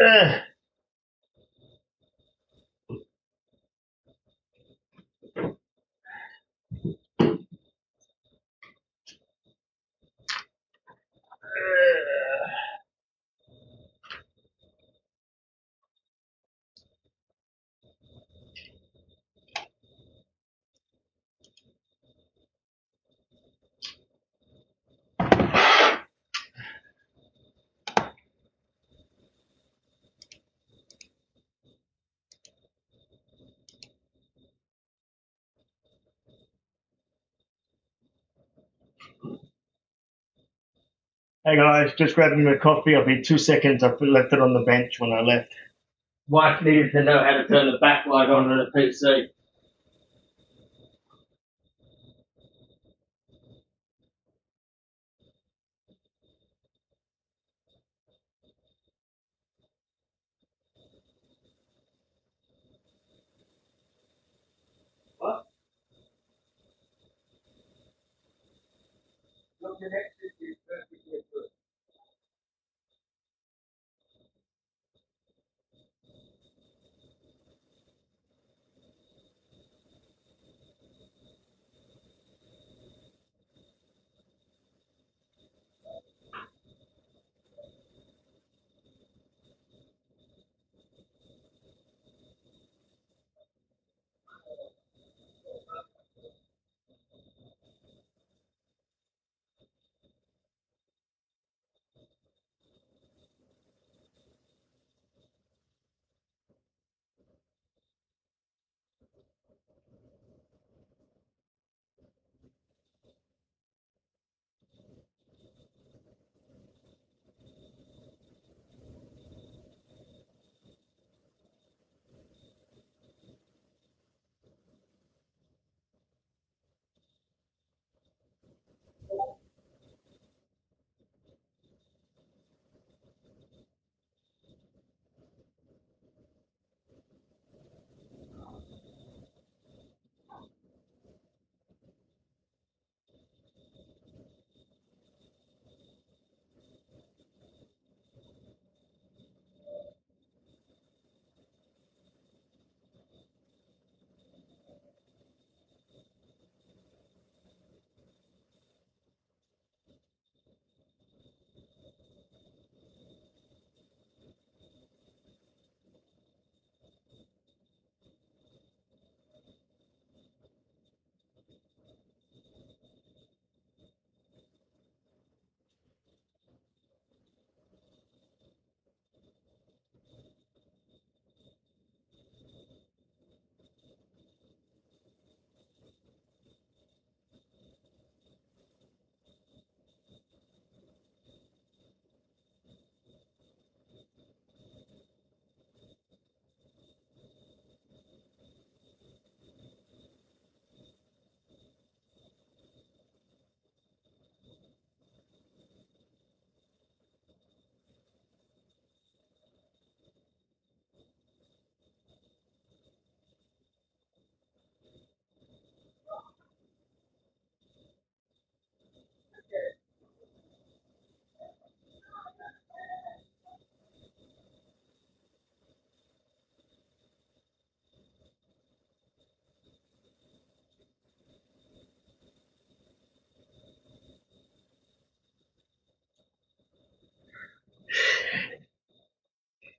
Uh, Hey guys, just grabbing a coffee. I'll be 2 seconds. I left it on the bench when I left. Wife needed to know how to turn the backlight on a PC. What? Look, the next is perfectly good.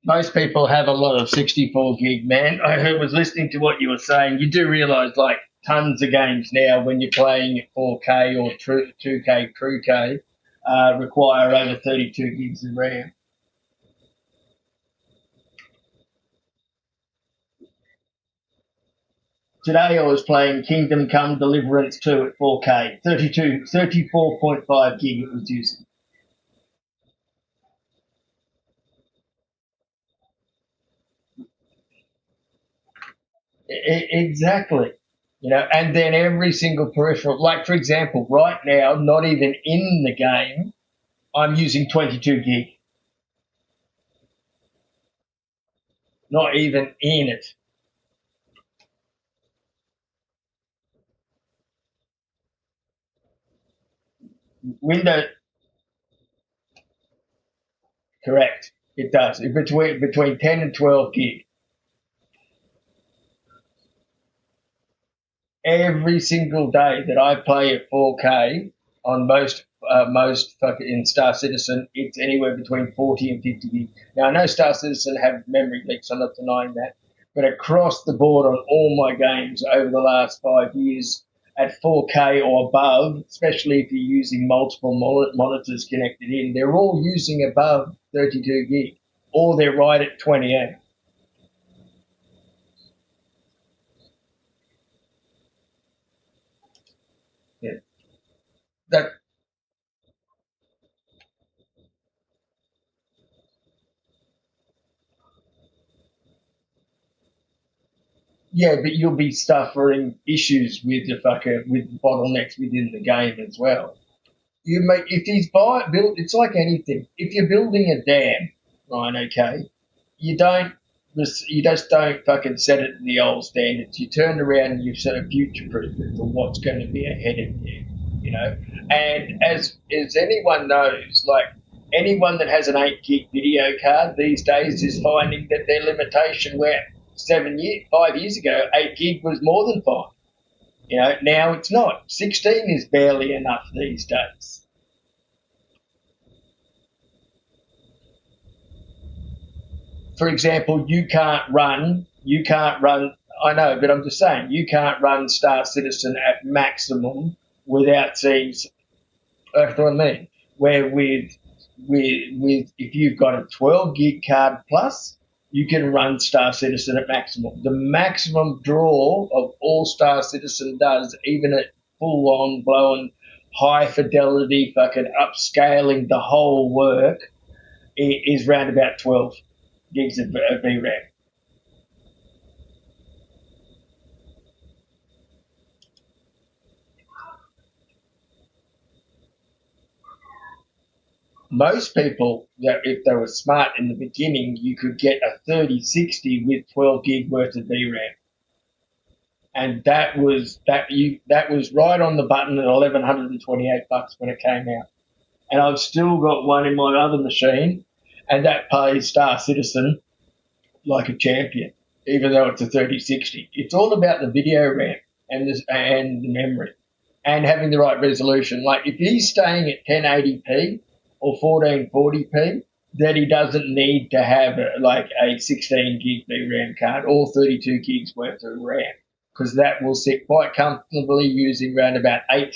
Most people have a lot of 64 gig, man. I was listening to what you were saying. You do realize, like, tons of games now, when you're playing 4K or 2K True K, require over 32 gigs of RAM. Today I was playing Kingdom Come Deliverance 2 at 4K, 34.5 gig it was using. Exactly. And then every single peripheral, like for example, right now, not even in the game, I'm using 22 gig, not even in it. Windows, correct. It does. Between 10 and 12 gig. Every single day that I play at 4K on most fucking in Star Citizen, it's anywhere between 40 and 50 gig. Now I know Star Citizen have memory leaks. I'm not denying that, but across the board on all my games over the last 5 years, at 4K or above, especially if you're using multiple monitors connected in, they're all using above 32 gig, or they're right at 28. Yeah. That Yeah, but you'll be suffering issues with the fucker with bottlenecks within the game as well. You make if he's built, it's like anything. If you're building a dam, right? Okay, you don't you just don't fucking set it to the old standards. You turn around and you sort of future proof it for what's going to be ahead of you, you know. And as anyone knows, like anyone that has an 8 gig video card these days is finding that their limitation where 5 years ago 8 gig was more than fine. You know, now it's not. 16 is barely enough these days. For example, you can't run, I know, but I'm just saying, you can't run Star Citizen at maximum without seeing, that's what I mean. Where with if you've got a 12 gig card plus, you can run Star Citizen at maximum. The maximum draw of all Star Citizen does, even at full on blowing high fidelity, fucking upscaling the whole work, is round about 12 gigs of VRAM. Most people, that if they were smart in the beginning, you could get a 3060 with 12 gig worth of VRAM, and that was right on the button at $1,128 when it came out. And I've still got one in my other machine, and that plays Star Citizen like a champion, even though it's a 3060. It's all about the video RAM and the memory and having the right resolution. Like if he's staying at 1080p or 1440p, then he doesn't need to have like a 16 gig VRAM card or 32 gigs worth of RAM, because that will sit quite comfortably using around about 8,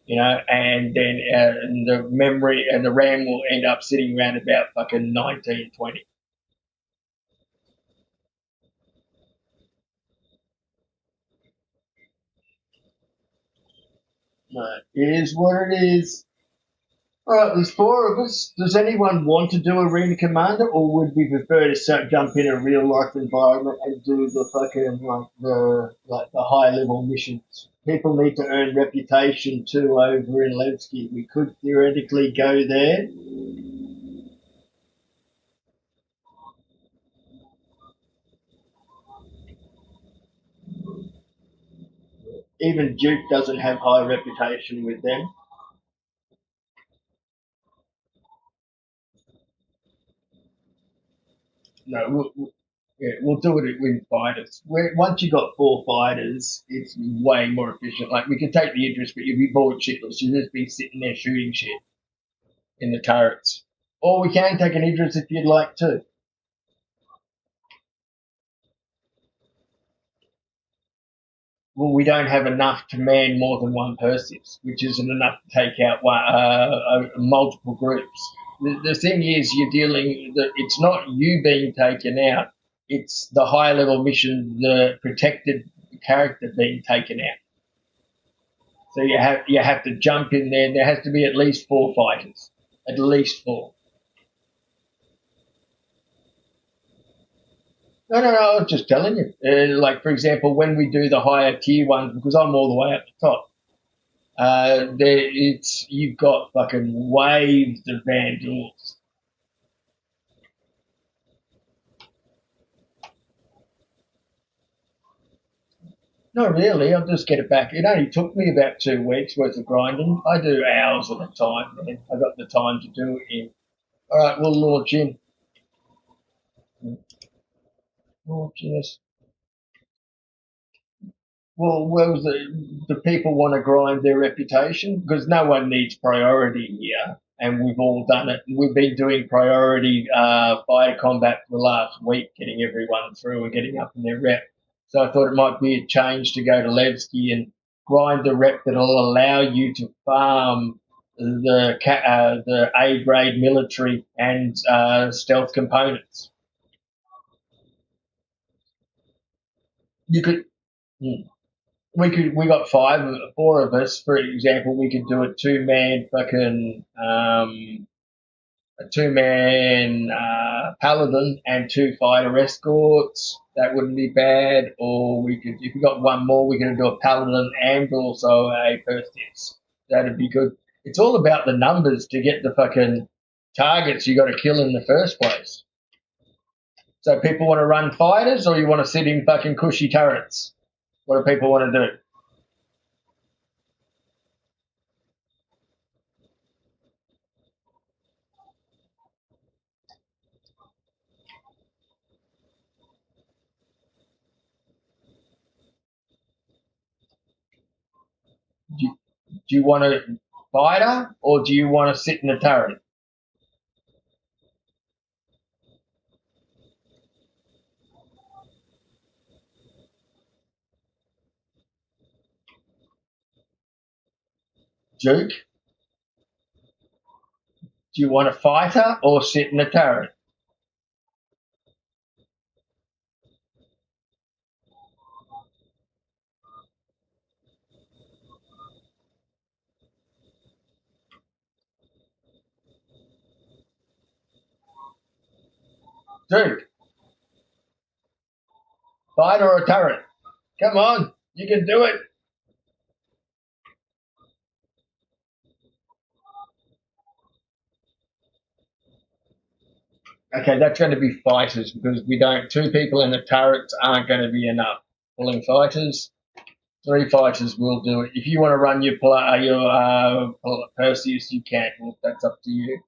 you know, and then and the memory and the RAM will end up sitting around about fucking 19, 20. No, it is what it is. All right, there's four of us. Does anyone want to do Arena Commander, or would we prefer to jump in a real life environment and do the fucking like the high level missions? People need to earn reputation too over in Levski. We could theoretically go there. Even Duke doesn't have high reputation with them. No, yeah, we'll do it with fighters. Once you've got 4 fighters, it's way more efficient. Like we can take the interest, but you'll be bored shitless. You'll just be sitting there shooting shit in the turrets. Or we can take an interest if you'd like to. Well, we don't have enough to man more than one Perseus, which isn't enough to take out multiple groups. The thing is, you're dealing. It's not you being taken out; it's the high level mission, the protected character being taken out. So you have to jump in there. There has to be at least 4 fighters, at least 4. No, no, no. I was just telling you. Like for example, when we do the higher tier ones, because I'm all the way up the top. It's you've got fucking waves of vandals. Not really. I'll just get it back. It only took me about 2 weeks worth of grinding. I do hours at a time, man. I got the time to do it in. All right, we'll launch in. Oh, yes. Well, the people want to grind their reputation because no one needs priority here, and we've all done it. We've been doing priority fire combat for the last week, getting everyone through and getting up in their rep. So I thought it might be a change to go to Levski and grind the rep that'll allow you to farm the A grade military and stealth components. You could. Hmm. We got four of us, for example. We could do a two man paladin and two fighter escorts. That wouldn't be bad. Or we could, if we got one more, we could do a paladin and also a Perseus. That'd be good. It's all about the numbers to get the fucking targets you got to kill in the first place. So people want to run fighters, or you want to sit in fucking cushy turrets? What do people want to do? Do you want a fighter or do you want to sit in a turret? Duke, do you want a fighter or sit in a turret? Duke, fighter or turret? Come on, you can do it. Okay, that's going to be fighters because we don't. Two people in the turrets aren't going to be enough. Pulling fighters, three fighters will do it. If you want to run your Perseus, you can. Well, that's up to you.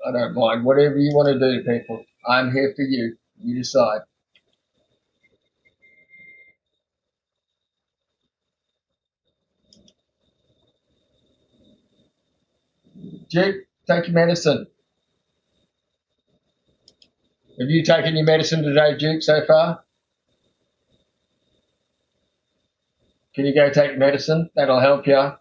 I don't mind. Whatever you want to do, people. I'm here for you. You decide. Duke, take your medicine. Have you taken your medicine today, Duke, so far? Can you go take medicine? That'll help you.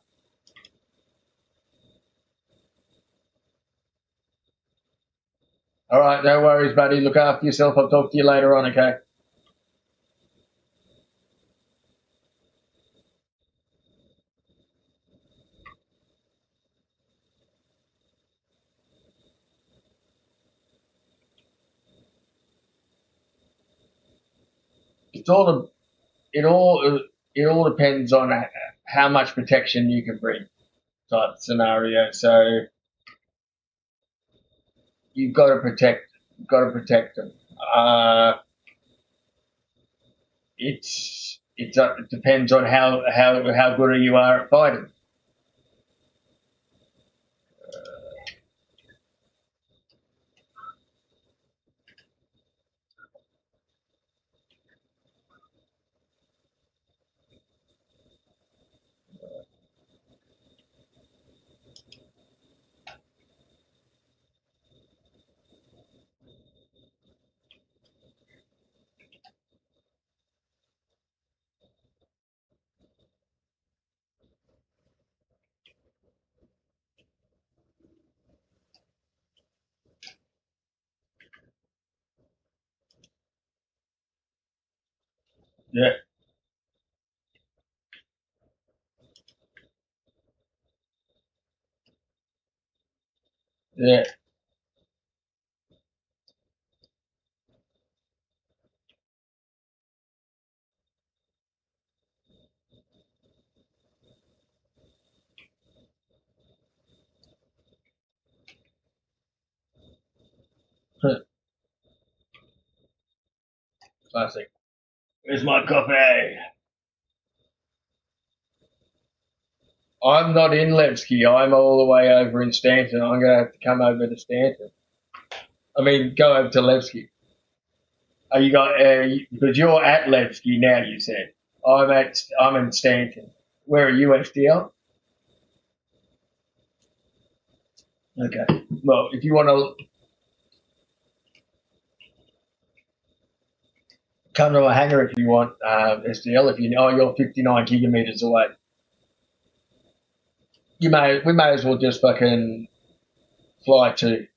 All right, no worries, buddy. Look after yourself. I'll talk to you later on, okay? It's all it all it all depends on how much protection you can bring, type scenario. So you've got to protect them. Uh, it depends on how good you are at fighting. Yeah, yeah, Classic. Where's my coffee? I'm not in Levski. I'm all the way over in Stanton. I'm going to have to come over to Stanton. I mean, go over to Levski. Oh, you got because you're at Levski now. You said I'm in Stanton. Where are you, SDL? Okay. Well, if you want to come to a hangar, if you want, SDL, if you know you're 59 kilometers away, we may as well just fucking fly to.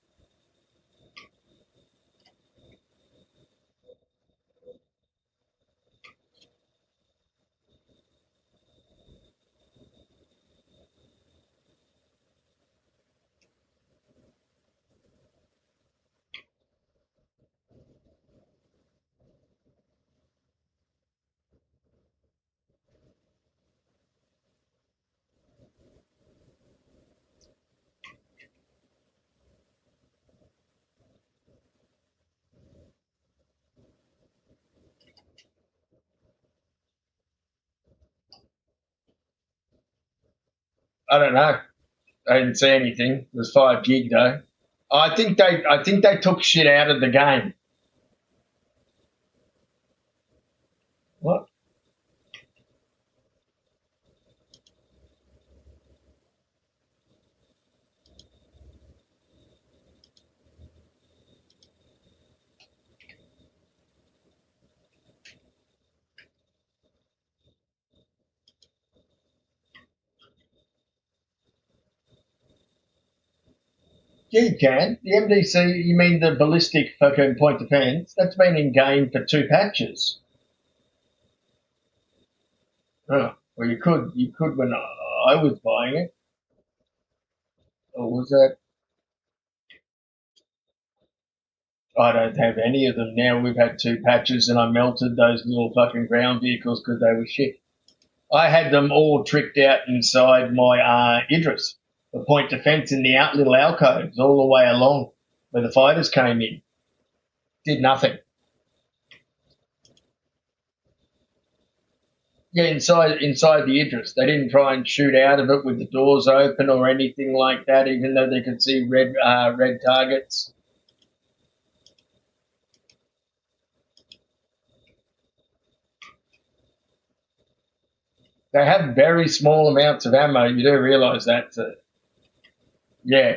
I don't know. I didn't see anything. It was 5 gig though. I think they took shit out of the game. What? Yeah, you can. The MDC, you mean the ballistic fucking point defence? That's been in game for 2 patches. Oh, well, you could when I was buying it. Or was that? I don't have any of them now. We've had 2 patches, and I melted those little fucking ground vehicles because they were shit. I had them all tricked out inside my Idris, the point defence in the little alcoves all the way along where the fighters came in. Did nothing. Yeah, inside the Idris, they didn't try and shoot out of it with the doors open or anything like that, even though they could see red targets. They have very small amounts of ammo. You do realise that? Yeah,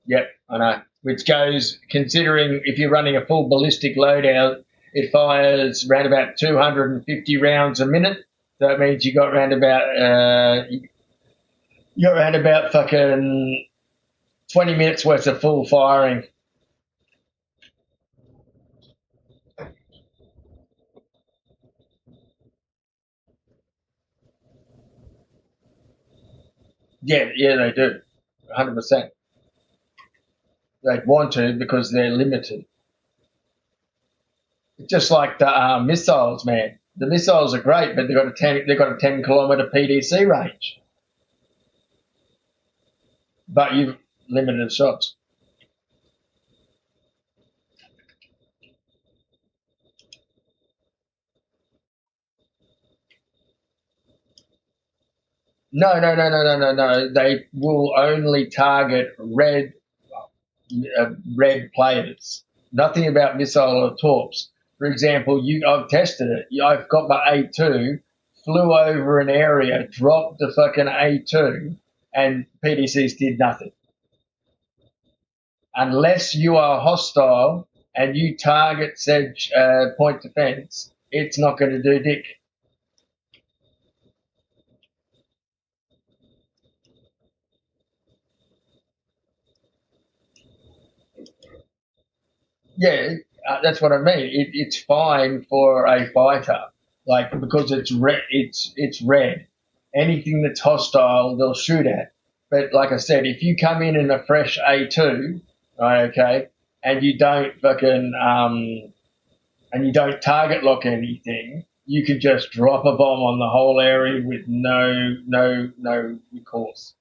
yep, I know. Which goes, considering if you're running a full ballistic loadout, it fires around about 250 rounds a minute. So that means you got around about fucking 20 minutes worth of full firing. Yeah, yeah, they do, 100%. They'd want to because they're limited. It's just like the missiles, man. The missiles are great, but they've got a 10 kilometer PDC range, but you've limited shots. No, no, no, no, no, no, no. They will only target red players. Nothing about missile or torps. For example, I've tested it. I've got my A2, flew over an area, dropped the fucking A2, and PDCs did nothing. Unless you are hostile and you target said point defence, it's not going to do dick. Yeah, that's what I mean. It's fine for a fighter, like because it's red. It's red. Anything that's hostile, they'll shoot at. But like I said, if you come in a fresh A2, right, okay, and you don't and you don't target lock anything, you can just drop a bomb on the whole area with no recourse.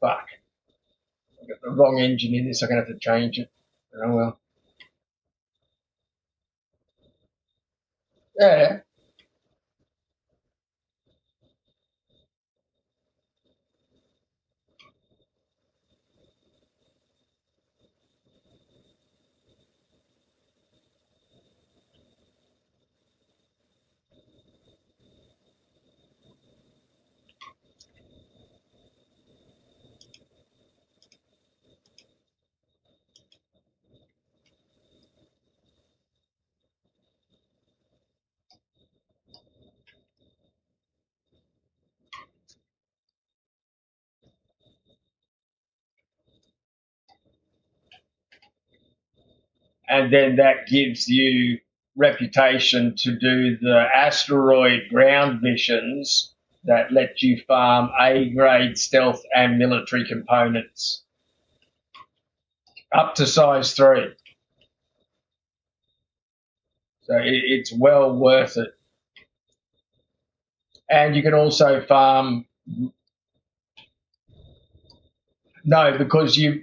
fuck, I've got the wrong engine in this. I'm going to have to change it. Oh, well. Yeah. And then that gives you reputation to do the asteroid ground missions that let you farm A grade stealth and military components up to size 3. So it's well worth it. And you can also farm. No, because you've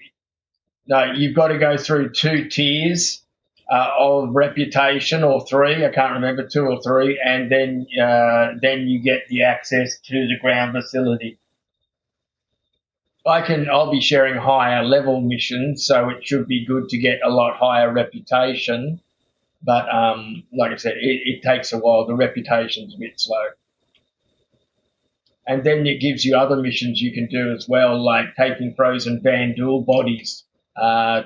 got to go through 2 tiers of reputation, or 3. I can't remember, 2 or 3, and then you get the access to the ground facility. I'll be sharing higher level missions, so it should be good to get a lot higher reputation. But like I said, it takes a while. The reputation's a bit slow. And then it gives you other missions you can do as well, like taking frozen Vandal bodies to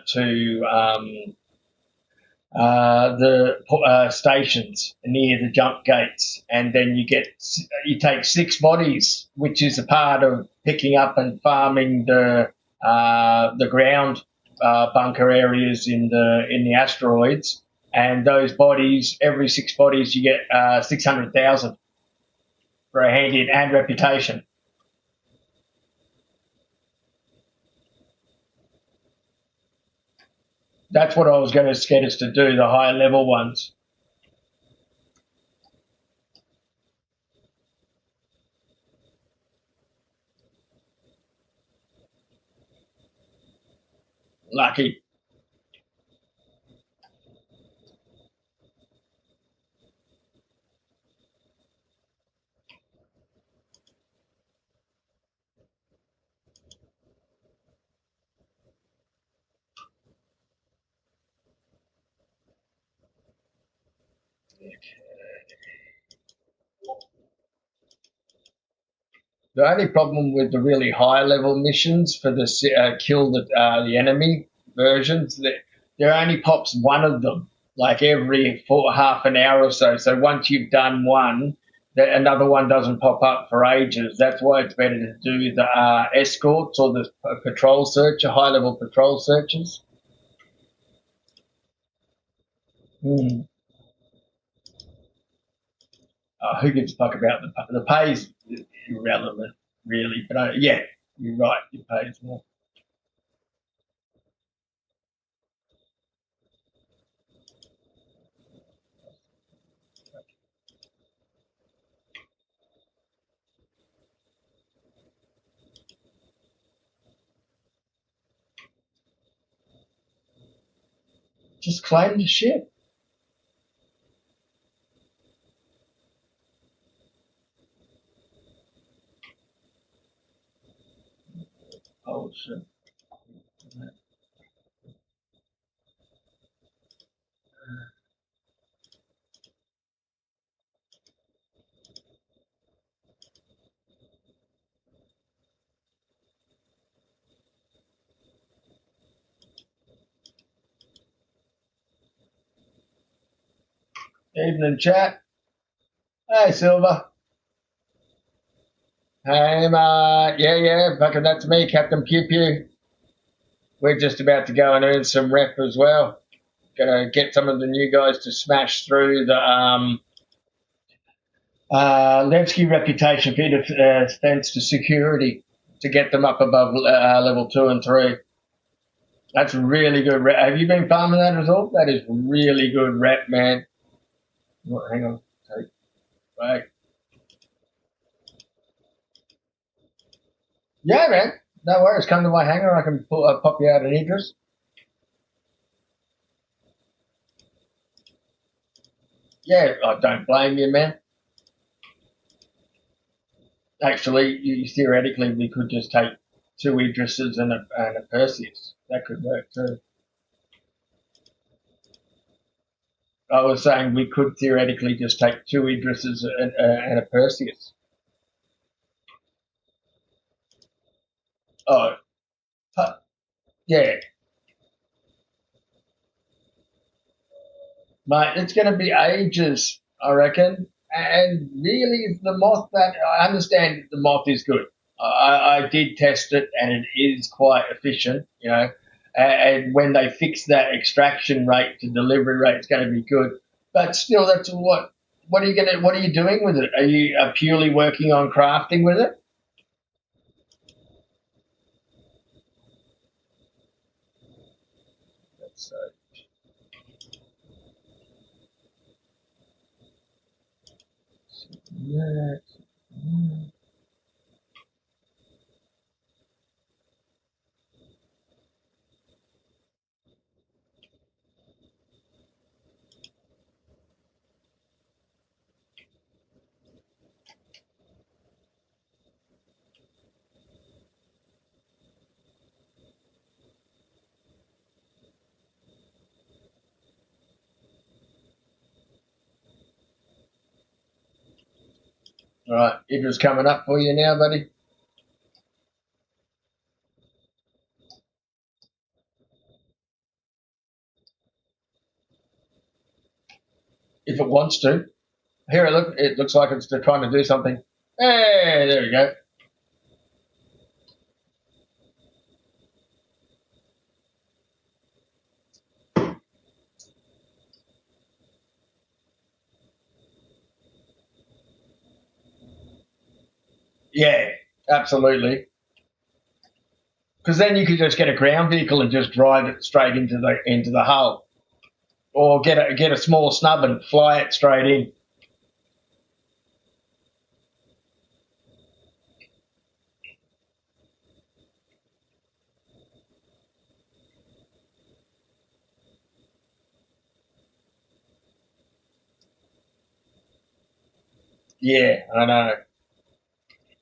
the stations near the jump gates, and then you take 6 bodies, which is a part of picking up and farming the ground bunker areas in the asteroids. And those bodies, every 6 bodies, you get 600,000 for a hand in and reputation. That's what I was going to get us to do, the higher level ones. Lucky. The only problem with the really high level missions for the kill the enemy versions, that there only pops one of them, like every half an hour or so. So once you've done one, another one doesn't pop up for ages. That's why it's better to do the escorts or the patrol searcher, high level patrol searches. Hmm. Who gives a fuck about the pay's irrelevant, really. But yeah, you're right. It pays more. Just claim the ship. Oh shit. Evening chat. Hey Silver. Hey mate. Yeah, fucking that's me, Captain Pew Pew. We're just about to go and earn some rep as well. Gonna get some of the new guys to smash through the Levski reputation for defense to security to get them up above level 2 and 3. That's really good rep. Have you been farming that as well? That is really good rep, man. Oh, hang on. Right. Yeah, man. No worries. Come to my hangar. I can pop you out an Idris. Yeah, I don't blame you, man. Actually, theoretically, we could just take two Idrises and a Perseus. That could work too. I was saying we could theoretically just take two Idrises and a Perseus. Oh, yeah, mate, it's going to be ages, I reckon. And really, the moth that I understand the moth is good. I did test it, and it is quite efficient. And when they fix that extraction rate to delivery rate, it's going to be good. But still, that's what. What are you gonna? What are you doing with it? Are you purely working on crafting with it? That's, yeah. All right, Idra's coming up for you now, buddy. If it wants to. Here, it looks like it's trying to do something. Hey, there we go. Yeah, absolutely. Because then you could just get a ground vehicle and just drive it straight into the hull, or get a small snub and fly it straight in. Yeah, I know.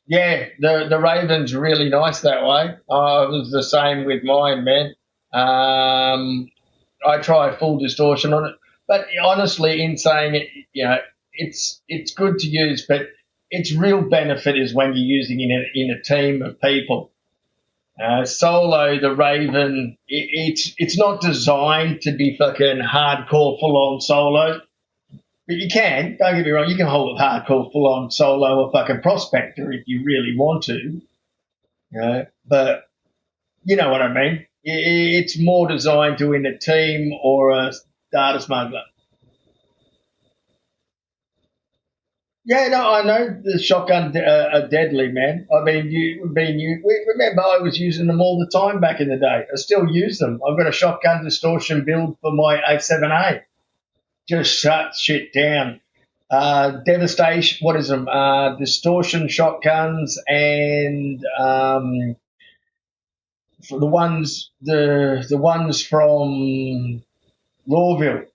Yeah, the Raven's really nice that way. It was the same with mine, man. I try full distortion on it, but honestly, in saying it, it's good to use, but its real benefit is when you're using it in a team of people. Solo, the Raven, it's not designed to be fucking hardcore full on solo, but you can. Don't get me wrong, you can hold hardcore full on solo or fucking prospector if you really want to. But you know what I mean. It's more designed to win a team or a data smuggler. Yeah, no, I know the shotgun are deadly, man. I mean, remember I was using them all the time back in the day. I still use them. I've got a shotgun distortion build for my A7A. Just shut shit down. Devastation. What is them? Distortion shotguns and for the ones from Lawville.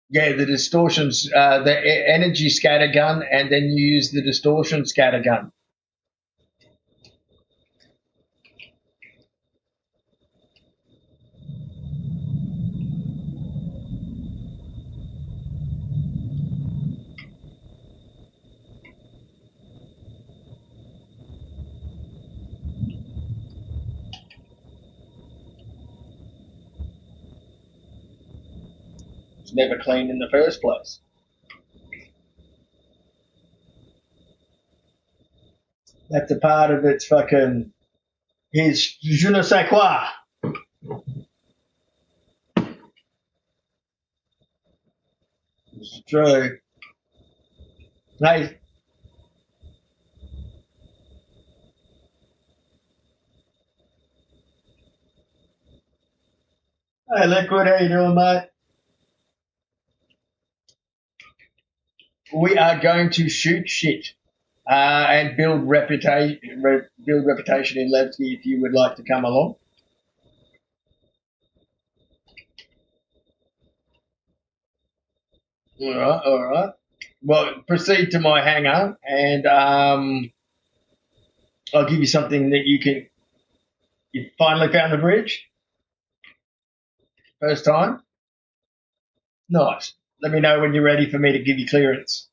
Yeah, the distortions, the energy scatter gun, and then you use the distortion scatter gun. It's never clean in the first place. That's a part of its fucking his je ne sais quoi. It's true. Hey, hey, Liquid, how you doing, mate? We are going to shoot shit and build reputation in Levski if you would like to come along. All right, all right. Well, proceed to my hangar, and I'll give you something that you can. You finally found the bridge, first time. Nice. Let me know when you're ready for me to give you clearance.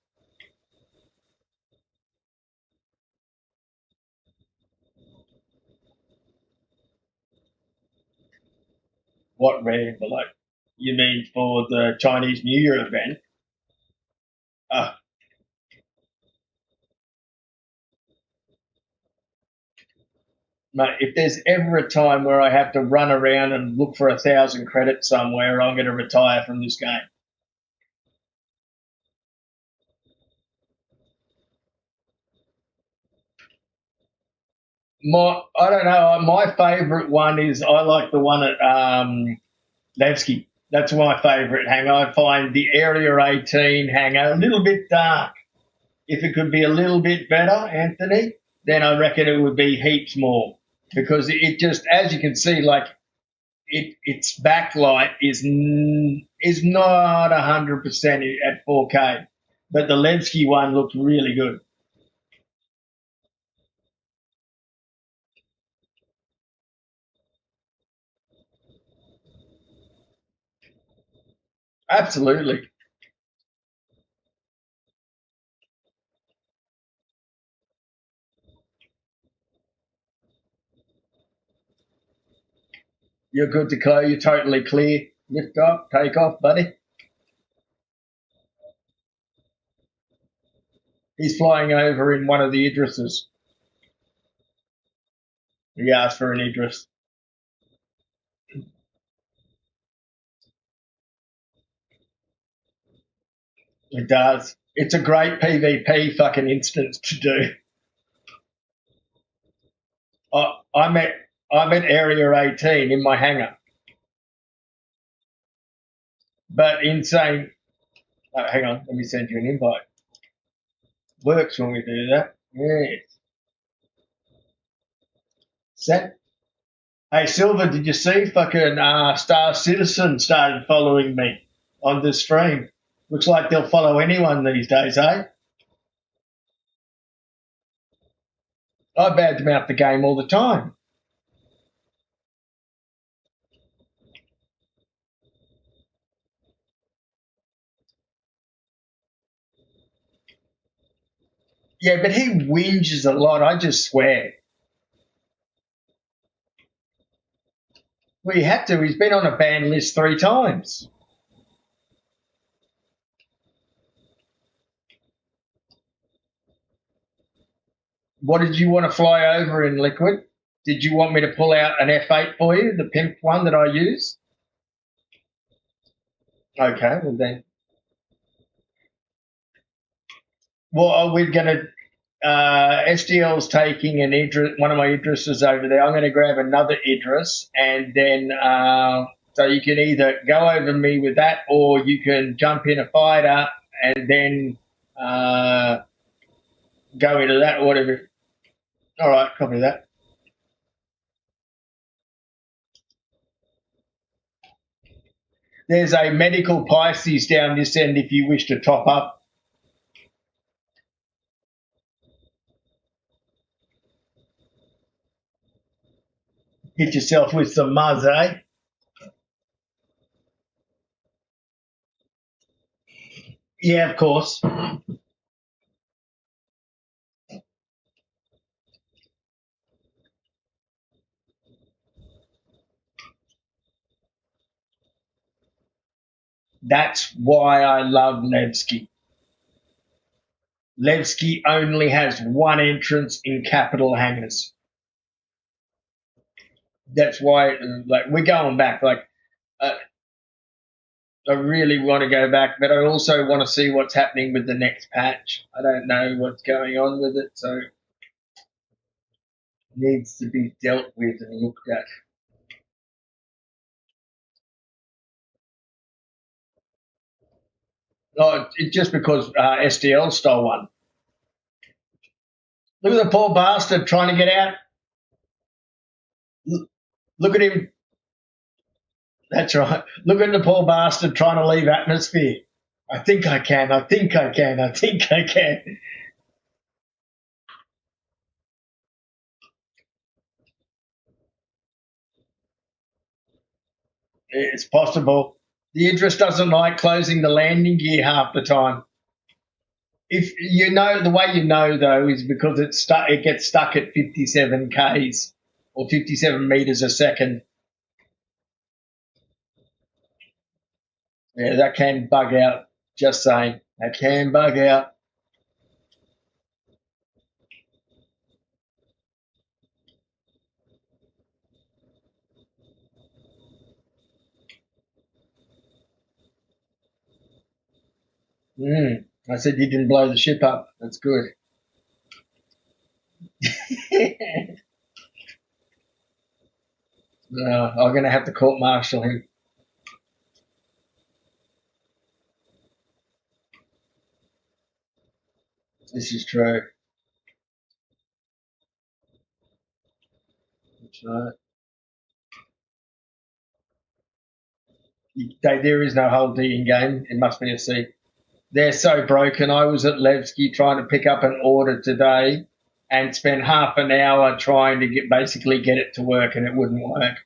What red envelope? You mean for the Chinese New Year event? Uh, Mate, if there's ever a time where I have to run around and look for 1,000 credits somewhere, I'm going to retire from this game. I don't know. My favourite one is I like the one at Levski. That's my favourite hangar. I find the Area 18 hangar a little bit dark. If it could be a little bit better, Anthony, then I reckon it would be heaps more because it just, as you can see, like its backlight is not 100% at 4K, but the Levski one looks really good. Absolutely, you're good to go. You're totally clear. Lift up, take off, buddy. He's flying over in one of the Idrises. He asked for an Idris. It does. It's a great PvP fucking instance to do. I'm at Area 18 in my hangar, but in saying, hang on, let me send you an invite. Works when we do that. Yes. Set. Hey Silver, did you see fucking Star Citizen started following me on the stream? Looks like they'll follow anyone these days, eh? I badmouth the game all the time. Yeah, but he whinges a lot. I just swear. Well, you have to. He's been on a ban list 3 times. What did you want to fly over in Liquid? Did you want me to pull out an F8 for you, the pimp one that I use? Okay, well then. Well, we're going to. SDL's taking an Idris, one of my Idrises over there. I'm going to grab another Idris, and then so you can either go over me with that, or you can jump in a fighter and then go into that, or whatever. All right, copy that. There's a medical Pisces down this end if you wish to top up. Hit yourself with some Muzz, eh? Yeah, of course. That's why I love Levski. Levski only has one entrance in capital hangars. That's why, like, we're going back. Like, uh, I really want to go back, but I also want to see what's happening with the next patch. I don't know what's going on with it, so it needs to be dealt with and looked at. Oh, just because SDL stole one. Look at the poor bastard trying to get out. Look at him. That's right. Look at the poor bastard trying to leave atmosphere. I think I can. I think I can. I think I can. It's possible. The Idris doesn't like closing the landing gear half the time. If you know the way you know though is because it's stuck. It gets stuck at 57 k's or 57 meters a second. Yeah, that can bug out. Just saying, that can bug out. I said you didn't blow the ship up. That's good. No, I'm going to have to court martial him. This is true. That's right. There is no whole D in game. It must be a C. They're so broken. I was at Levski trying to pick up an order today and spent half an hour trying to basically get it to work, and it wouldn't work.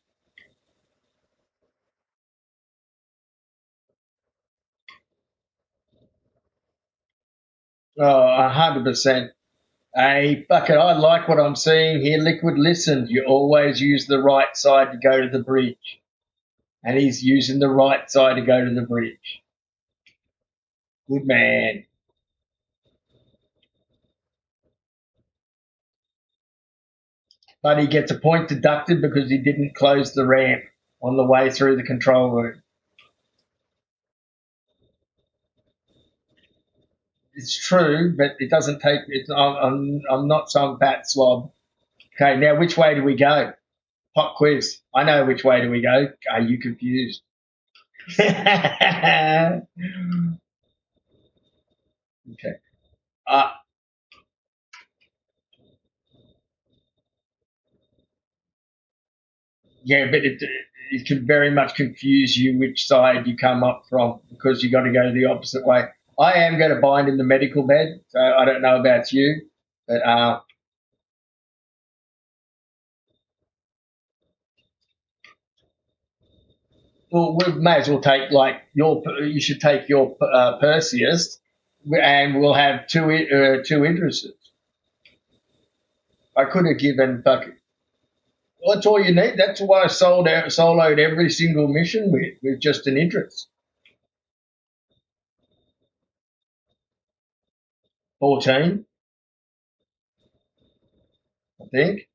Oh, 100%. Hey, bucket, I like what I'm seeing here. Liquid, listen, you always use the right side to go to the bridge. And he's using the right side to go to the bridge. Good man. But he gets a point deducted because he didn't close the ramp on the way through the control room. It's true, but it doesn't take. I'm not some fat slob. Okay, now which way do we go? Pop quiz. I know which way do we go. Are you confused? Okay. Uh, yeah, but it can very much confuse you which side you come up from because you got to go the opposite way. I am going to bind in the medical bed, so I don't know about you, but well, we may as well take like your. You should take your Perseus, and we'll have two interests. I could have given fuck. Well, that's all you need. That's why I soloed every single mission with just an interest. 14, I think.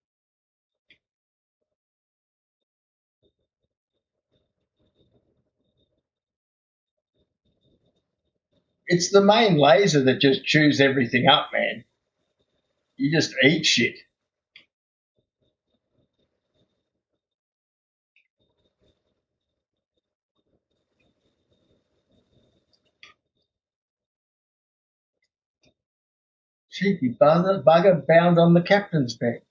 It's the main laser that just chews everything up, man. You just eat shit. Cheeky bugger bound on the captain's bed.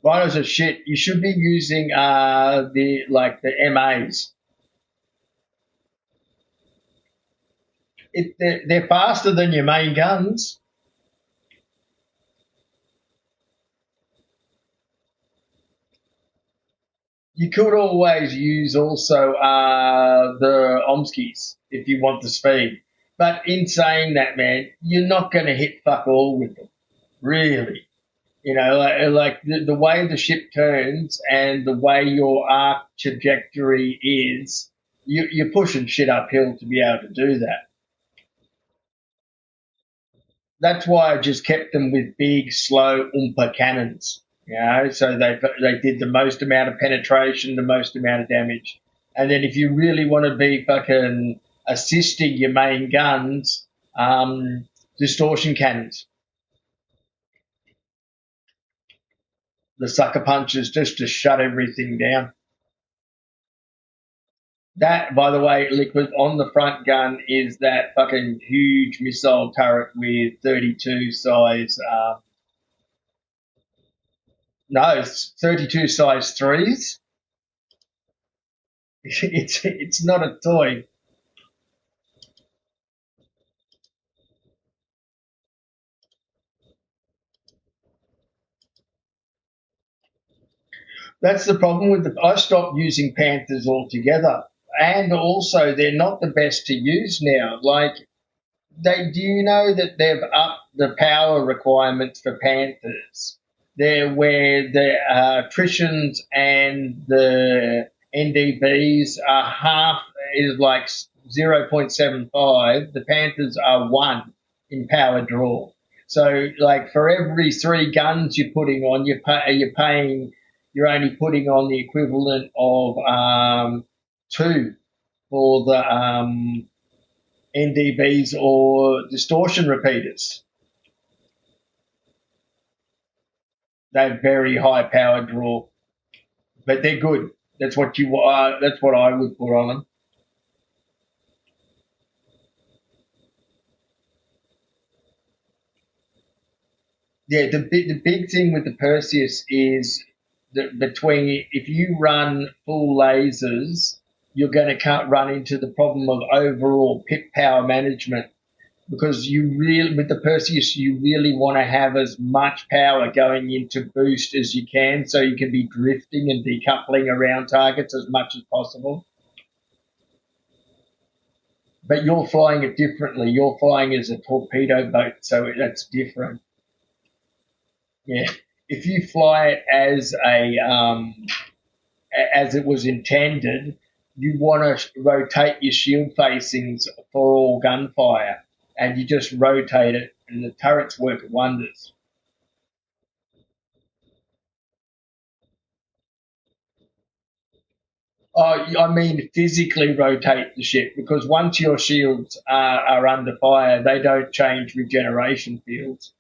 Rhinos are shit. You should be using the MAs. They're faster than your main guns. You could always use also the Omskis if you want the speed. But in saying that, man, you're not going to hit fuck all with them, really. You know, the way the ship turns and the way your arc trajectory is, you're pushing shit uphill to be able to do that. That's why I just kept them with big, slow Oompa cannons. You know, so they did the most amount of penetration, the most amount of damage. And then if you really want to be fucking assisting your main guns, distortion cannons, the sucker punches, just to shut everything down. That, by the way, Liquid, on the front gun is that fucking huge missile turret with 32 size. No, it's 32 size threes. It's not a toy. That's the problem with the. I stopped using Panthers altogether, and also they're not the best to use now. Like they, do you know that they've upped the power requirements for Panthers? They're where the attritions and the NDBs are half is like 0.75. The Panthers are 1 in power draw. So like for every 3 guns you're putting on, you're paying you're only putting on the equivalent of 2 for the NDBs or distortion repeaters. They're very high power draw, but they're good. That's what you. That's what I would put on them. Yeah, the big thing with the Perseus is that between if you run full lasers, you're going to run into the problem of overall pit power management because you really with the Perseus you really want to have as much power going into boost as you can, so you can be drifting and decoupling around targets as much as possible. But you're flying it differently. You're flying as a torpedo boat, so that's different. Yeah, if you fly it as it was intended, you want to rotate your shield facings for all gunfire, and you just rotate it, and the turrets work wonders. Oh, I mean, physically rotate the ship because once your shields are under fire, they don't change regeneration fields.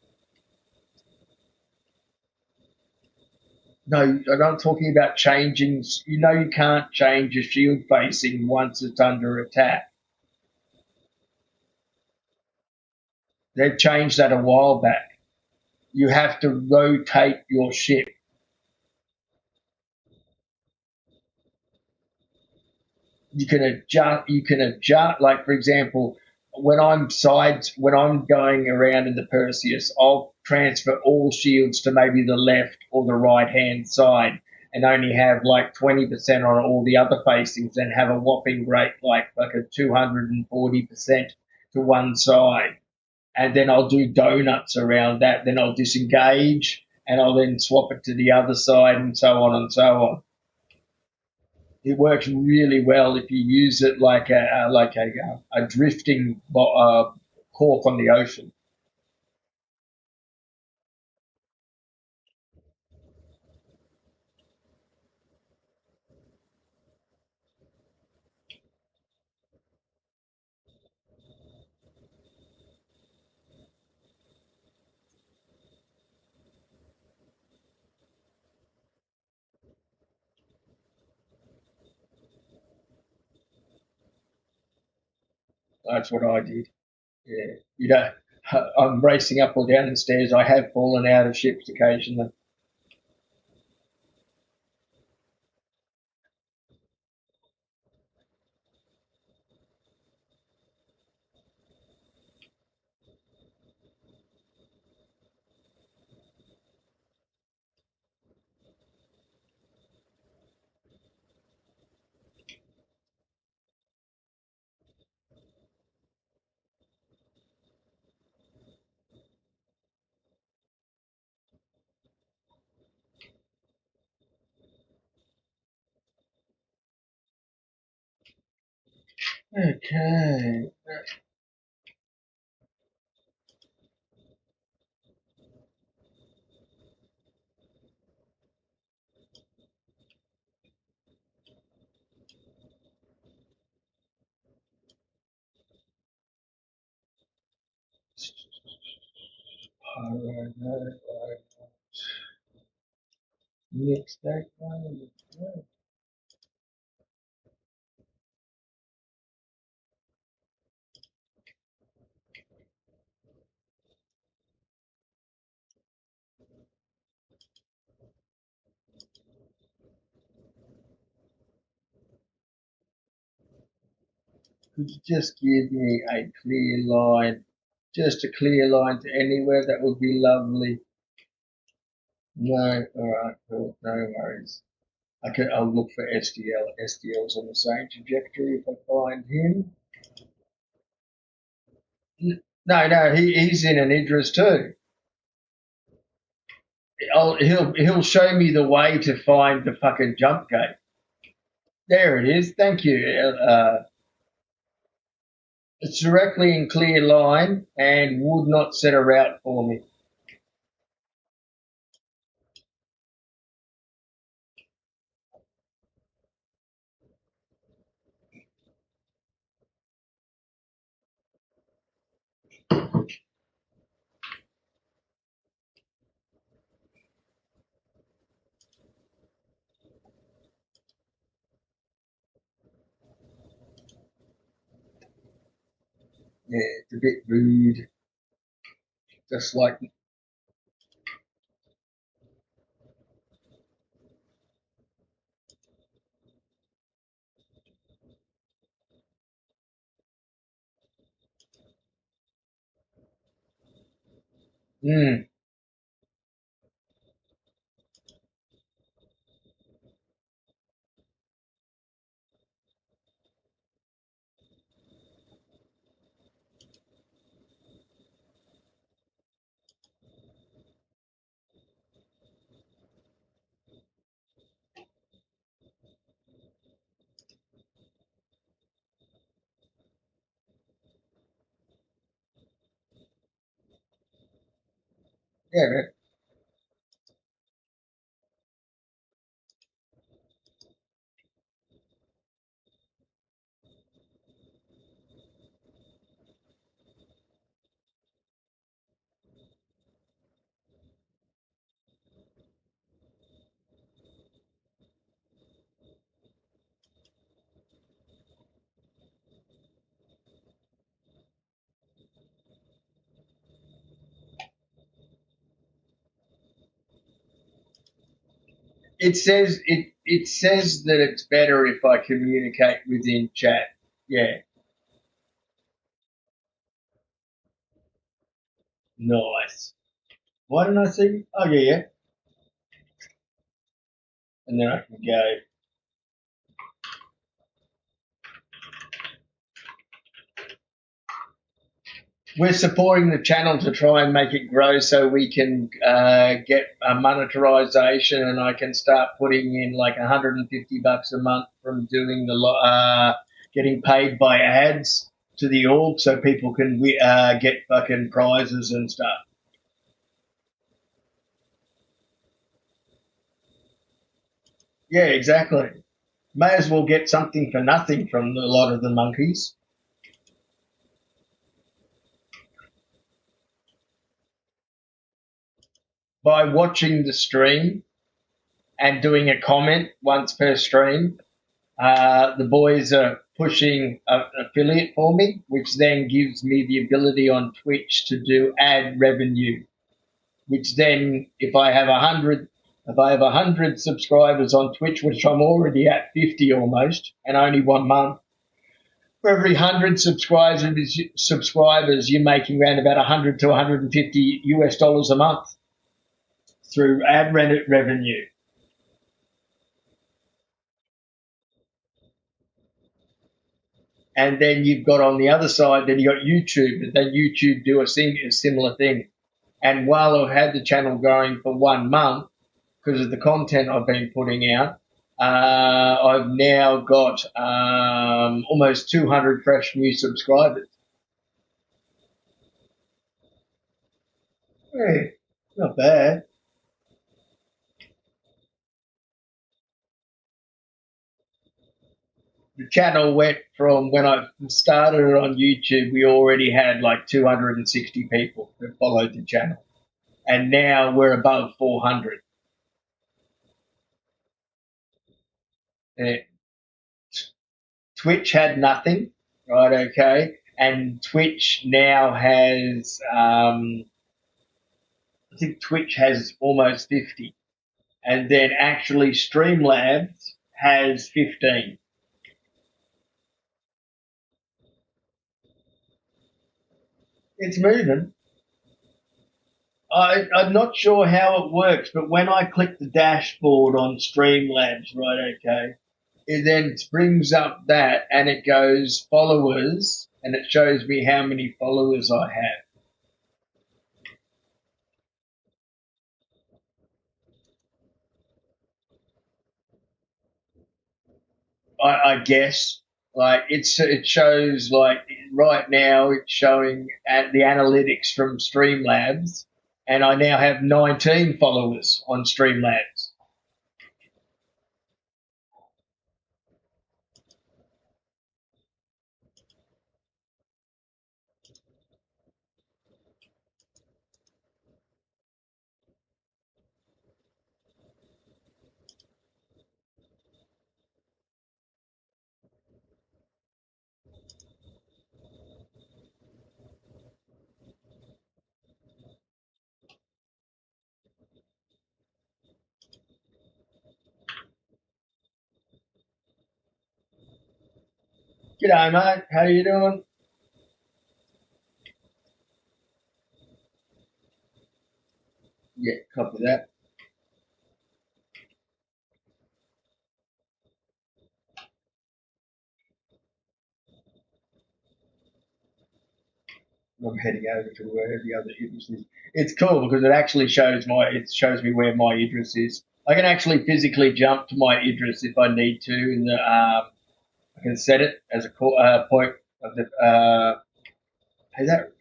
No, I'm not talking about changing. You know, you can't change your shield facing once it's under attack. They've changed that a while back. You have to rotate your ship. You can adjust, like for example, when I'm going around in the Perseus, I'll transfer all shields to maybe the left or the right hand side and only have like 20% on all the other facings and have a whopping rate like a 240% to one side. And then I'll do donuts around that. Then I'll disengage and I'll then swap it to the other side and so on and so on. It works really well if you use it like a drifting cork on the ocean. That's what I did. Yeah, you know, I'm racing up or down the stairs. I have fallen out of ships occasionally. Okay. I don't know. Next day, could you just give me a clear line? Just a clear line to anywhere, that would be lovely. No, alright, cool, no worries. I'll look for SDL. SDL's on the same trajectory if I find him. No, he's in an Idris too. He'll show me the way to find the fucking jump gate. There it is. Thank you. It's directly in clear line and would not set a route for me. Yeah, it's a bit rude. Just like, mm, yeah, man. It says that it's better if I communicate within chat. Yeah, nice. Why didn't I see? Oh yeah. And then I can go. We're supporting the channel to try and make it grow so we can get a monetization, and I can start putting in like $150 a month from doing getting paid by ads to the org, so people can get fucking prizes and stuff. Yeah, exactly. May as well get something for nothing from a lot of the monkeys by watching the stream and doing a comment once per stream. The boys are pushing an affiliate for me, which then gives me the ability on Twitch to do ad revenue. Which then, if I have 100 subscribers on Twitch, which I'm already at 50 almost, and only 1 month, for every 100 subscribers, you're making around about 100 to 150 US dollars a month through ad revenue. And then you've got on the other side, then you got YouTube, and then YouTube do a similar thing. And while I've had the channel going for 1 month, because of the content I've been putting out, I've now got almost 200 fresh new subscribers. Yeah, not bad. The channel went from when I started it on YouTube, we already had like 260 people that followed the channel. and now we're above 400. Uh, Twitch had nothing, right? Okay, and Twitch now has, I think Twitch has almost 50, and then actually Streamlabs has 15. It's moving. I'm not sure how it works, but when I click the dashboard on Streamlabs, right, okay, it then brings up that and it goes followers and it shows me how many followers I have. I guess like it shows like right now it's showing at the analytics from Streamlabs, and I now have 19 followers on Streamlabs. G'day, mate. How you doing? Yeah, copy that. I'm heading over to where the other Idris is. It's cool because it shows me where my Idris is. I can actually physically jump to my Idris if I need to, and I can set it as a point of the. Hey, that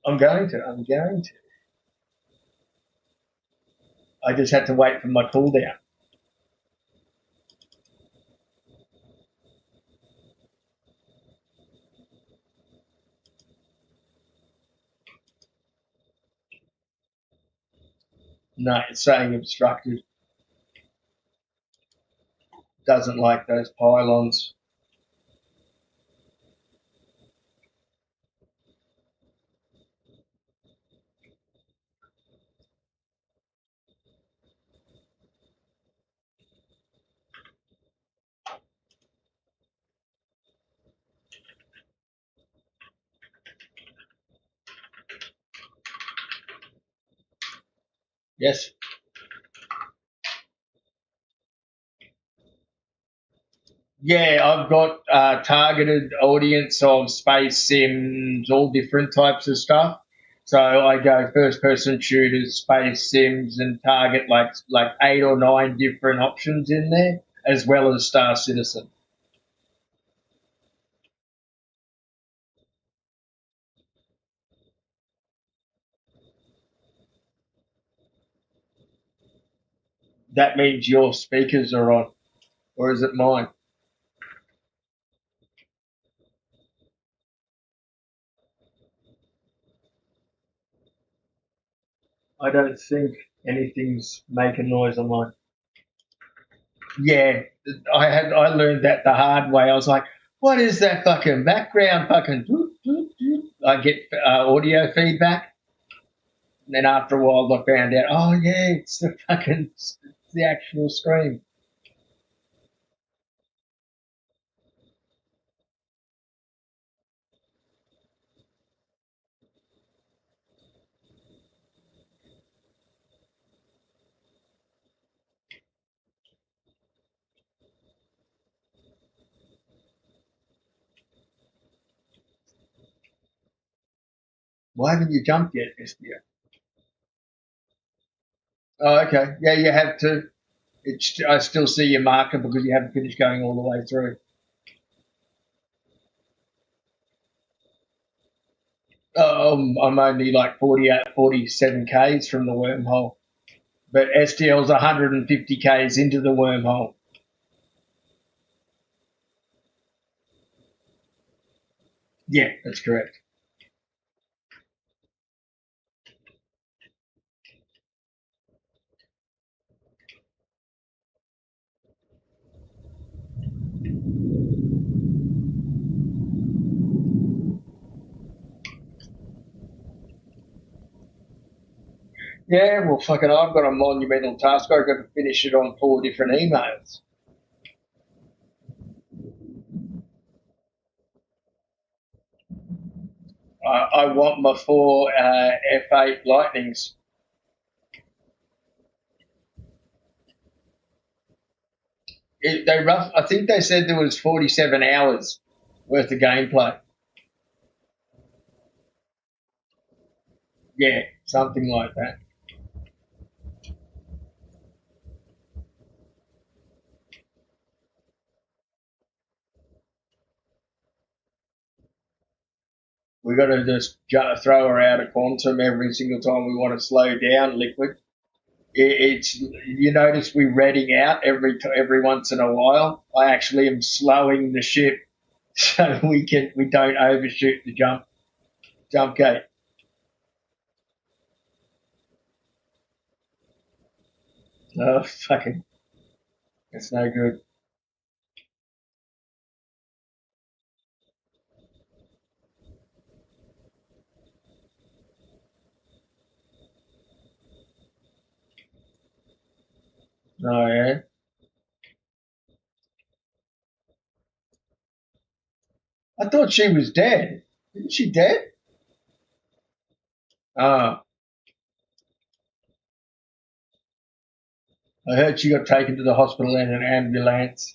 I'm going to. I'm going to. I just had to wait for my cooldown. No, it's saying obstructed. Doesn't like those pylons. Yes. Yeah, I've got targeted audience of space sims, all different types of stuff. So I go first person shooters, space sims, and target like 8 or 9 different options in there, as well as Star Citizen. That means your speakers are on, or is it mine? I don't think anything's making noise on mine. Yeah, I learned that the hard way. I was like, what is that fucking background fucking? Doot, doot, doot. I get audio feedback, and then after a while I found out, oh yeah, it's the actual screen. Why haven't you jumped yet, SBO? Oh, okay. Yeah, you have to. I still see your marker because you haven't finished going all the way through. I'm only like 48, 47 Ks from the wormhole, but STL's 150 Ks into the wormhole. Yeah, that's correct. Yeah, well, fucking, I've got a monumental task. I've got to finish it on 4 different emails. I want my 4 F8 Lightnings. I think they said there was 47 hours worth of gameplay. Yeah, something like that. We got to just throw her out of quantum every single time we want to slow down liquid. It's you notice we reading out every once in a while. I actually am slowing the ship so we don't overshoot the jump gate. Oh fucking, it's no good. Oh yeah, I thought she was dead. Isn't she dead? Oh, I heard she got taken to the hospital in an ambulance.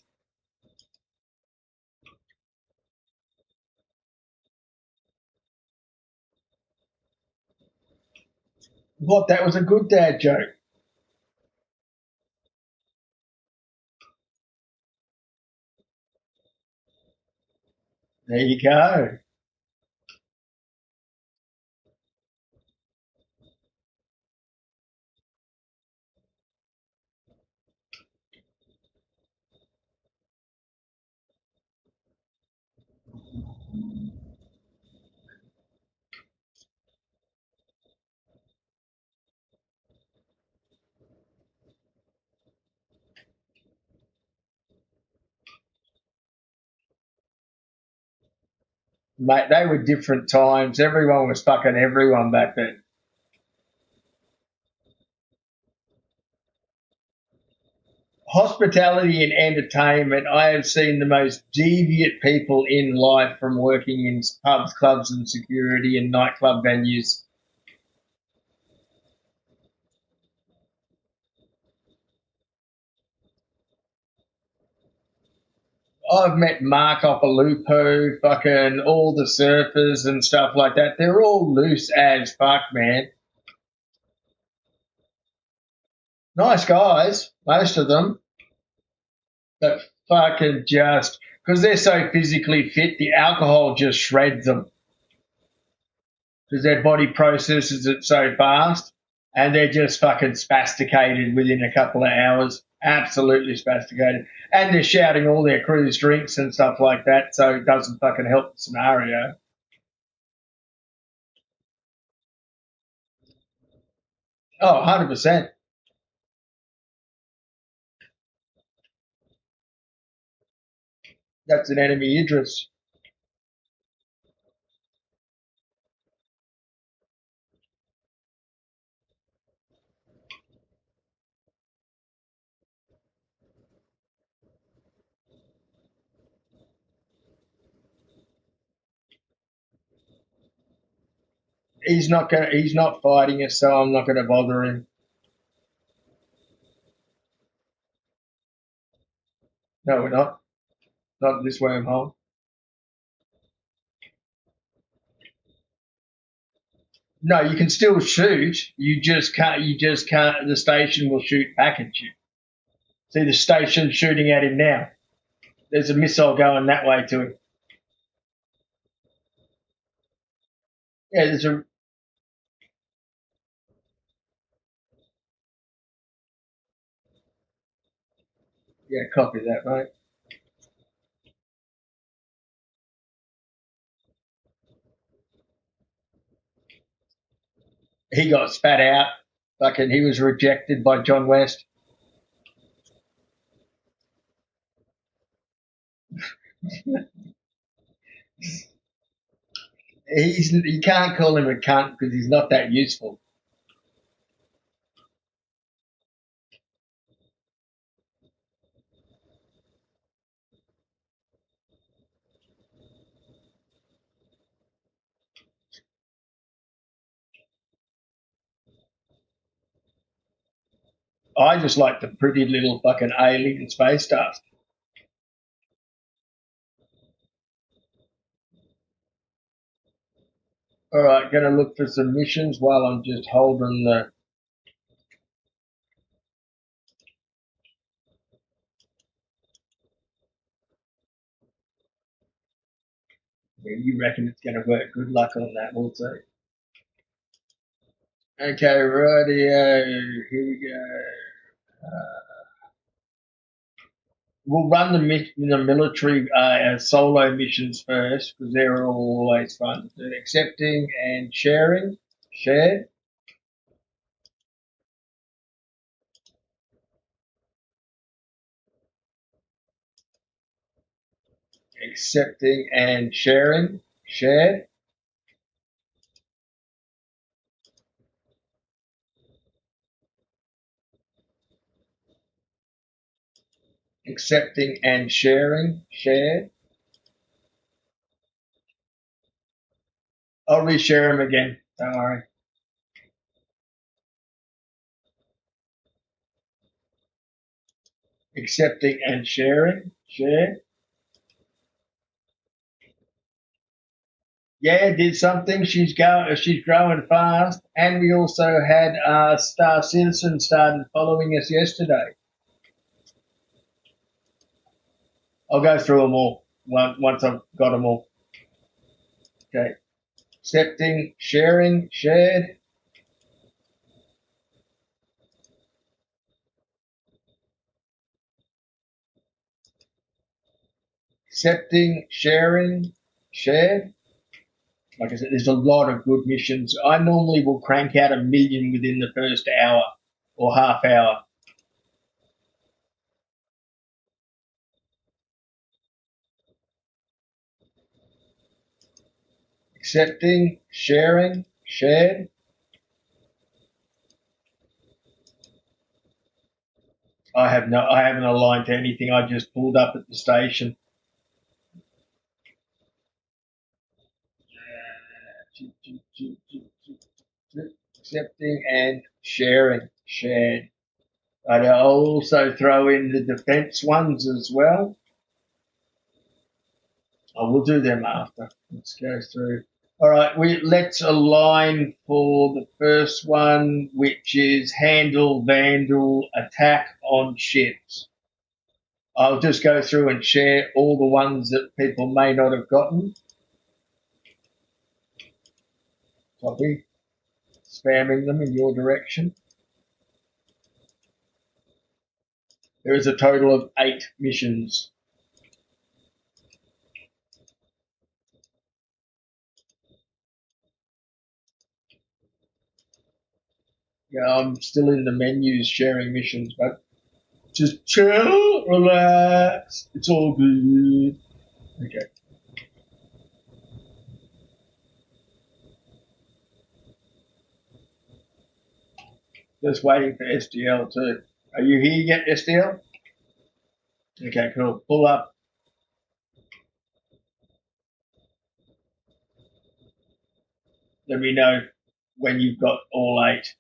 What? That was a good dad joke. There you go. Mate, they were different times. Everyone was fucking everyone back then. Hospitality and entertainment, I have seen the most deviant people in life from working in pubs, clubs, and security and nightclub venues. I've met Mark Opalupo, fucking all the surfers and stuff like that. They're all loose as fuck, man. Nice guys, most of them, but fucking just because they're so physically fit, the alcohol just shreds them because their body processes it so fast, and they're just fucking spasticated within a couple of hours. Absolutely spasticated, and they're shouting all their crew's drinks and stuff like that, so it doesn't fucking help the scenario. Oh, 100%. That's an enemy Idris. He's not fighting us, so I'm not gonna bother him. No, we're not. Not this wormhole. No, you can still shoot. You just can't. You just can't. The station will shoot back at you. See, the station's shooting at him now. There's a missile going that way to him. Yeah, there's a yeah. Copy that, mate. He got spat out. Fucking, he was rejected by John West. You can't call him a cunt because he's not that useful. I just like the pretty little fucking alien space dust. All right, going to look for some missions while I'm just holding the. Yeah, you reckon it's going to work? Good luck on that. We'll see. Okay, rightio. Here we go. We'll run the military solo missions first because they're always fun to do. Accepting and sharing. Share. Accepting and sharing. Share. Accepting and sharing. Share. I'll reshare them again. Don't worry. Accepting and sharing. Share. Yeah, did something. She's going. She's growing fast, and we also had Star Citizen started following us yesterday. I'll go through them all once I've got them all. Okay. Accepting, sharing, shared. Accepting, sharing, shared. Like I said, there's a lot of good missions. I normally will crank out 1 million within the first hour or half hour. Accepting, sharing, shared. I haven't aligned to anything. I just pulled up at the station. Accepting and sharing, shared. And I'll also throw in the defence ones as well. I will do them after. Let's go through. All right, let's align for the first one, which is handle vandal attack on ships. I'll just go through and share all the ones that people may not have gotten. Copy. Spamming them in your direction. There is a total of 8 missions. Yeah, I'm still in the menus sharing missions, but just chill, relax. It's all good. Okay. Just waiting for SDL too. Are you here yet, SDL? Okay, cool. Pull up. Let me know when you've got all 8.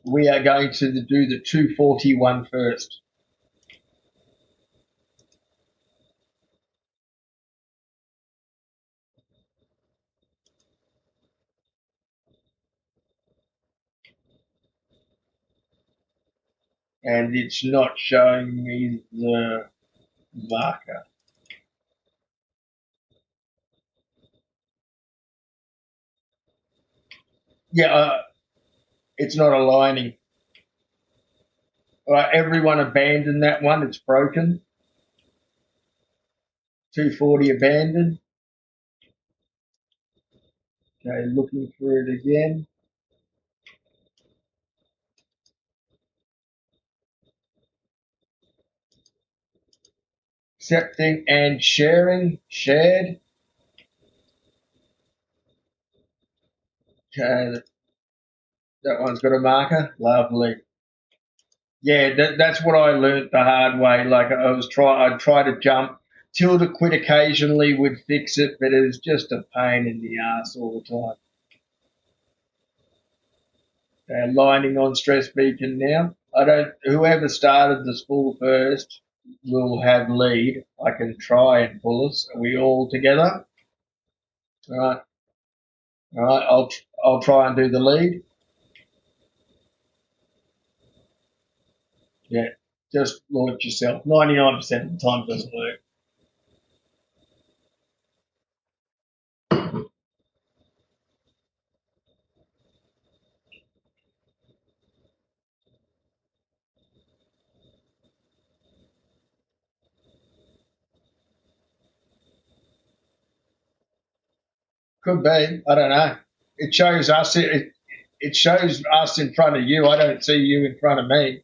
We are going to do the 241 first. And it's not showing me the marker. Yeah, it's not aligning. All right, everyone abandon that one. It's broken. 240 abandoned. Okay, looking for it again. Accepting and sharing. Shared. Okay, that one's got a marker. Lovely. Yeah, that's what I learnt the hard way. Like I'd try to jump Tilda quit occasionally, would fix it, but it was just a pain in the ass all the time. Lining on stress beacon now. I don't. Whoever started the spool first will have lead. I can try and pull us. Are we all together? All right. All right. I'll try and do the lead. Yeah. Just launch yourself. 99% of the time doesn't work. Could be. I don't know. It shows us. It shows us in front of you. I don't see you in front of me.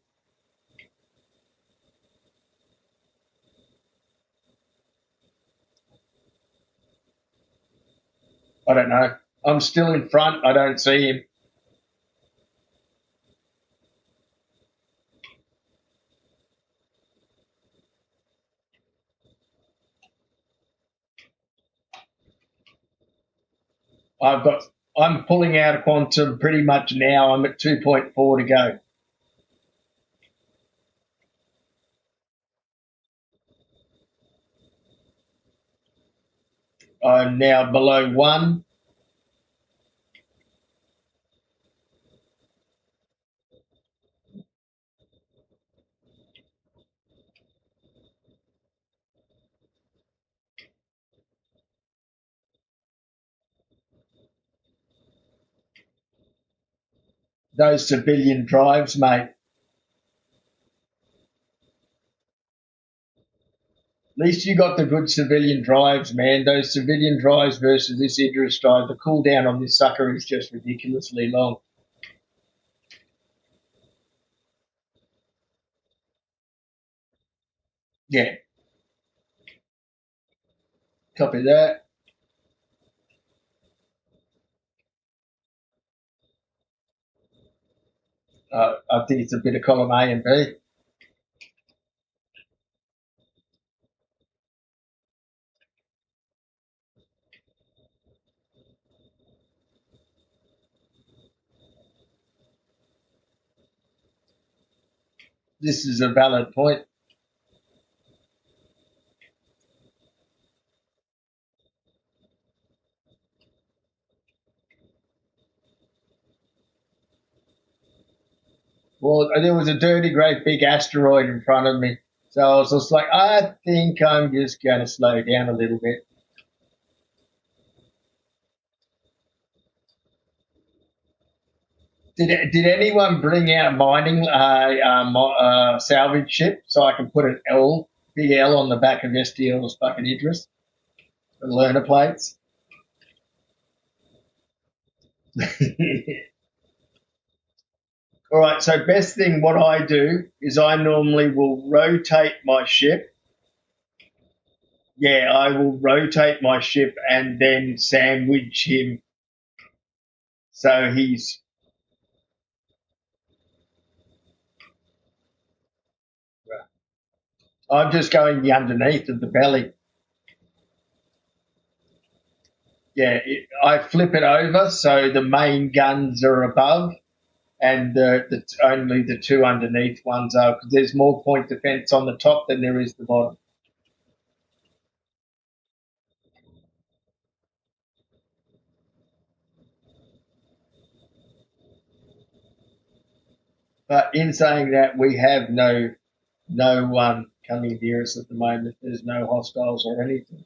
I don't know. I'm still in front. I don't see him. I've got. I'm pulling out a quantum pretty much now. I'm at 2.4 to go. I'm now below one. Those civilian drives, mate. At least you got the good civilian drives, man. Those civilian drives versus this Idris drive. The cooldown on this sucker is just ridiculously long. Yeah, copy that. I think it's a bit of column A and B. This is a valid point. Well, there was a dirty, great big asteroid in front of me. So I was just like, I think I'm just going to slow down a little bit. Did anyone bring out mining salvage ship so I can put an L, big L on the back of SDL's fucking Idris, the learner plates? All right, so best thing what I do is I normally will rotate my ship. Yeah, I will rotate my ship and then sandwich him so he's. I'm just going the underneath of the belly. Yeah, I flip it over so the main guns are above and only the two underneath ones are because there's more point defense on the top than there is the bottom. But in saying that, we have no one coming near us at the moment. There's no hostiles or anything.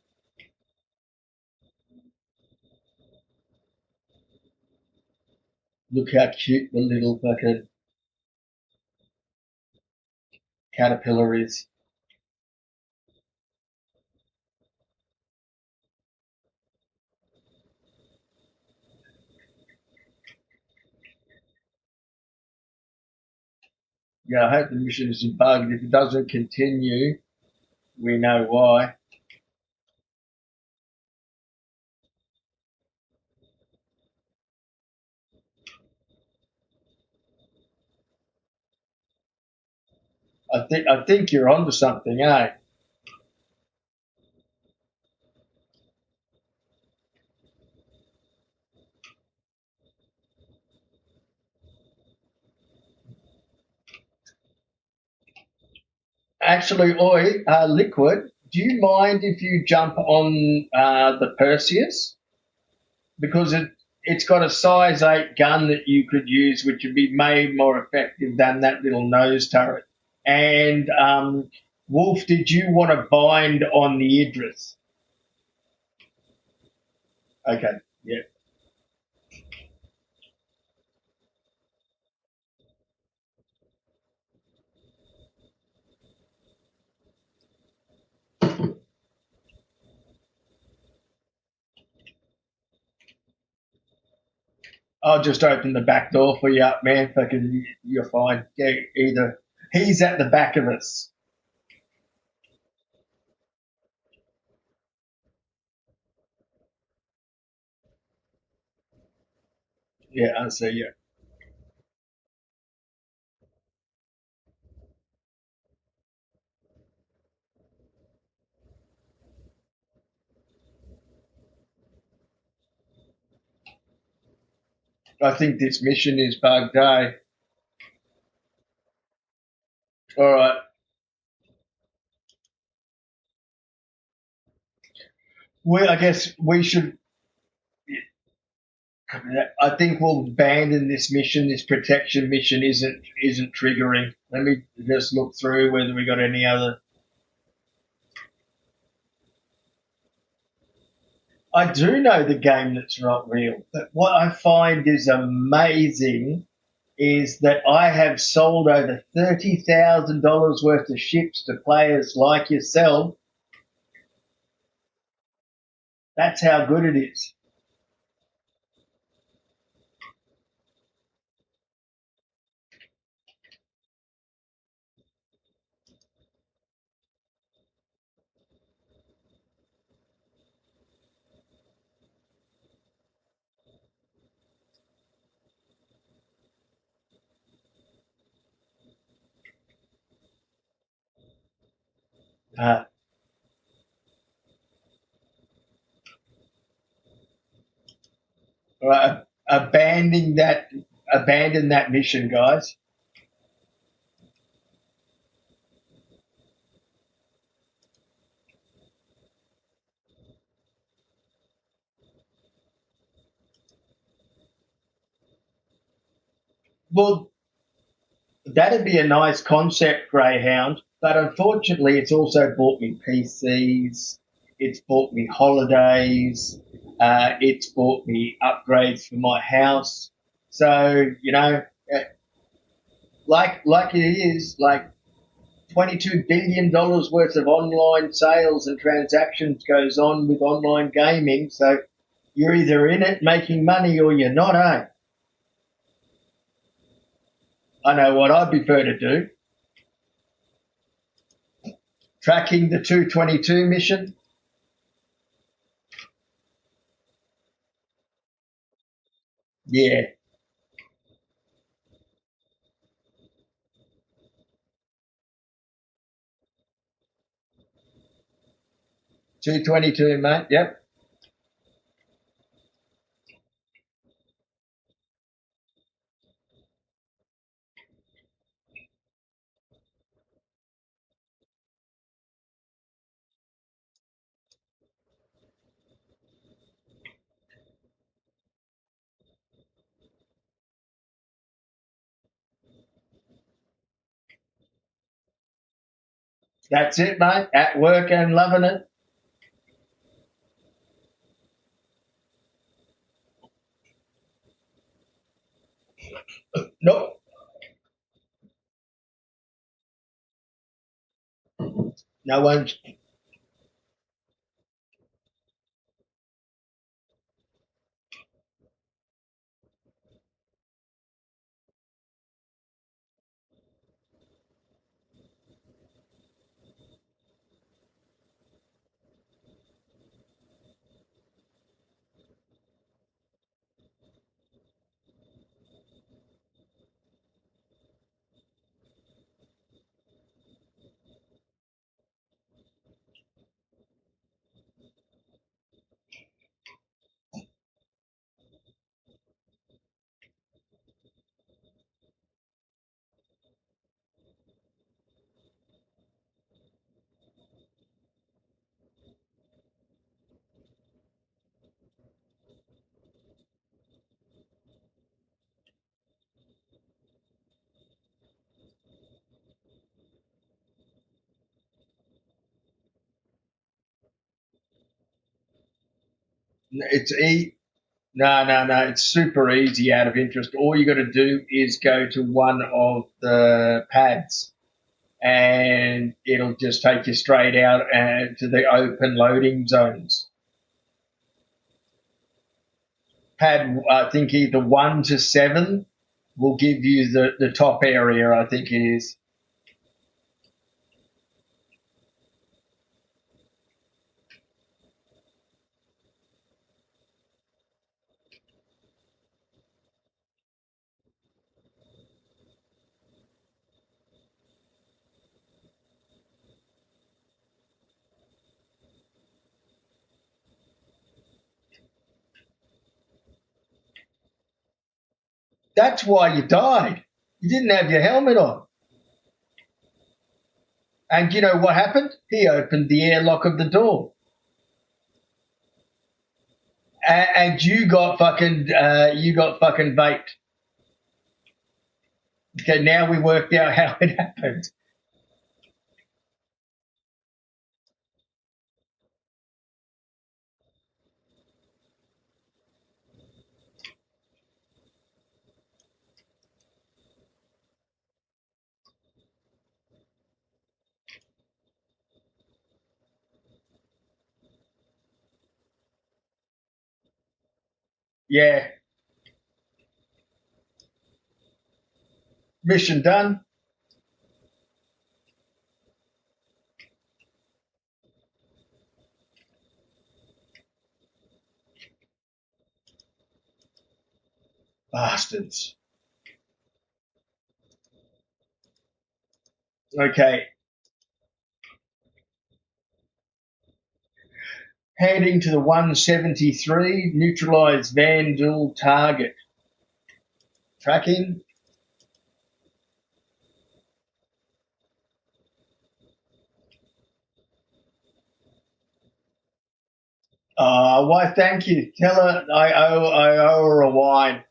Look how cute the little fucking caterpillar is. Yeah, I hope the mission isn't bugged. If it doesn't continue, we know why. I think you're onto something, eh? Actually, Oi, Liquid, do you mind if you jump on the Perseus? Because it's got a size 8 gun that you could use, which would be made more effective than that little nose turret. And Wolf, did you want to bind on the Idris? Okay, yeah. I'll just open the back door for you up, man. Fucking, you're fine. Yeah, either he's at the back of us. Yeah, I see you. I think this mission is bugged, eh? All right. I guess we should. I think we'll abandon this mission. This protection mission isn't triggering. Let me just look through whether we got any other. I do know the game that's not real, but what I find is amazing is that I have sold over $30,000 worth of ships to players like yourself. That's how good it is. Uh, right, abandon that mission, guys. Well, that'd be a nice concept, Greyhound, but unfortunately, it's also bought me PCs. It's bought me holidays. It's bought me upgrades for my house. So like it is like $22 billion worth of online sales and transactions goes on with online gaming. So you're either in it making money or you're not, eh? I know what I prefer to do. Tracking the 222 mission. Yeah, 222, mate. Yep, that's it, mate. At work and loving it. Nope, no one's. It's no, no, no. It's super easy out of interest. All you got to do is go to one of the pads, and it'll just take you straight out to the open loading zones. Pad, I think either 1 to 7 will give you the top area. I think it is. That's why you died. You didn't have your helmet on. And you know what happened? He opened the airlock of the door. And you got fucking vaped. Okay, now we worked out how it happened. Yeah, mission done. Bastards. Okay, heading to the 173, neutralize Vandal target. Tracking. Why, thank you. Tell her I owe her a wine.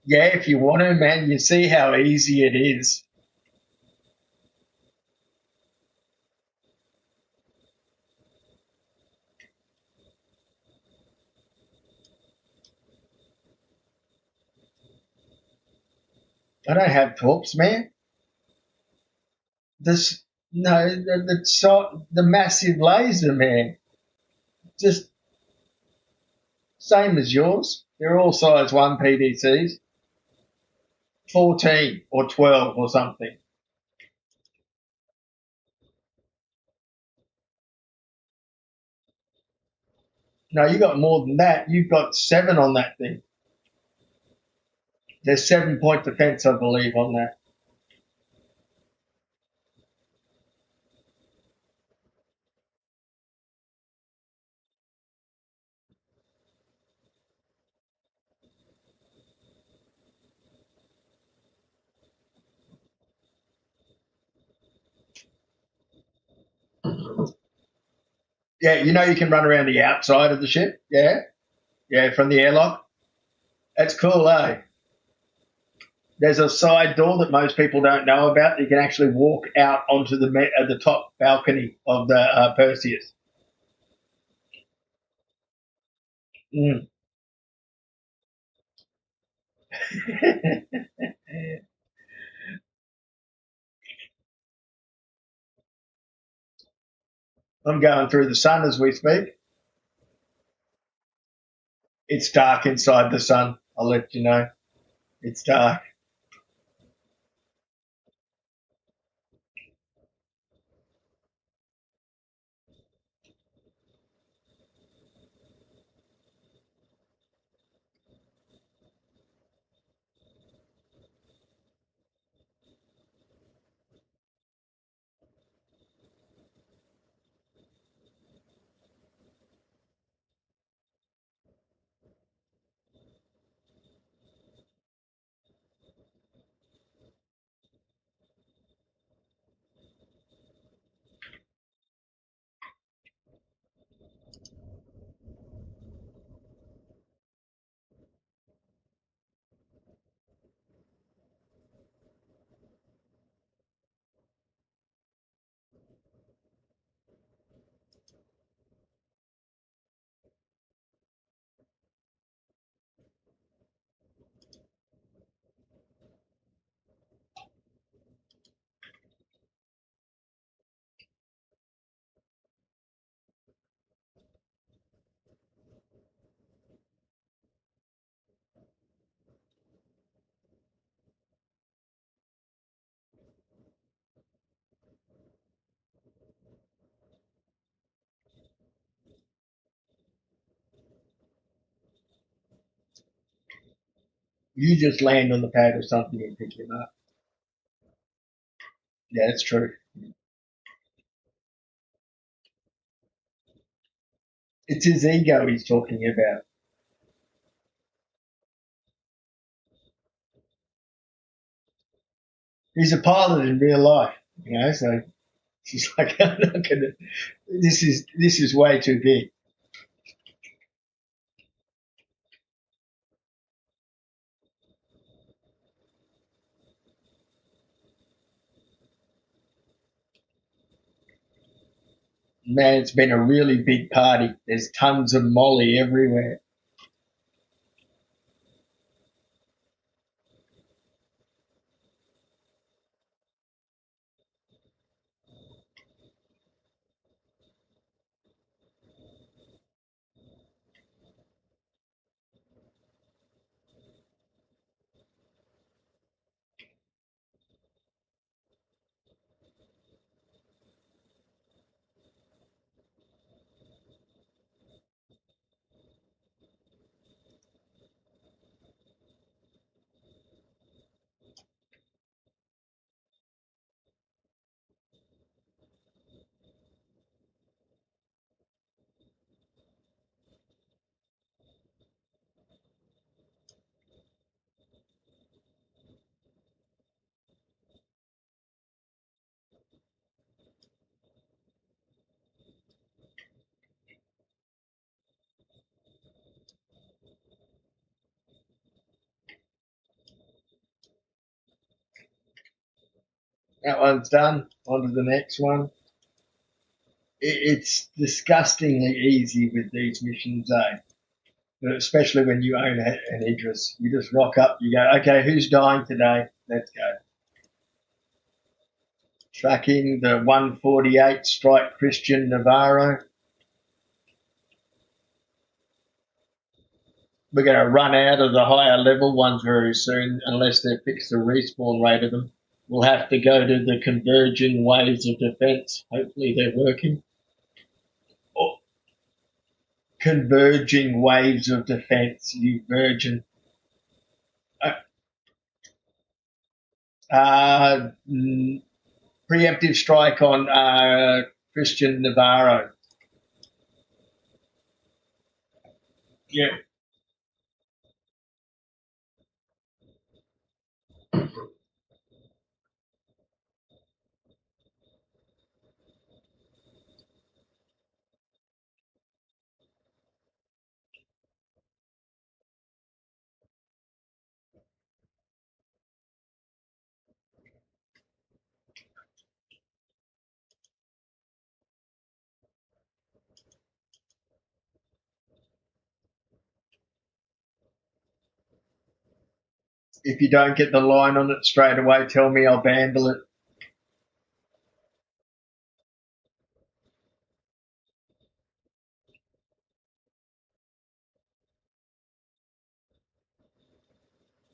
Yeah, if you want to, man, you see how easy it is. I don't have torps, man. This no, the massive laser, man. Just same as yours. They're all size one PDCs, 14 or 12 or something. No, you got more than that. You've got 7 on that thing. There's 7-point defense, I believe, on that. Yeah, you know you can run around the outside of the ship. Yeah, yeah, from the airlock. That's cool, eh? There's a side door that most people don't know about. You can actually walk out onto the top balcony of the Perseus. Mm. I'm going through the sun as we speak. It's dark inside the sun. I'll let you know. It's dark. You just land on the pad or something and pick him up. Yeah, that's true. It's his ego he's talking about. He's a pilot in real life, so she's like, I'm not gonna. This is way too big. Man, it's been a really big party. There's tons of molly everywhere. That one's done. On to the next one. It's disgustingly easy with these missions, especially when you own an Idris. You just rock up, you go, okay, who's dying today? Let's go. Tracking the 148 Strike Christian Navarro. We're going to run out of the higher level ones very soon unless they fix the respawn rate of them. We'll have to go to the converging waves of defense. Hopefully they're working. Oh, converging waves of defense, you virgin. Uh, uh, Preemptive strike on Christian Navarro. Yeah. If you don't get the line on it straight away, tell me, I'll vandal it.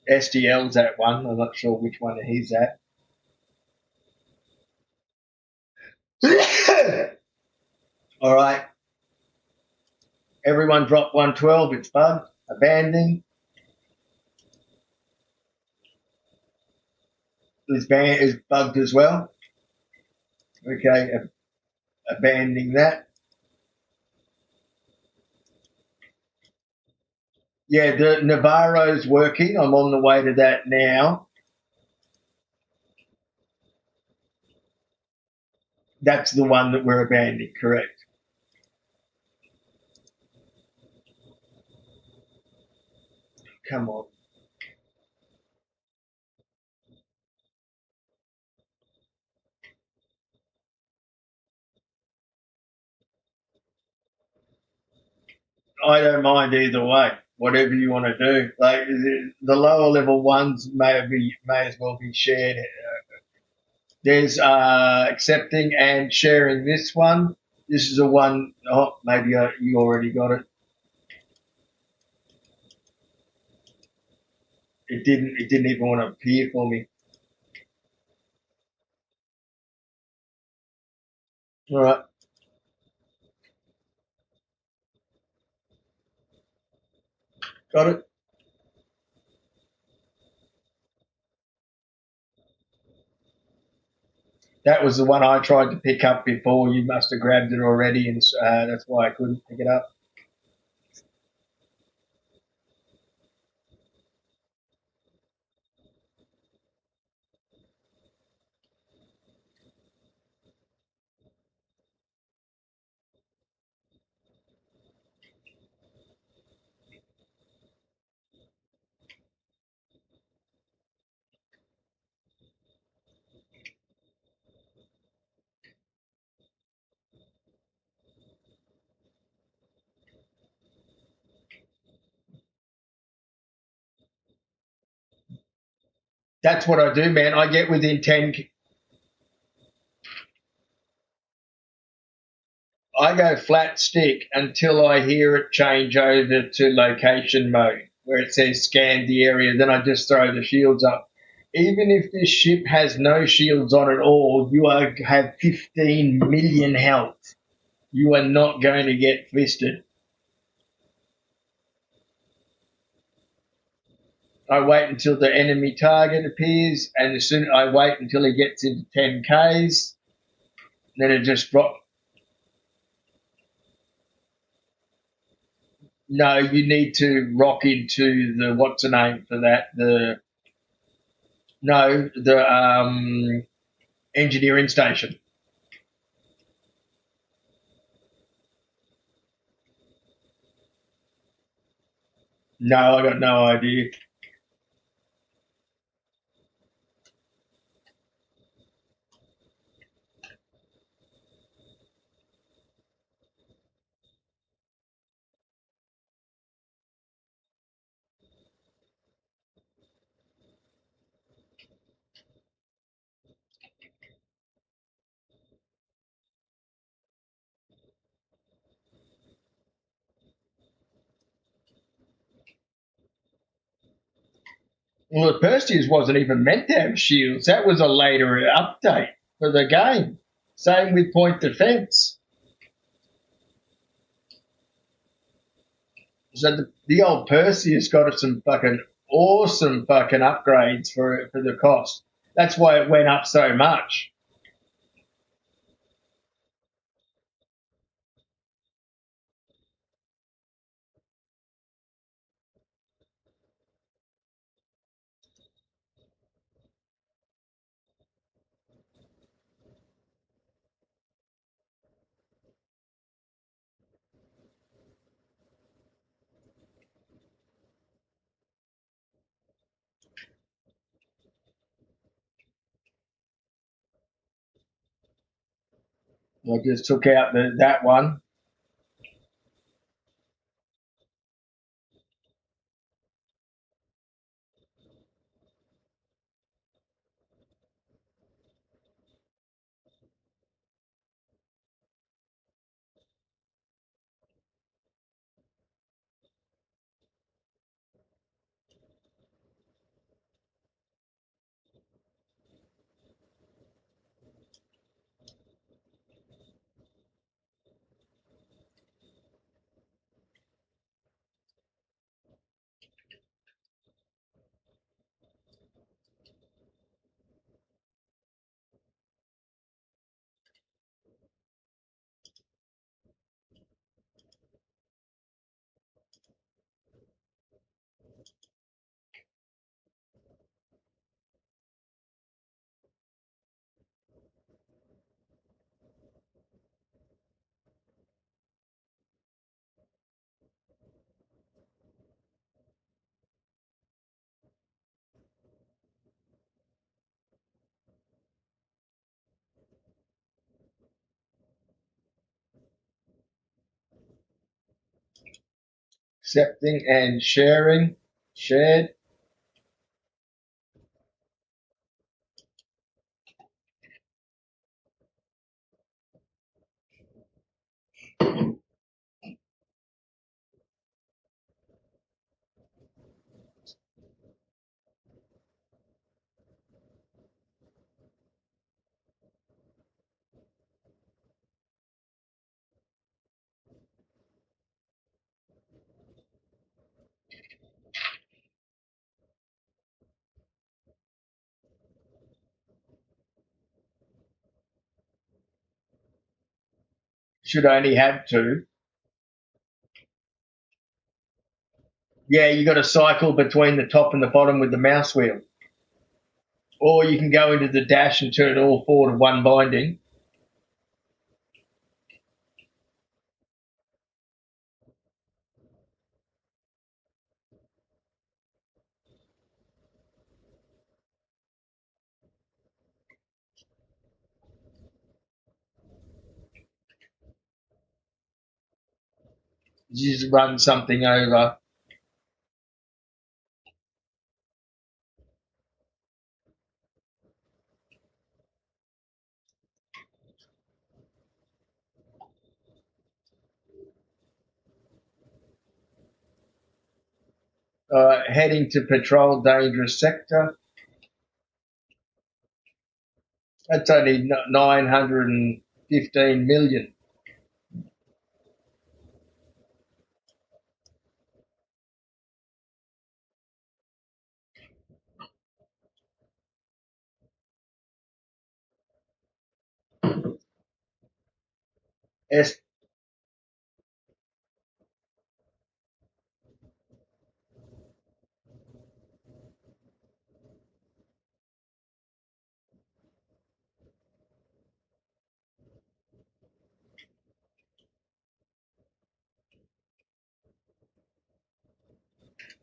SDL's at one. I'm not sure which one he's at. All right. Everyone drop 112. It's bugged. Abandoning. Is bugged as well. Okay. Abandoning that. Yeah, the Navarro's working. I'm on the way to that now. That's the one that we're abandoning, correct. Come on. I don't mind either way. Whatever you want to do. Like the lower level ones may as well be shared. There's accepting and sharing this one. This is a one. Oh, maybe you already got it. It didn't. It didn't even want to appear for me. All right, got it. That was the one I tried to pick up before. You must have grabbed it already, and that's why I couldn't pick it up. That's what I do, man. I get within 10. I go flat stick until I hear it change over to location mode, where it says scan the area. Then I just throw the shields up. Even if this ship has no shields on at all, have 15 million health. You are not going to get twisted. I wait until the enemy target appears, and as soon I wait until he gets into 10Ks, then it just drops. No, you need to rock into the what's the name for that? The no, the engineering station. No, I got no idea. Well, the Perseus wasn't even meant to have shields. That was a later update for the game. Same with Point Defense. So the old Perseus got us some fucking awesome fucking upgrades for the cost. That's why it went up so much. I just took out that one. Accepting and sharing. Shared. should only have two. Yeah, you got to cycle between the top and the bottom with the mouse wheel. Or you can go into the dash and turn all four to one binding. You just run something over. Heading to patrol dangerous sector. That's only 915 million. S-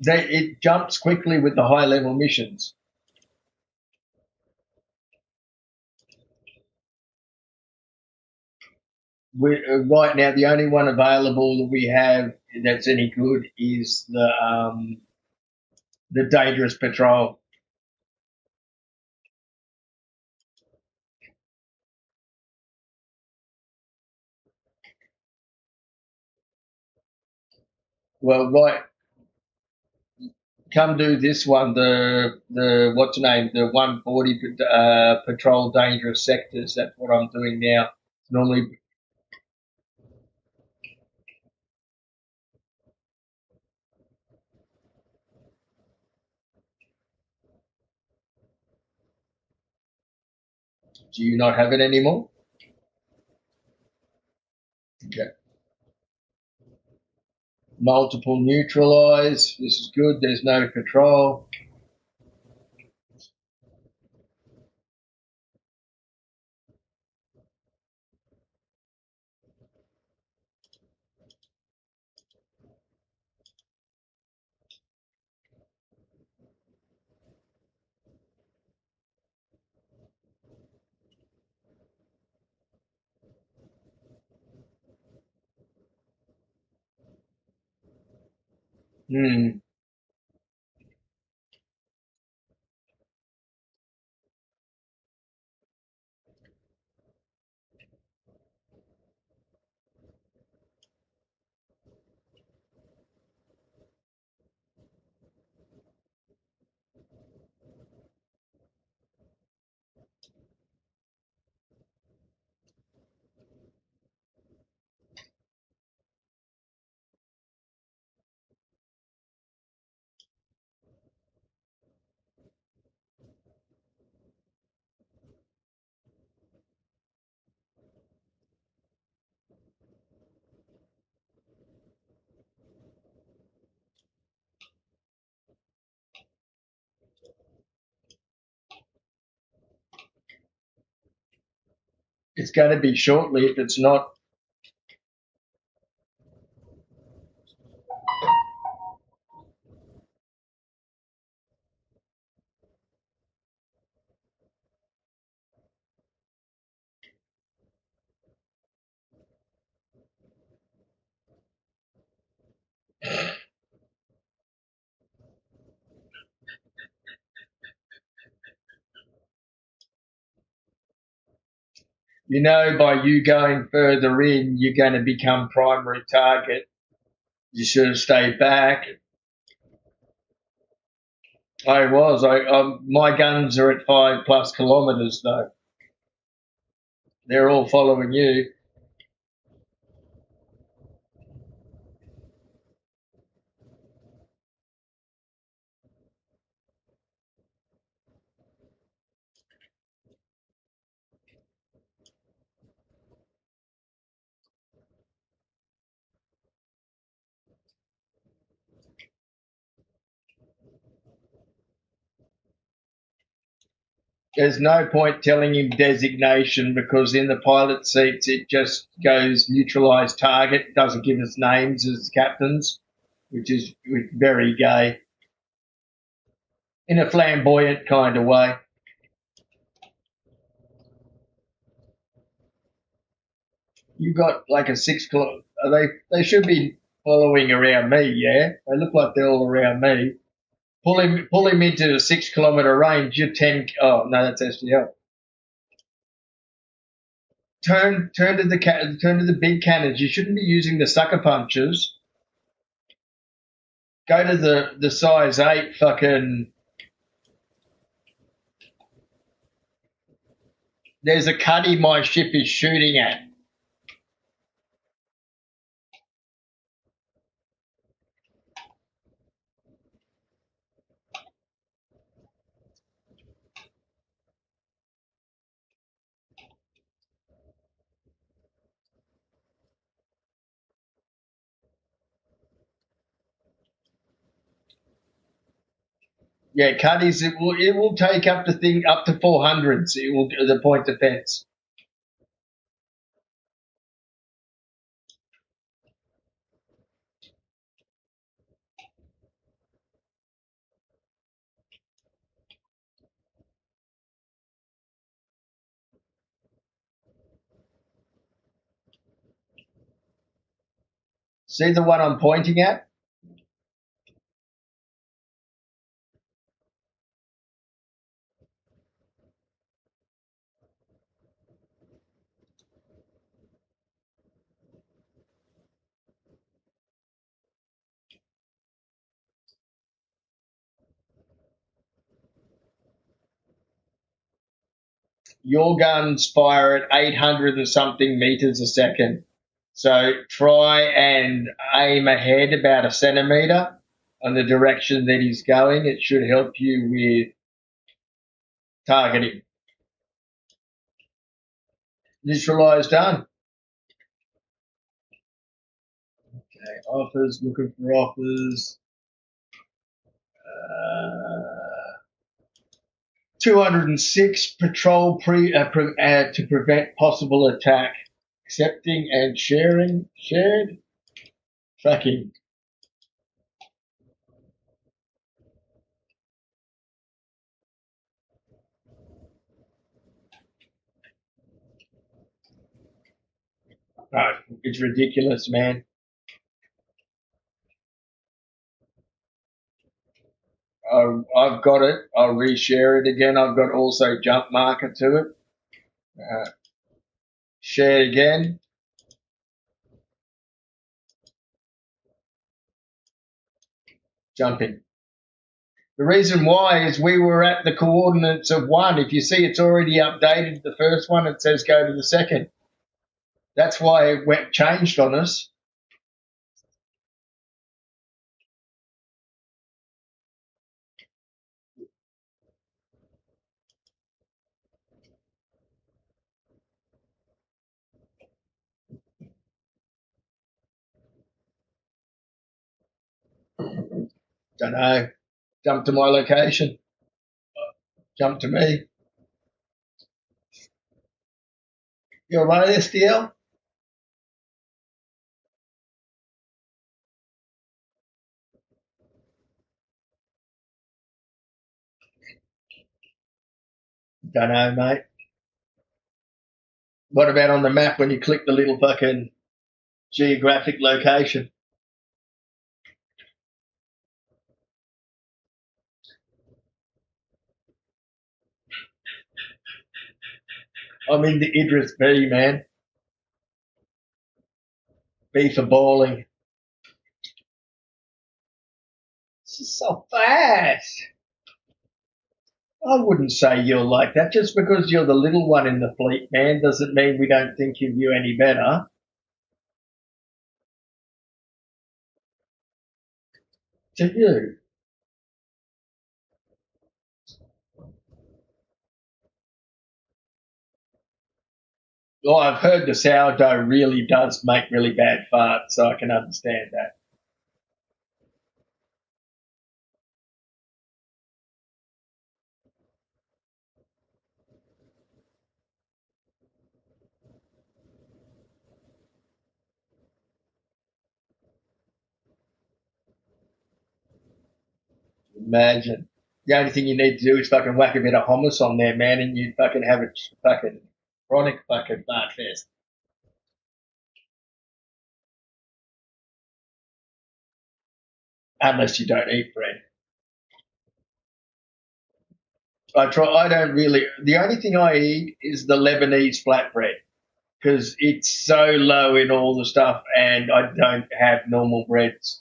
it jumps quickly with the high level missions. Right now, the only one available that we have that's any good is the dangerous patrol. Well, right, come do this one. The what's the name? The 140 patrol dangerous sectors. That's what I'm doing now. Normally, do you not have it anymore? Okay. Multiple neutralize. This is good. There's no patrol. Hmm. It's going to be shortly if it's not. You know, by you going further in, you're going to become primary target. You should have stayed back. I was. My guns are at 5+ kilometres though. They're all following you. There's no point telling him designation because in the pilot seats it just goes neutralised target, doesn't give us names as captains, which is very gay in a flamboyant kind of way. You got like a 6 kilo. They should be following around me. Yeah, they look like they're all around me. Pull him into a 6 kilometre range. You're 10. Oh no, that's SDL. Turn to the big cannons. You shouldn't be using the sucker punches. Go to the size 8 fucking. There's a cuddy my ship is shooting at. Yeah, cuddies. It will take up to 400s. It will the point defence. See the one I'm pointing at? Your guns fire at 800 and something meters a second. So try and aim ahead about a centimetre on the direction that he's going. It should help you with targeting. Neutralise done. Okay, offers, looking for offers. 206 patrol to prevent possible attack. Accepting and sharing. Shared. Tracking. Oh, it's ridiculous, man. I've got it. I'll reshare it again. I've got also jump marker to it. Share again. Jumping. The reason why is we were at the coordinates of 1. If you see it's already updated the first one, it says go to the second. That's why it changed on us. Don't know. Jump to my location. Jump to me. You all right, SDL? Don't know, mate. What about on the map when you click the little fucking geographic location? I'm in the Idris B, man. B for balling. This is so fast. I wouldn't say you're like that. Just because you're the little one in the fleet, man, doesn't mean we don't think of you any better. To you. Well, I've heard the sourdough really does make really bad farts, so I can understand that. Imagine. The only thing you need to do is fucking whack a bit of hummus on there, man, and you fucking have a fucking chronic fucking fart fest. Unless you don't eat bread. I try. I don't really. The only thing I eat is the Lebanese flatbread because it's so low in all the stuff, and I don't have normal breads.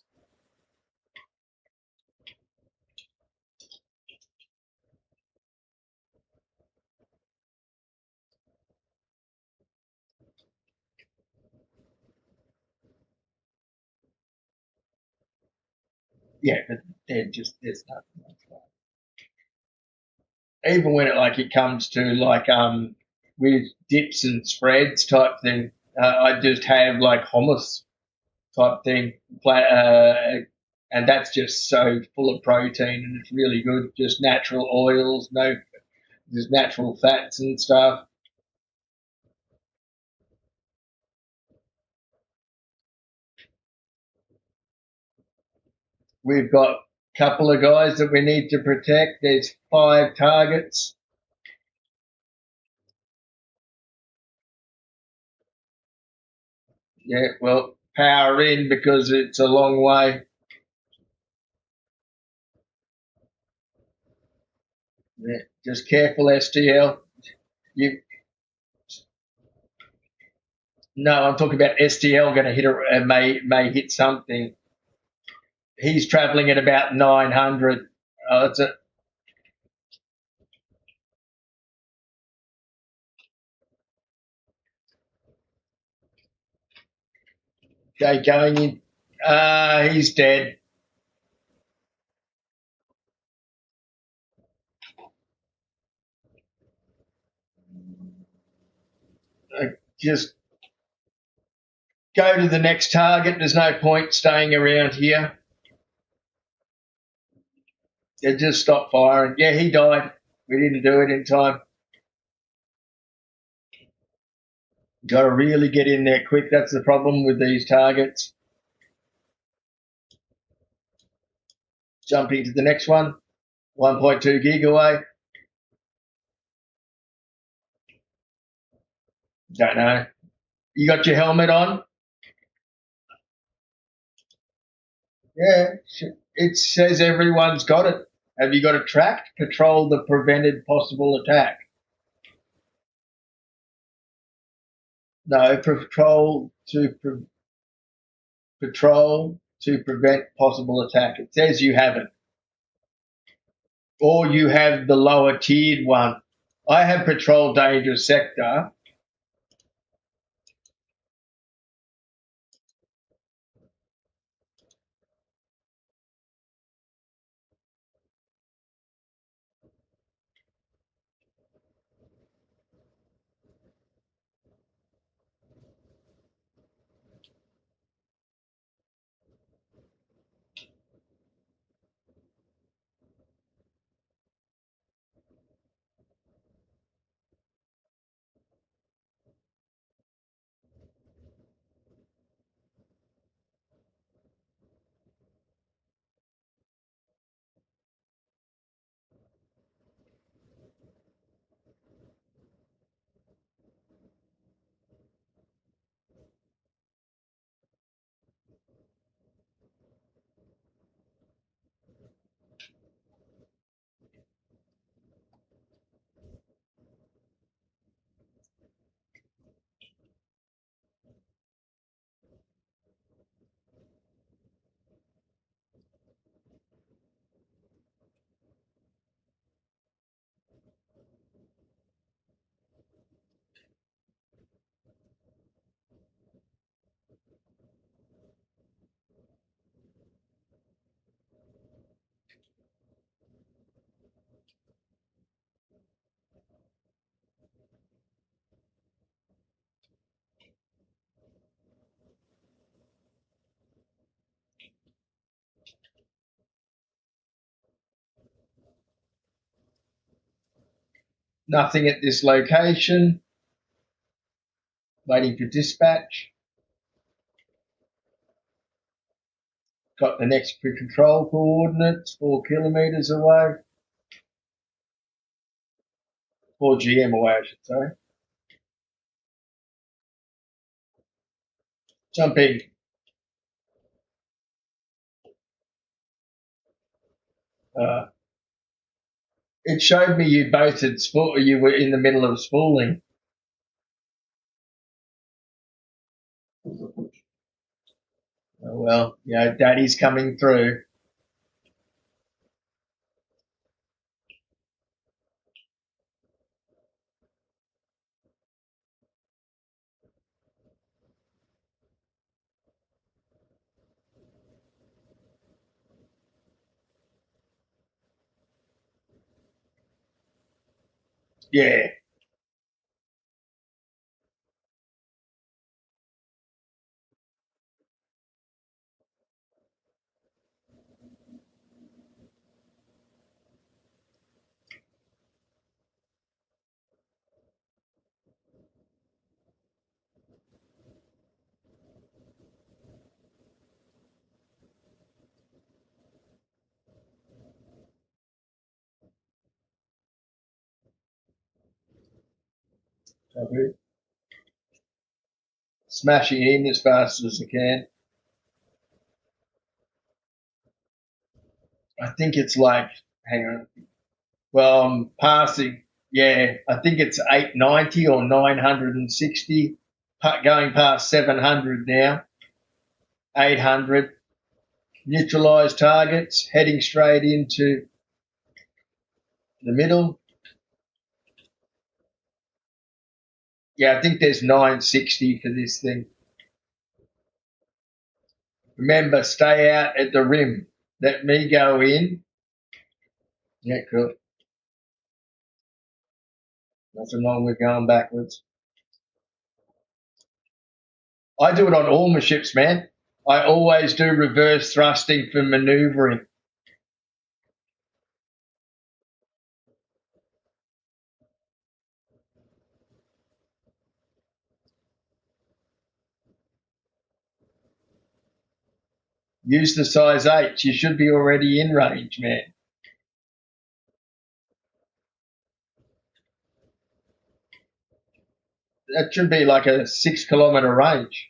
Yeah, but they're just there's nothing. Even when it comes to with dips and spreads type thing, I just have like hummus type thing, and that's just so full of protein and it's really good. Just natural oils, no, just natural fats and stuff. We've got a couple of guys that we need to protect. There's 5 targets. Yeah, well, power in because it's a long way. Yeah, just careful, STL. You No, I'm talking about STL going to hit may hit something. He's travelling at about 900. It's a okay going in. He's dead. Just go to the next target. There's no point staying around here. They just stop firing. Yeah, he died. We didn't do it in time. Got to really get in there quick. That's the problem with these targets. Jumping to the next one. 1.2 gig away. Don't know. You got your helmet on? Yeah, it says everyone's got it. Have you got a tracked patrol the prevented possible attack? No, patrol to prevent possible attack. It says you haven't, or you have the lower tiered one. I have patrol dangerous sector. Nothing at this location. Waiting for dispatch. Got the next control coordinates, 4 kilometres away. 4 GM away, I should say. Jump in. Uh, it showed me you both had you were in the middle of spooling. Oh, well, Daddy's coming through. Yeah. Copy. Smashing in as fast as I can. I think it's like, hang on. Well, I'm passing. Yeah, I think it's 890 or 960. Going past 700 now. 800. Neutralised targets. Heading straight into the middle. Yeah, I think there's 960 for this thing. Remember, stay out at the rim. Let me go in. Yeah, cool. Nothing wrong with going backwards. I do it on all my ships, man. I always do reverse thrusting for manoeuvring. Use the size 8. You should be already in range, man. That should be like a 6 kilometre range.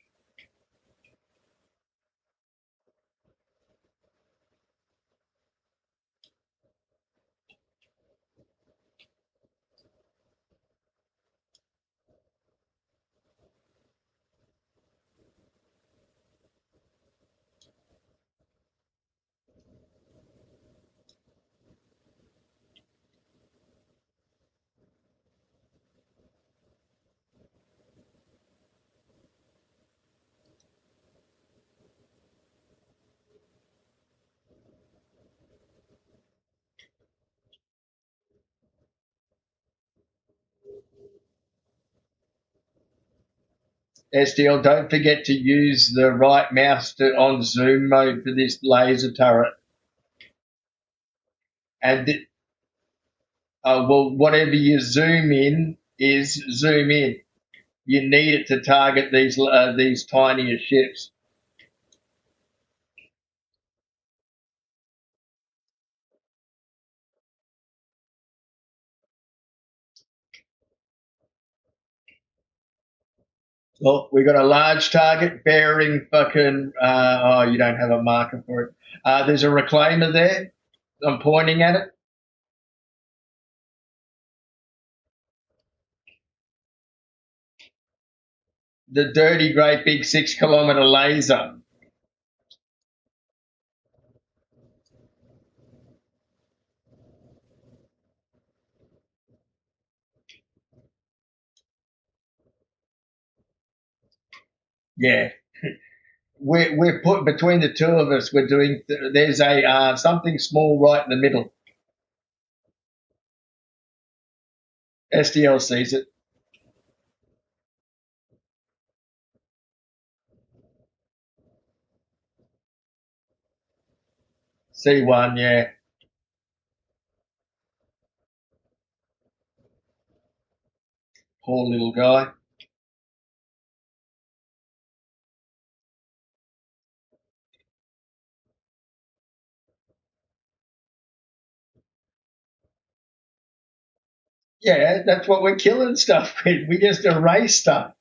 SDL, don't forget to use the right mouse on zoom mode for this laser turret. And well, whatever you zoom in is zoom in. You need it to target these tinier ships. Well, we got a large target bearing fucking. Oh, you don't have a marker for it. There's a reclaimer there. I'm pointing at it. The dirty, great big 6 kilometre laser. Yeah, we're put between the two of us. We're doing. There's a something small right in the middle. SDL sees it. C1, yeah. Poor little guy. Yeah, that's what we're killing stuff with. We just erase stuff.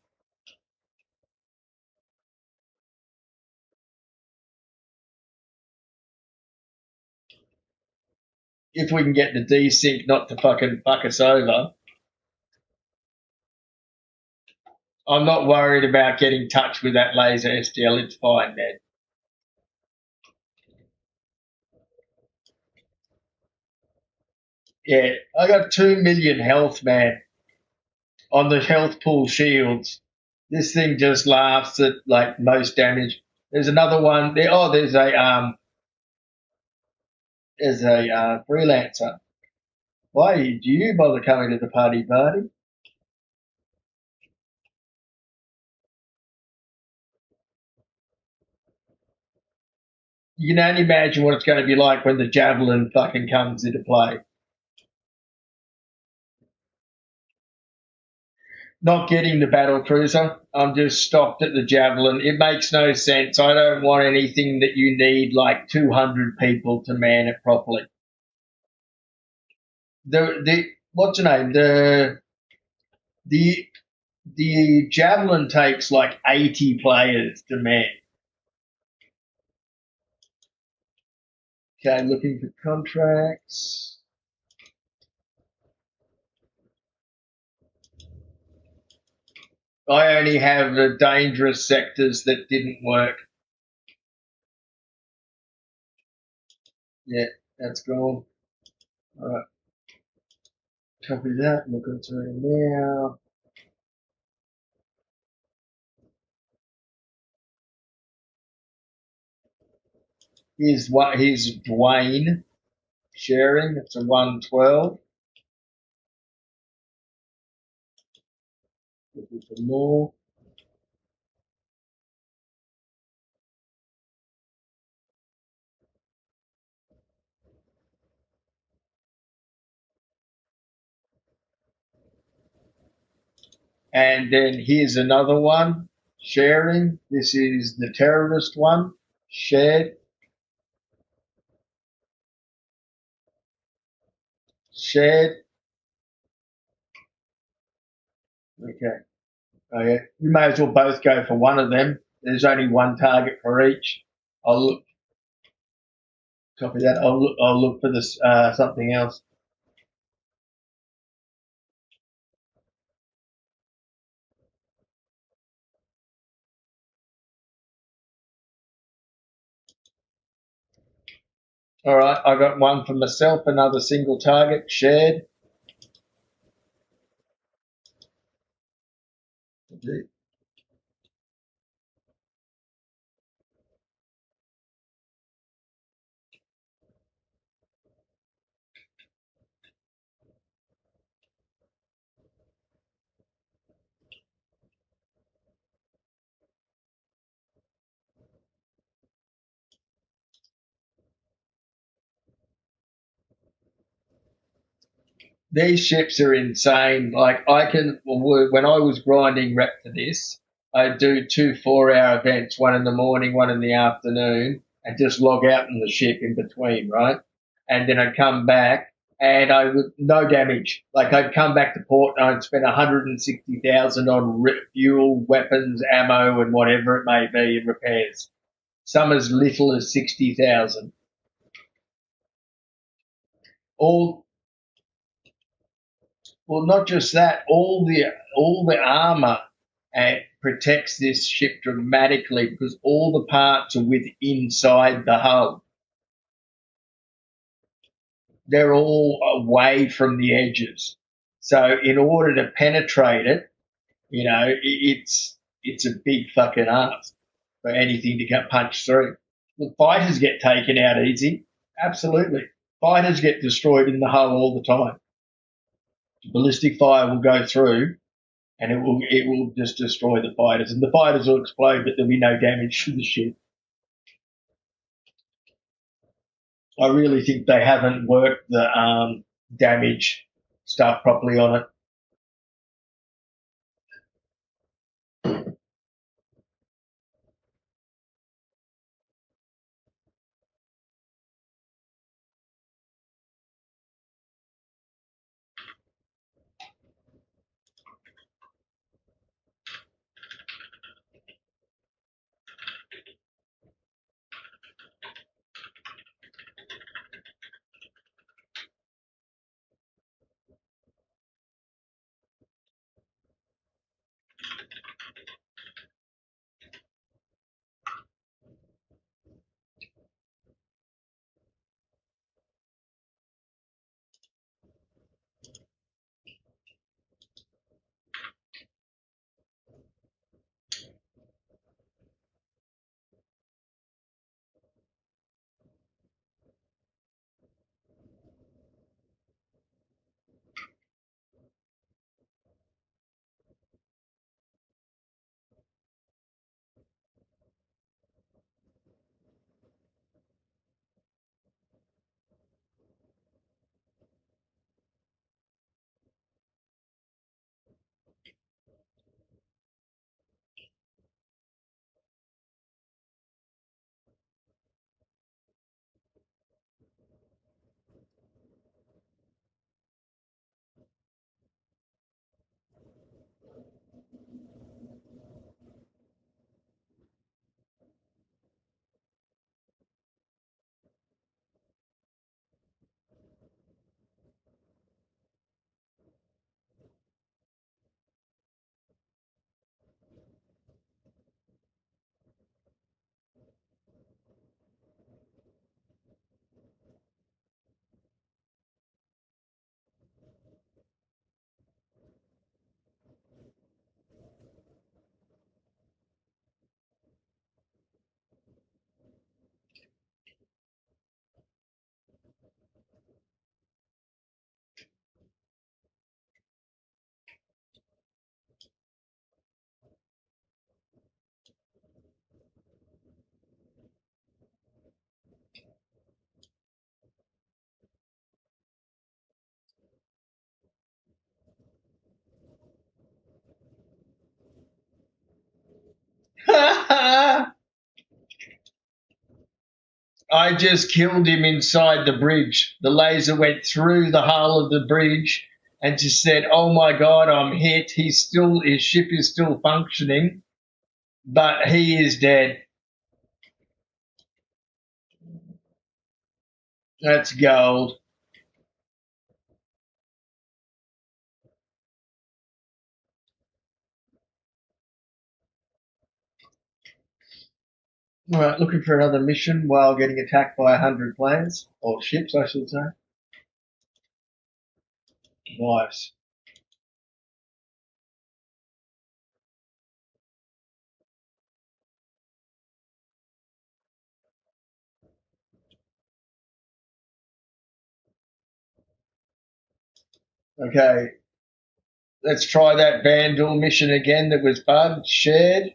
If we can get the desync not to fucking fuck us over, I'm not worried about getting touched with that laser STL. It's fine, man. Yeah, I got 2 million health, man, on the health pool shields. This thing just laughs at like most damage. There's another one. There's a freelancer. Why do you bother coming to the party? You can only imagine what it's going to be like when the javelin fucking comes into play. Not getting the battle cruiser. I'm just stopped at the javelin. It makes no sense. I don't want anything that you need like 200 people to man it properly. The what's the name? The the javelin takes like 80 players to man. Okay, looking for contracts. I only have the dangerous sectors that didn't work. Yeah, that's gone. All right, copy that. Looking through now. Here's Dwayne sharing. It's a 112. Looking for more. And then here's another one sharing. This is the terrorist one. Shared, shared. Okay. Oh, yeah. You may as well both go for one of them. There's only one target for each. I'll look, copy that. I'll look for this something else. All right, I got one for myself. Another single target shared. These ships are insane. Like when I was grinding rep for this, I'd do two 4 hour events, one in the morning, one in the afternoon, and just log out in the ship in between, right? And then I'd come back and I would no damage. Like I'd come back to port and I'd spend 160,000 on fuel, weapons, ammo, and whatever it may be in repairs. Some as little as 60,000. All Well, not just that, all the armor protects this ship dramatically because all the parts are with inside the hull. They're all away from the edges. So in order to penetrate it, it's a big fucking ask for anything to get punched through. The fighters get taken out easy, absolutely. Fighters get destroyed in the hull all the time. Ballistic fire will go through and it will just destroy the fighters, and the fighters will explode, but there'll be no damage to the ship. I really think they haven't worked the damage stuff properly on it. I just killed him inside the bridge. The laser went through the hull of the bridge and just said, "Oh my God, I'm hit." His ship is still functioning, but he is dead. That's gold. All right, looking for another mission while getting attacked by 100 planes, or ships, I should say. Nice. Okay, let's try that Vandal mission again that was Bud shared.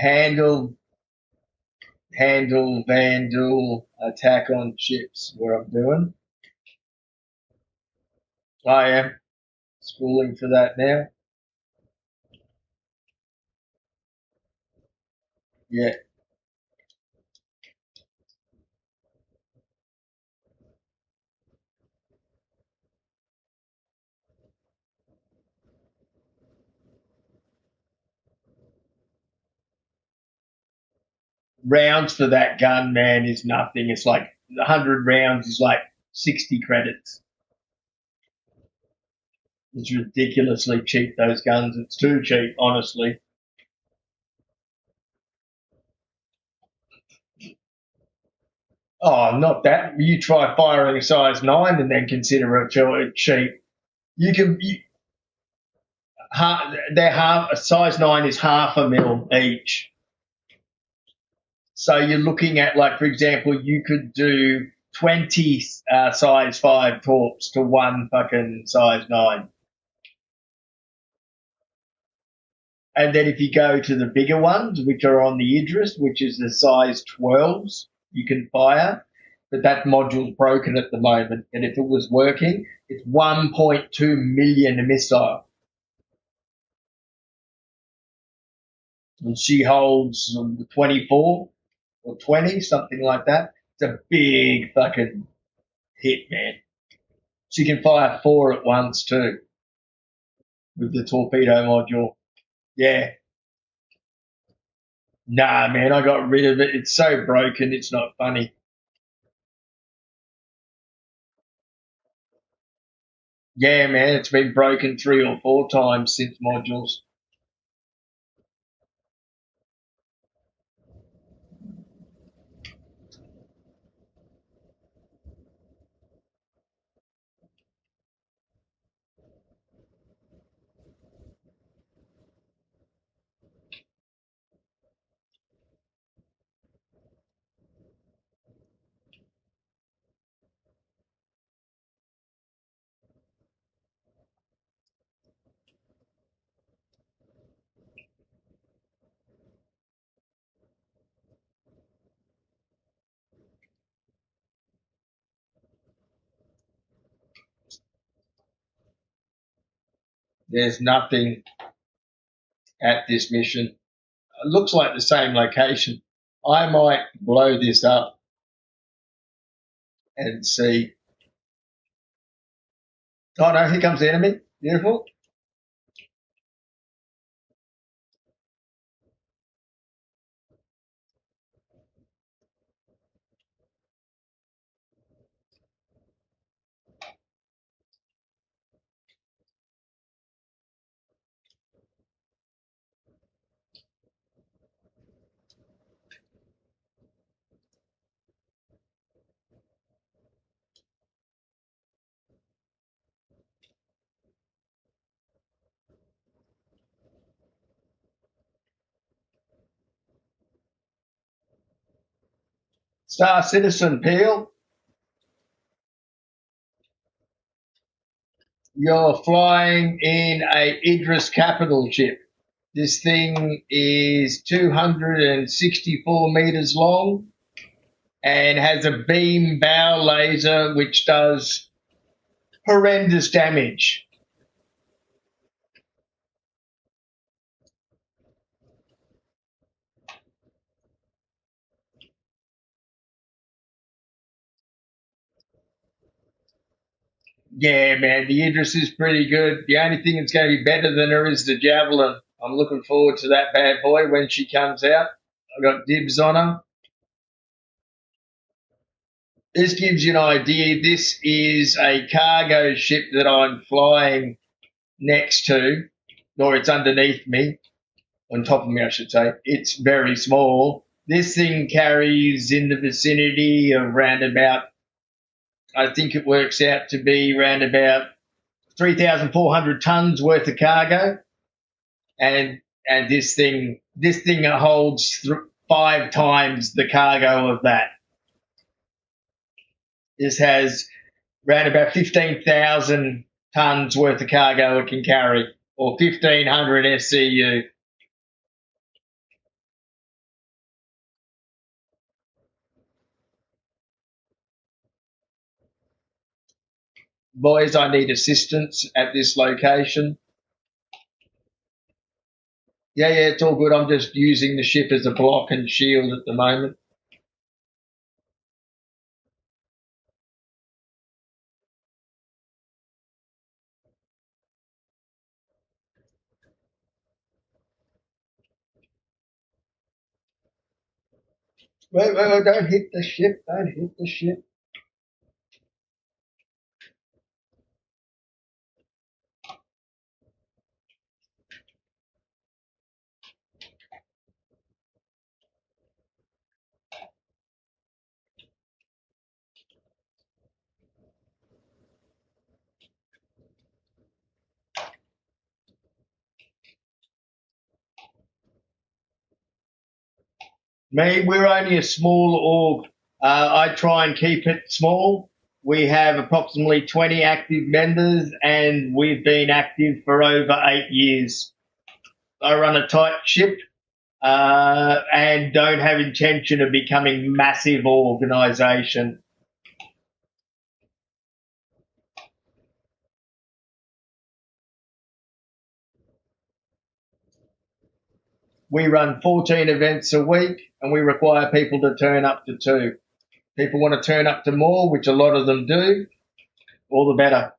Handle, Vandal, attack on ships. What I'm doing. I am schooling for that now. Yeah, rounds for that gun, man, is nothing. It's like 100 rounds is like 60 credits. It's ridiculously cheap, those guns. It's too cheap, honestly. Oh, not that. You try firing a size 9 and then consider it cheap. You can, they're half, a size 9 is half a mil each. So you're looking at, like, for example, you could do 20 size 5 torps to one fucking size 9. And then if you go to the bigger ones, which are on the Idris, which is the size 12s, you can fire. But that module's broken at the moment. And if it was working, it's 1.2 million a missile. And she holds 24 or 20, something like that. It's a big fucking hit, man. She can fire 4 at once too with the torpedo module. Yeah. Nah, man, I got rid of it. It's so broken, it's not funny. Yeah, man, it's been broken 3 or 4 times since modules. There's nothing at this mission. It looks like the same location. I might blow this up and see. Oh no, here comes the enemy. Beautiful. Star Citizen Peel, you're flying in a Idris capital ship. This thing is 264 meters long and has a beam bow laser which does horrendous damage. Yeah, man, the Idris is pretty good. The only thing that's going to be better than her is the Javelin. I'm looking forward to that bad boy when she comes out. I got dibs on her. This gives you an idea. This is a cargo ship that I'm flying next to, or it's underneath me, on top of me, I should say. It's very small. This thing carries in the vicinity of round about, I think it works out to be around about 3,400 tons worth of cargo, and this thing holds 5 times the cargo of that. This has around about 15,000 tons worth of cargo it can carry, or 1,500 SCU. Boys, I need assistance at this location. Yeah, it's all good. I'm just using the ship as a block and shield at the moment. Wait, don't hit the ship. Don't hit the ship. Me, we're only a small org. I try and keep it small. We have approximately 20 active members, and we've been active for over 8 years. I run a tight ship and don't have intention of becoming massive organisation. We run 14 events a week, and we require people to turn up to 2. People want to turn up to more, which a lot of them do, all the better.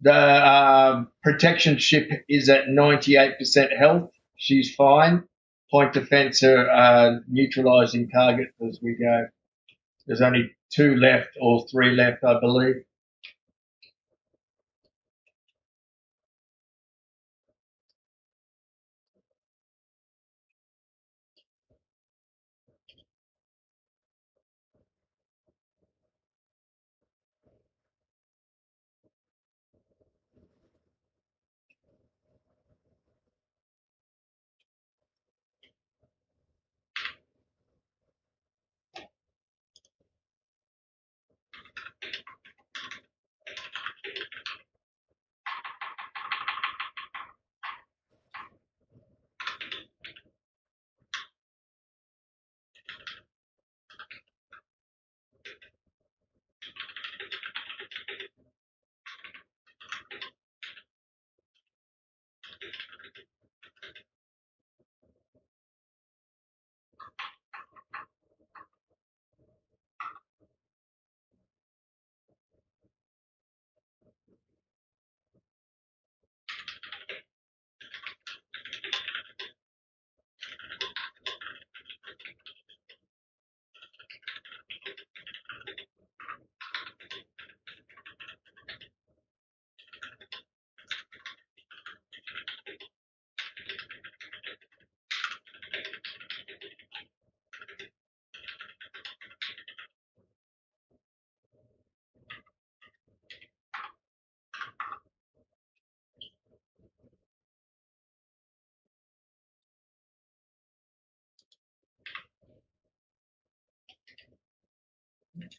The protection ship is at 98% health. She's fine. Point defense are neutralizing target as we go. There's only 2 left or 3 left, I believe.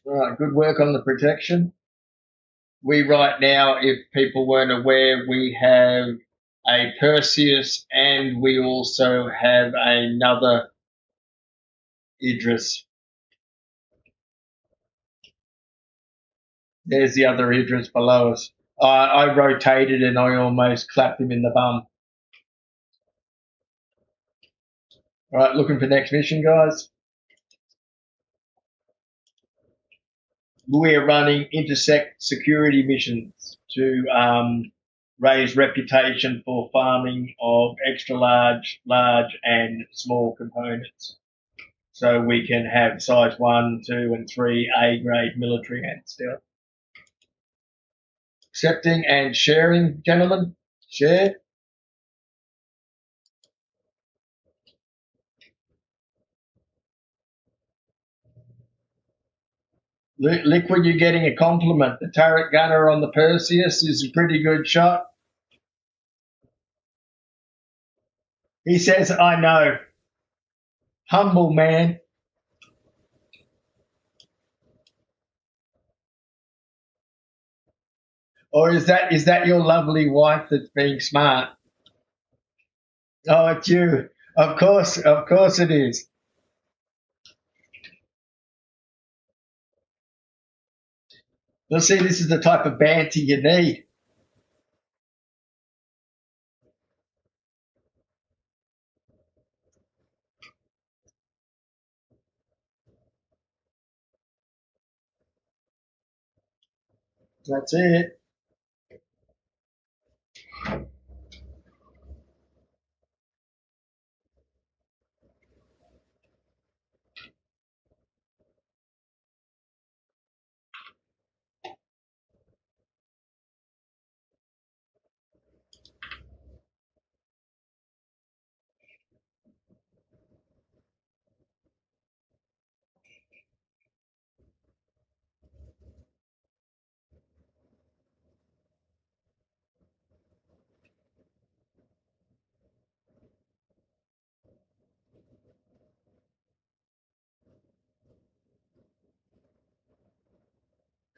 All right, good work on the protection. We right now, if people weren't aware, we have a Perseus and we also have another Idris. There's the other Idris below us. I rotated and I almost clapped him in the bum. All right, looking for next mission, guys. We're running intersect security missions to raise reputation for farming of extra large, large, and small components. So we can have size 1, 2, and 3 A grade military and stealth. Accepting and sharing, gentlemen. Share. Liquid, you're getting a compliment. The turret gunner on the Perseus is a pretty good shot. He says, I know. Humble man. Or is that your lovely wife that's being smart? Oh, it's you. Of course it is. Well, see, this is the type of banter you need. That's it.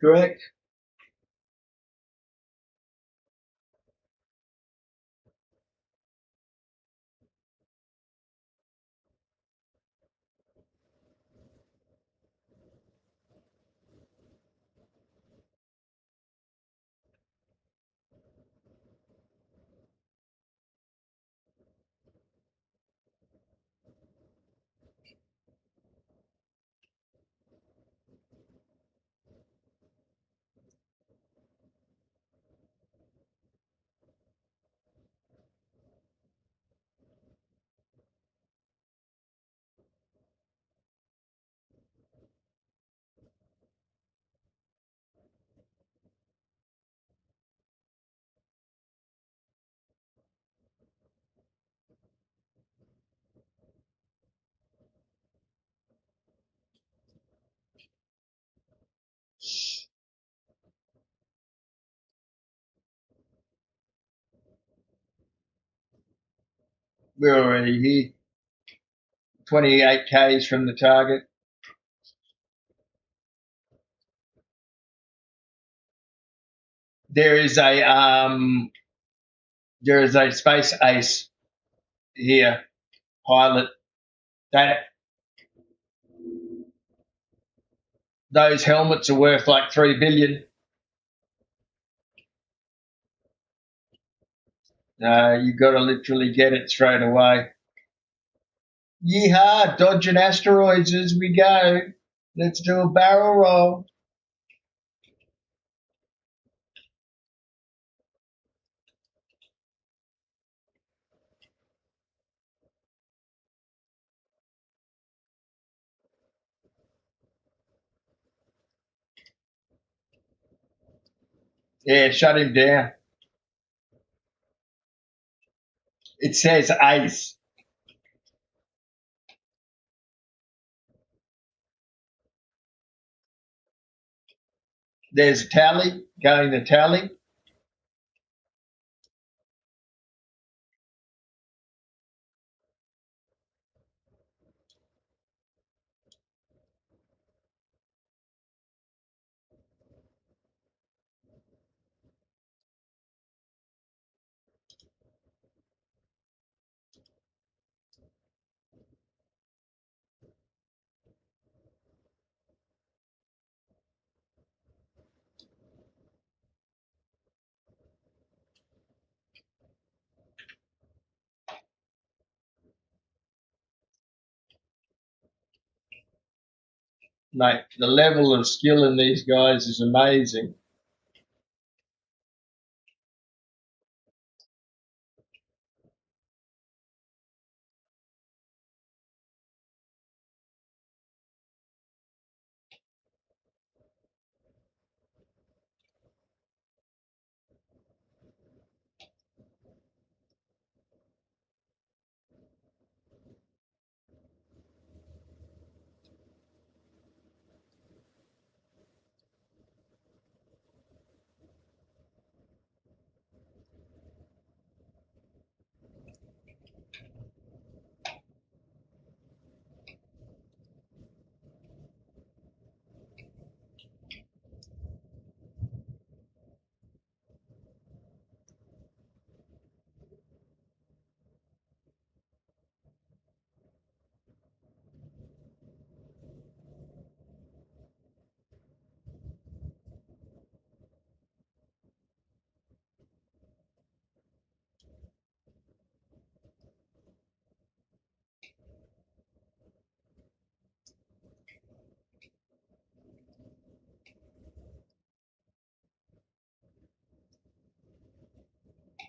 Correct. We're already here. 28 Ks from the target. There is a space ace here, pilot. That those helmets are worth like 3 billion. You got to literally get it straight away. Yeehaw! Dodging asteroids as we go. Let's do a barrel roll. Yeah, shut him down. It says ace. There's tally, going to tally. Mate, the level of skill in these guys is amazing.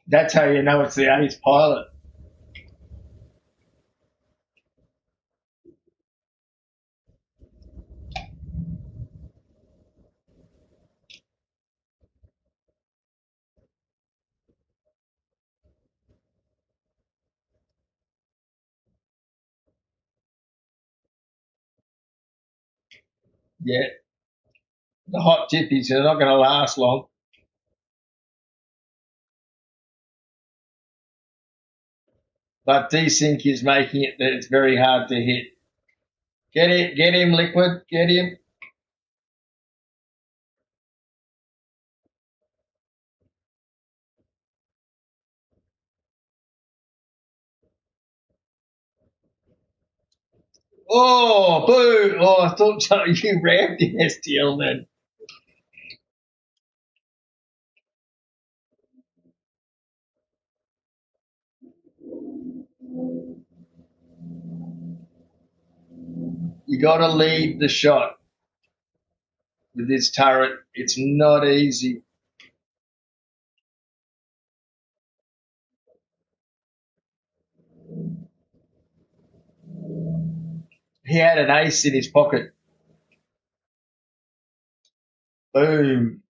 That's how you know it's the ace pilot. Yeah, the hot tippies are not going to last long. But desync is making it that it's very hard to hit. Get him, liquid, get him. Oh, boo! Oh, I thought so. You rammed the STL then. You got to lead the shot with this turret. It's not easy. He had an ace in his pocket. Boom.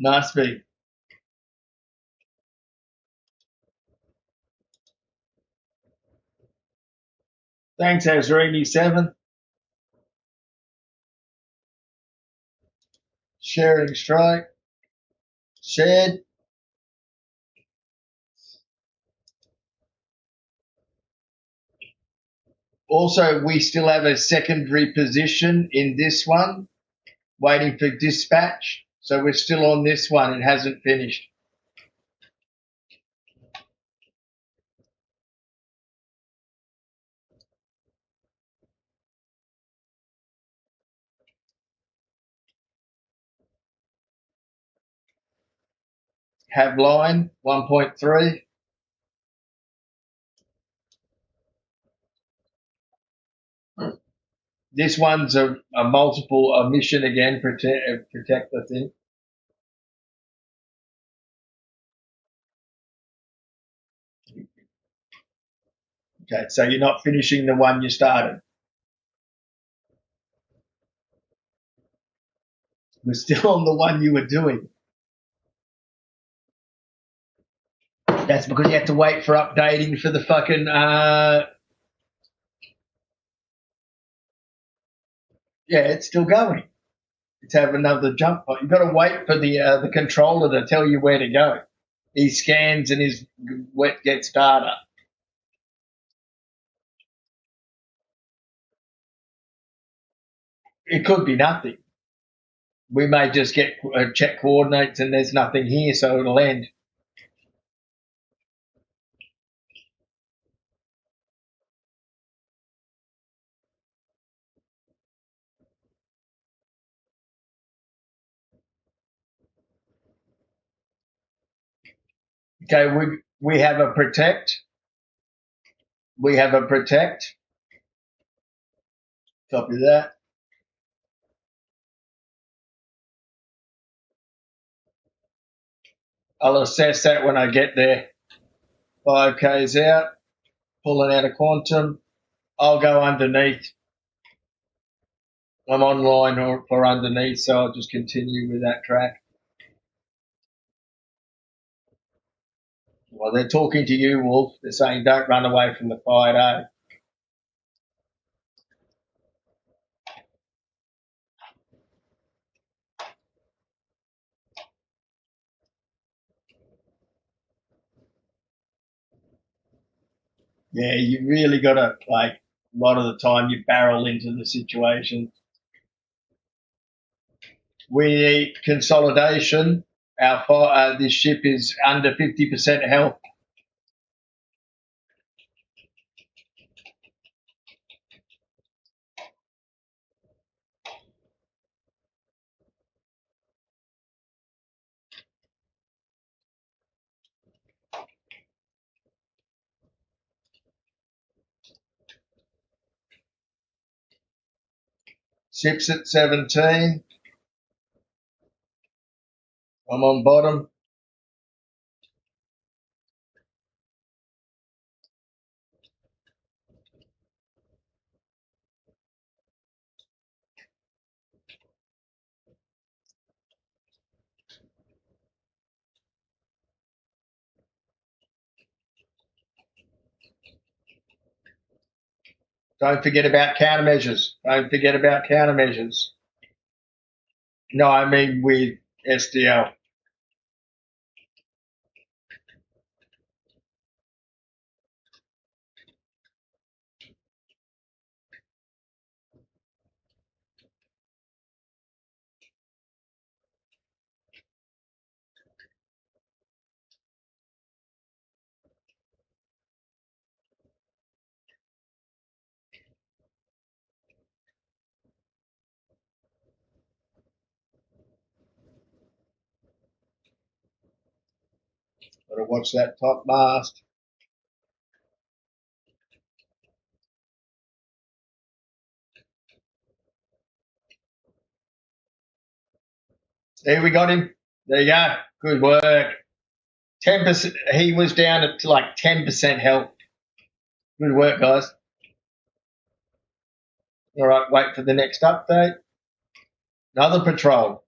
Nice beat. Thanks, Azrini7. Sharing strike. Shared. Also, we still have a secondary position in this one, waiting for dispatch. So we're still on this one. It hasn't finished. Have line 1.3. This one's a multiple mission again, protect the thing. Okay, so you're not finishing the one you started. We're still on the one you were doing. That's because you have to wait for updating for the fucking yeah, it's still going. It's have another jump point. You've got to wait for the controller to tell you where to go. He scans and his wet gets data. It could be nothing. We may just get check coordinates and there's nothing here, so it'll end. Okay, we have a protect. We have a protect. Copy that. I'll assess that when I get there. 5K's out, pulling out a quantum. I'll go underneath. I'm online or for underneath, so I'll just continue with that track. Well, they're talking to you, Wolf. They're saying don't run away from the fight, eh? Yeah, you really got to, like, a lot of the time you barrel into the situation. We need consolidation. This ship is under 50% health. Ship's at 17. I'm on bottom. Don't forget about countermeasures. Don't forget about countermeasures. No, I mean with SDL. Got to watch that top mast. There we got him. There you go. Good work. 10%. He was down at like 10% health. Good work, guys. All right, wait for the next update. Another patrol.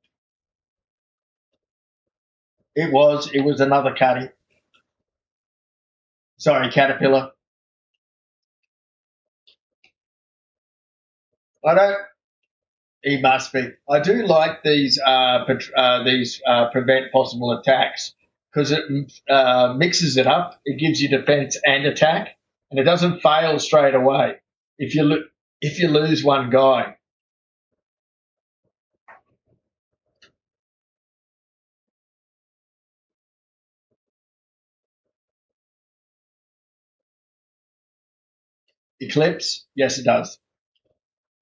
It was another cutty. Sorry, caterpillar. I don't. He must be. I do like these prevent possible attacks because it mixes it up. It gives you defense and attack, and it doesn't fail straight away. If you if you lose one guy, eclipse. Yes, it does.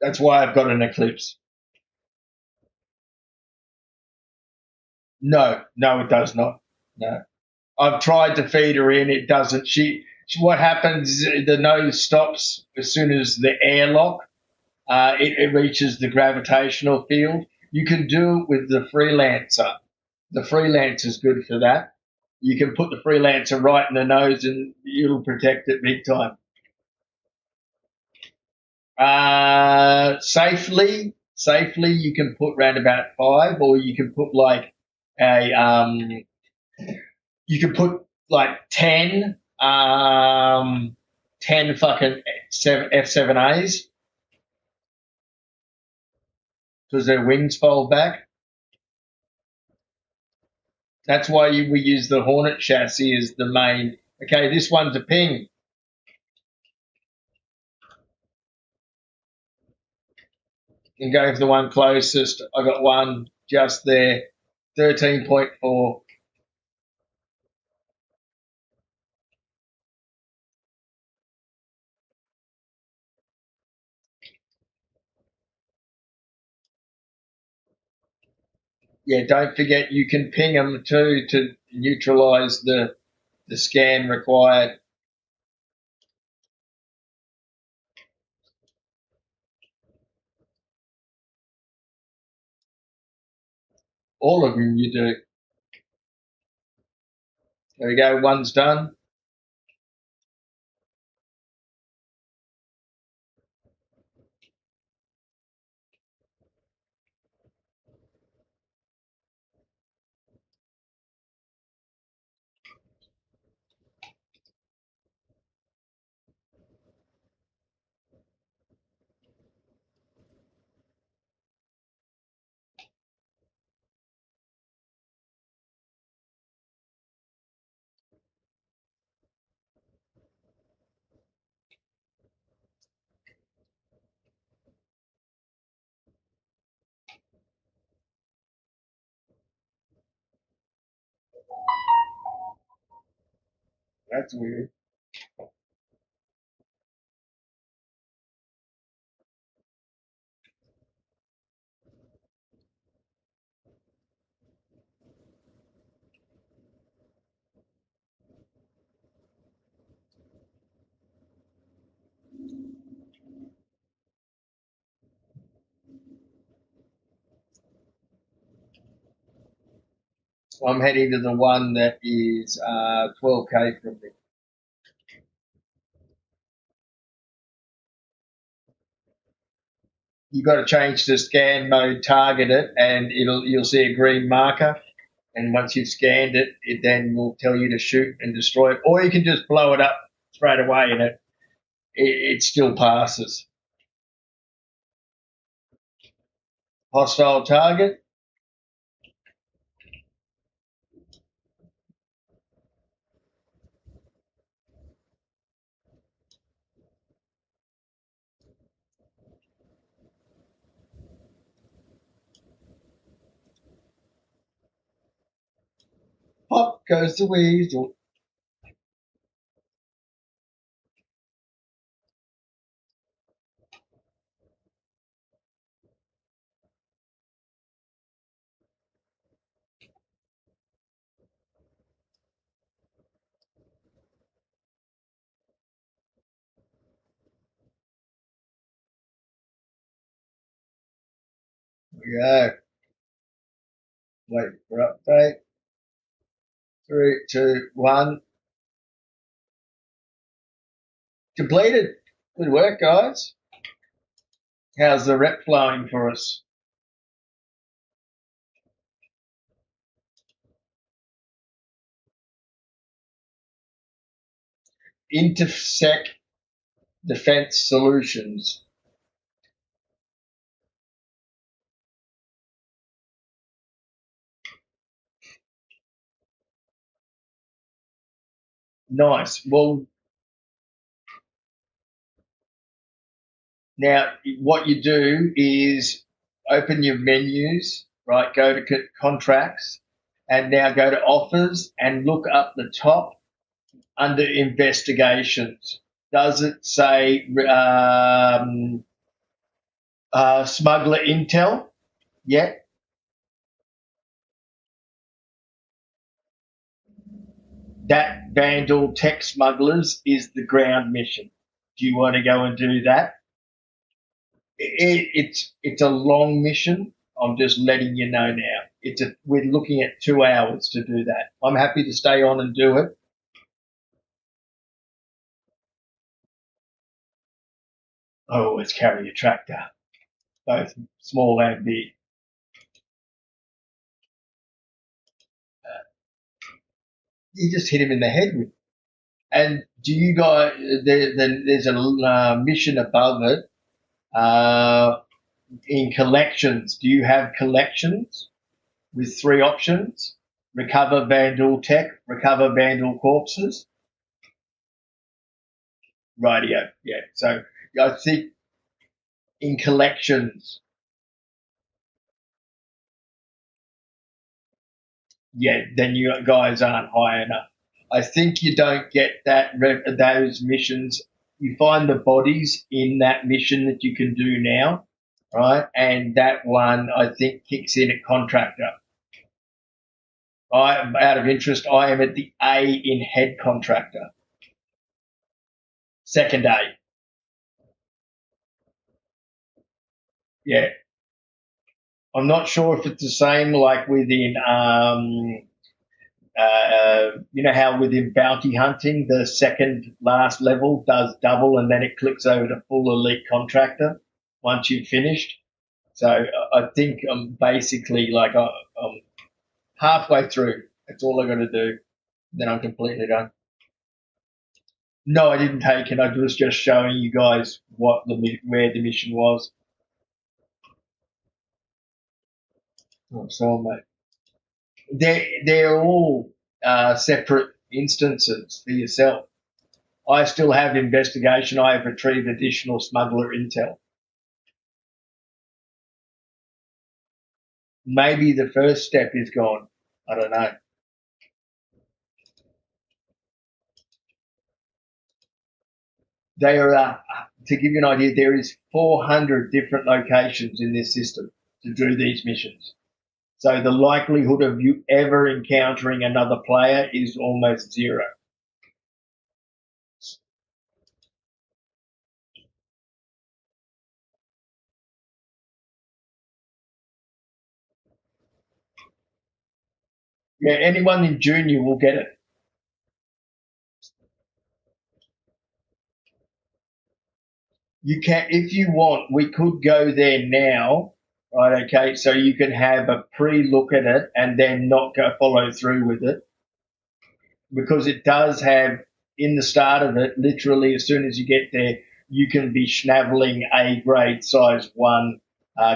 That's why I've got an eclipse. No, no, it does not. No, I've tried to feed her in. It doesn't. What happens? The nose stops as soon as the airlock it reaches the gravitational field. You can do it with the freelancer. The freelancer's good for that. You can put the freelancer right in the nose and it'll protect it big time. Safely, you can put round about 5, or you can put like a you can put like 10 fucking F7As because their wings fold back. That's why we use the Hornet chassis as the main. Okay, this one's a ping. And go for the one closest. I got one just there, 13.4. Yeah, don't forget you can ping them too to neutralize the The scan required. All of them you do. There we go. One's done. That's weird. I'm heading to the one that is 12K from me. You've got to change to scan mode, target it, and you'll see a green marker. And once you've scanned it, it then will tell you to shoot and destroy it. Or you can just blow it up straight away, and it still passes. Hostile target. Pop goes the weasel. There we go. Wait for update. 3, 2, 1. Completed. Good work, guys. How's the rep flowing for us? Intersect Defense Solutions. Nice. Well, now what you do is open your menus, right? Go to contracts, and now go to offers and look up the top under investigations. Does it say smuggler intel yet? That Vandal tech smugglers is the ground mission. Do you want to go and do that? It's a long mission. I'm just letting you know now. We're looking at 2 hours to do that. I'm happy to stay on and do it. Oh, let's carry a tractor, both small and big. You just hit him in the head with. And do you guys? There's a mission above it. In collections, do you have collections with 3 options? Recover Vandal tech, recover Vandal corpses. Radio, yeah. So I think in collections, yeah, then you guys aren't high enough. I think you don't get those missions. You find the bodies in that mission that you can do now, right? And that one I think kicks in at contractor. Out of interest, I am at the A in head contractor, second A. Yeah, I'm not sure if it's the same like within you know how within bounty hunting, the second last level does double and then it clicks over to full elite contractor once you've finished. So I think I'm basically like I'm halfway through. That's all I got to do. Then I'm completely done. No, I didn't take it. I was just showing you guys where the mission was. Oh, so mate, they're all separate instances for yourself. I still have investigation. I have retrieved additional smuggler intel. Maybe the first step is gone. I don't know. They are, to give you an idea, there is 400 different locations in this system to do these missions. So the likelihood of you ever encountering another player is almost zero. Yeah, anyone in junior will get it. You can, if you want, we could go there now, right? Okay, so you can have a pre-look at it and then not go follow through with it because it does have in the start of it, literally as soon as you get there, you can be schnaveling A grade size one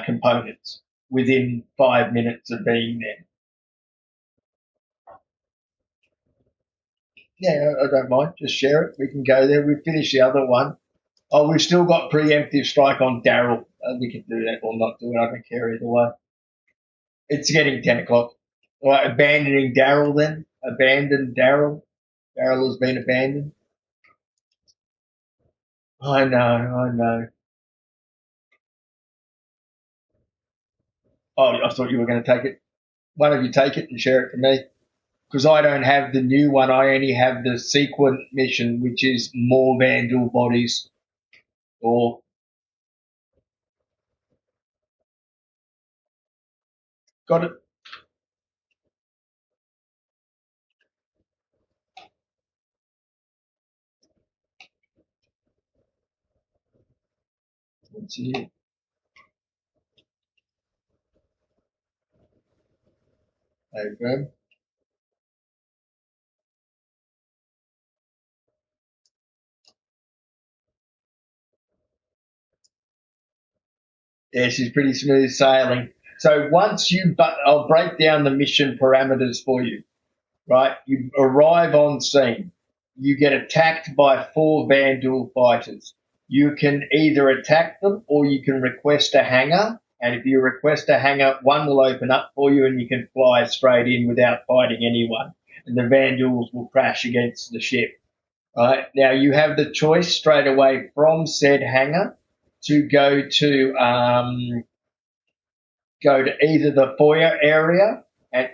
components within 5 minutes of being there. Yeah, I don't mind. Just share it. We can go there. We finish the other one. Oh, we've still got preemptive strike on Daryl. We can do that or not do it. I don't care either way. It's getting 10 o'clock. All right, abandoning Daryl then. Abandon Daryl. Daryl has been abandoned. I know, I know. Oh, I thought you were going to take it. One of you take it and share it for me. Because I don't have the new one. I only have the sequent mission, which is more Vandal bodies. Or got it. Let's see. Okay. Yeah, she's pretty smooth sailing. So once you, but I'll break down the mission parameters for you. Right, you arrive on scene. You get attacked by four Vandal fighters. You can either attack them or you can request a hangar. And if you request a hangar, one will open up for you and you can fly straight in without fighting anyone. And the Vandals will crash against the ship. Right, now you have the choice straight away from said hangar to go to either the foyer area and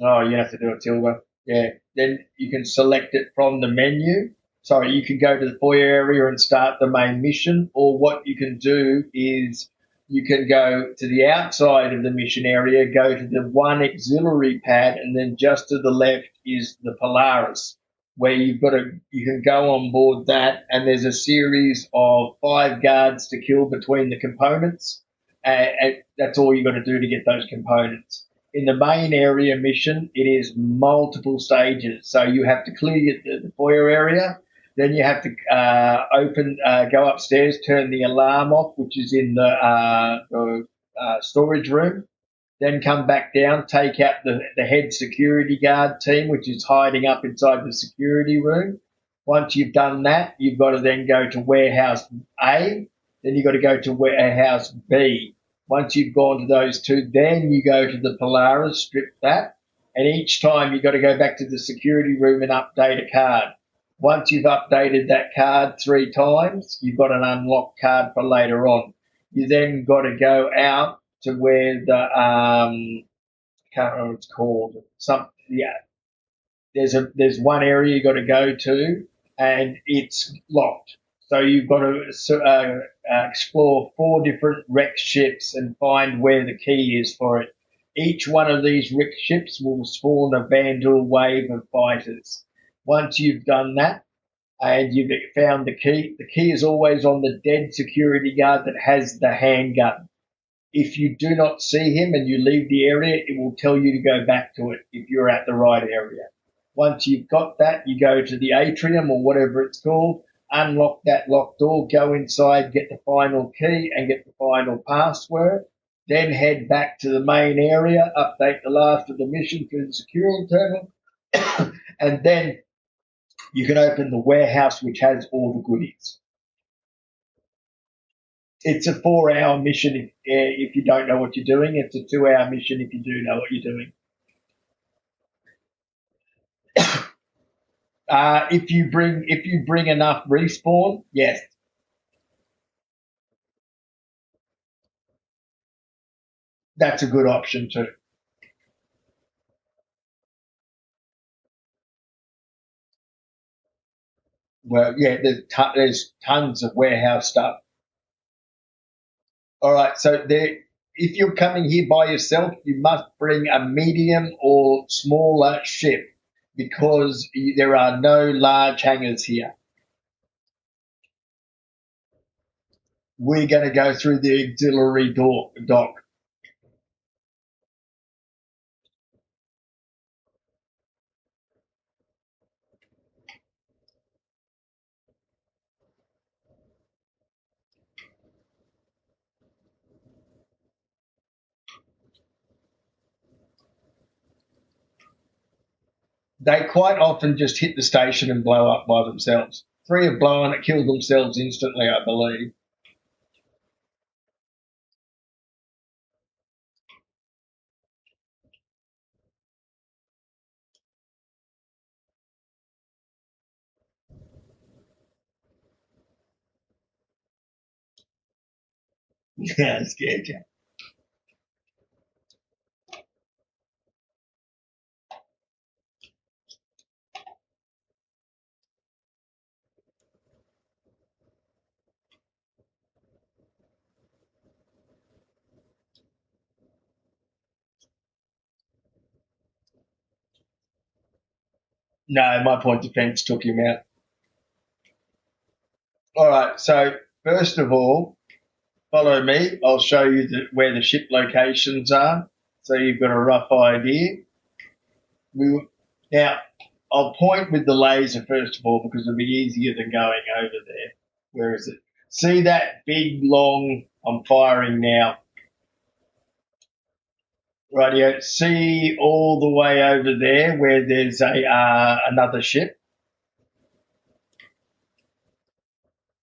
oh, you have to do it, Tilda. Yeah. Then you can select it from the menu. Sorry, you can go to the foyer area and start the main mission, or what you can do is you can go to the outside of the mission area, go to the one auxiliary pad, and then just to the left is the Polaris, where you can go on board that, and there's a series of 5 guards to kill between the components. And that's all you got to do to get those components. In the main area mission, it is multiple stages. So you have to clear the foyer area, then you have to go upstairs, turn the alarm off, which is in the storage room. Then come back down, take out the head security guard team, which is hiding up inside the security room. Once you've done that, you've got to then go to warehouse A. Then you've got to go to warehouse B. Once you've gone to those two, then you go to the Polaris, strip that. And each time you've got to go back to the security room and update a card. Once you've updated that card 3 times, you've got an unlocked card for later on. You then got to go out to where can't remember what it's called. Some yeah, there's one area you got to go to, and it's locked. So you've got to explore four different wrecked ships and find where the key is for it. Each one of these wrecked ships will spawn a Vandal wave of fighters. Once you've done that and you've found the key is always on the dead security guard that has the handgun. If you do not see him and you leave the area, it will tell you to go back to it if you're at the right area. Once you've got that, you go to the atrium or whatever it's called, unlock that locked door, go inside, get the final key and get the final password, then head back to the main area, update the last of the mission through the security terminal, and then you can open the warehouse which has all the goodies. It's a 4 hour mission if you don't know what you're doing. It's a 2 hour mission if you do know what you're doing. If you bring enough respawn, yes, that's a good option too. Well, yeah, there's tons of warehouse stuff. All right, so if you're coming here by yourself, you must bring a medium or smaller ship because there are no large hangars here. We're going to go through the auxiliary dock. They quite often just hit the station and blow up by themselves. Three have blown it, killed themselves instantly, I believe. Yeah, scared you. No, my point defence took him out. All right, so first of all, follow me. I'll show you where the ship locations are, so you've got a rough idea. We, now, I'll point with the laser first of all because it'll be easier than going over there. Where is it? See that big long? I'm firing now. Radio. See all the way over there where there's a another ship.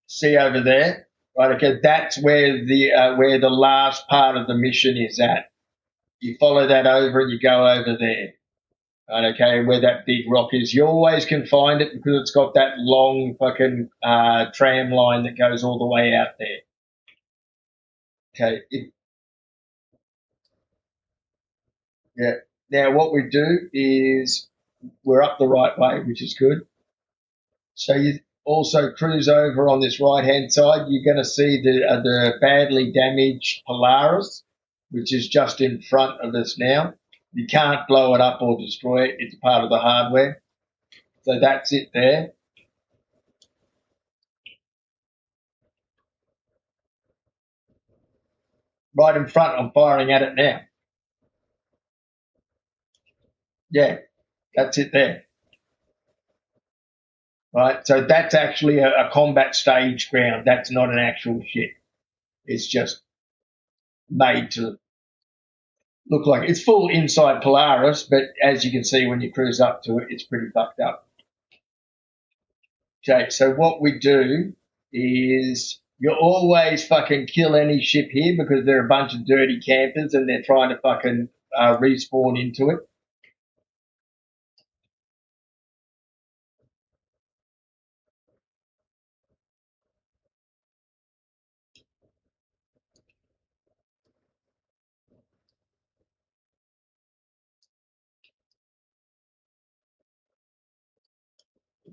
See over there. Right. Okay. That's where the last part of the mission is at. You follow that over and you go over there. Right, okay, where that big rock is. You always can find it because it's got that long fucking tram line that goes all the way out there. Okay. Yeah. Now what we do is we're up the right way, which is good. So you also cruise over on this right hand side. You're going to see the badly damaged Polaris, which is just in front of us now. You can't blow it up or destroy it. It's part of the hardware. So that's it there. Right in front. I'm firing at it now. Yeah, that's it there. Right. So that's actually a combat stage ground. That's not an actual ship. It's just made to look like it's full inside Polaris, but as you can see when you cruise up to it, it's pretty fucked up. Okay, so what we do is you always fucking kill any ship here because they're a bunch of dirty campers and they're trying to fucking respawn into it.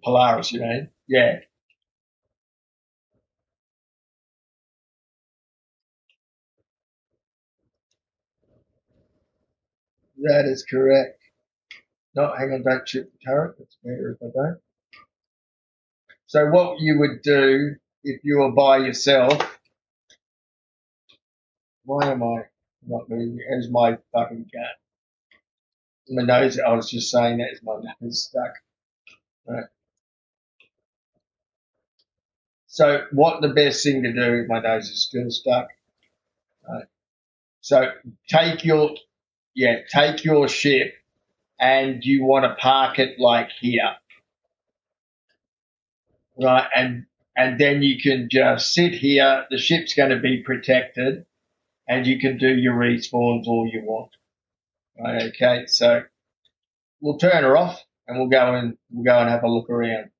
Polaris, you mean? Yeah, that is correct. No, hang on, don't shoot the turret. It's better if I don't. So what you would do if you were by yourself? Why am I not moving? As my fucking cat. My nose. I was just saying that is my nose stuck. Right. So what the best thing to do? My nose is still stuck. Right. So take your take your ship and you want to park it like here, right? And then you can just sit here. The ship's going to be protected, and you can do your respawns all you want. Right? Okay. So we'll turn her off, and we'll go and have a look around.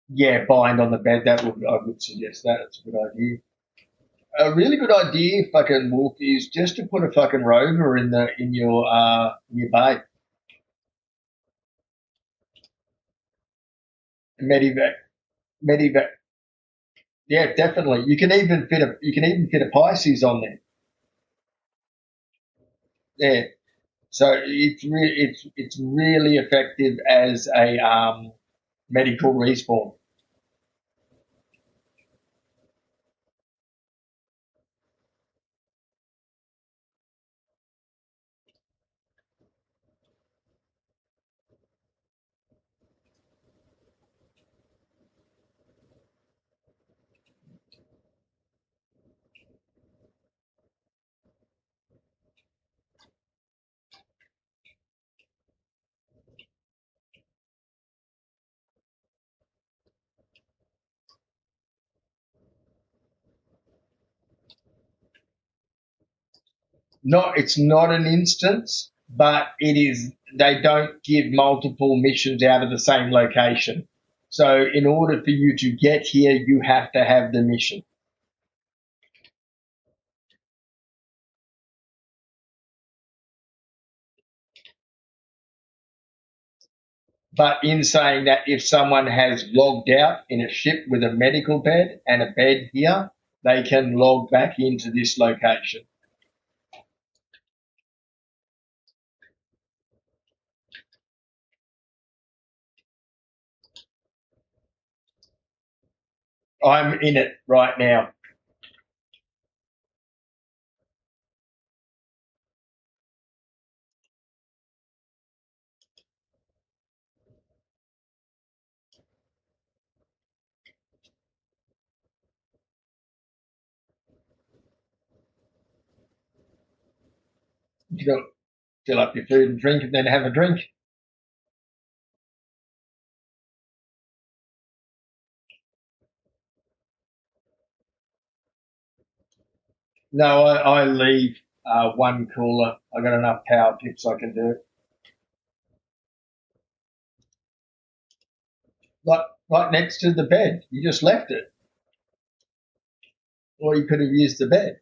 Yeah, bind on the bed. I would suggest that. It's a good idea. A really good idea, fucking Wolf, is just to put a fucking rover in your bay. Medivac, medivac. Yeah, definitely. You can even fit a Pisces on there. Yeah. So it's really effective as a medical respawn. It's not an instance, but it is. They don't give multiple missions out of the same location. So in order for you to get here, you have to have the mission. But in saying that, if someone has logged out in a ship with a medical bed and a bed here, they can log back into this location. I'm in it right now. You got to fill up your food and drink and then have a drink. No, I leave one cooler. I got enough power pips I can do it. Right next to the bed. You just left it. Or you could have used the bed.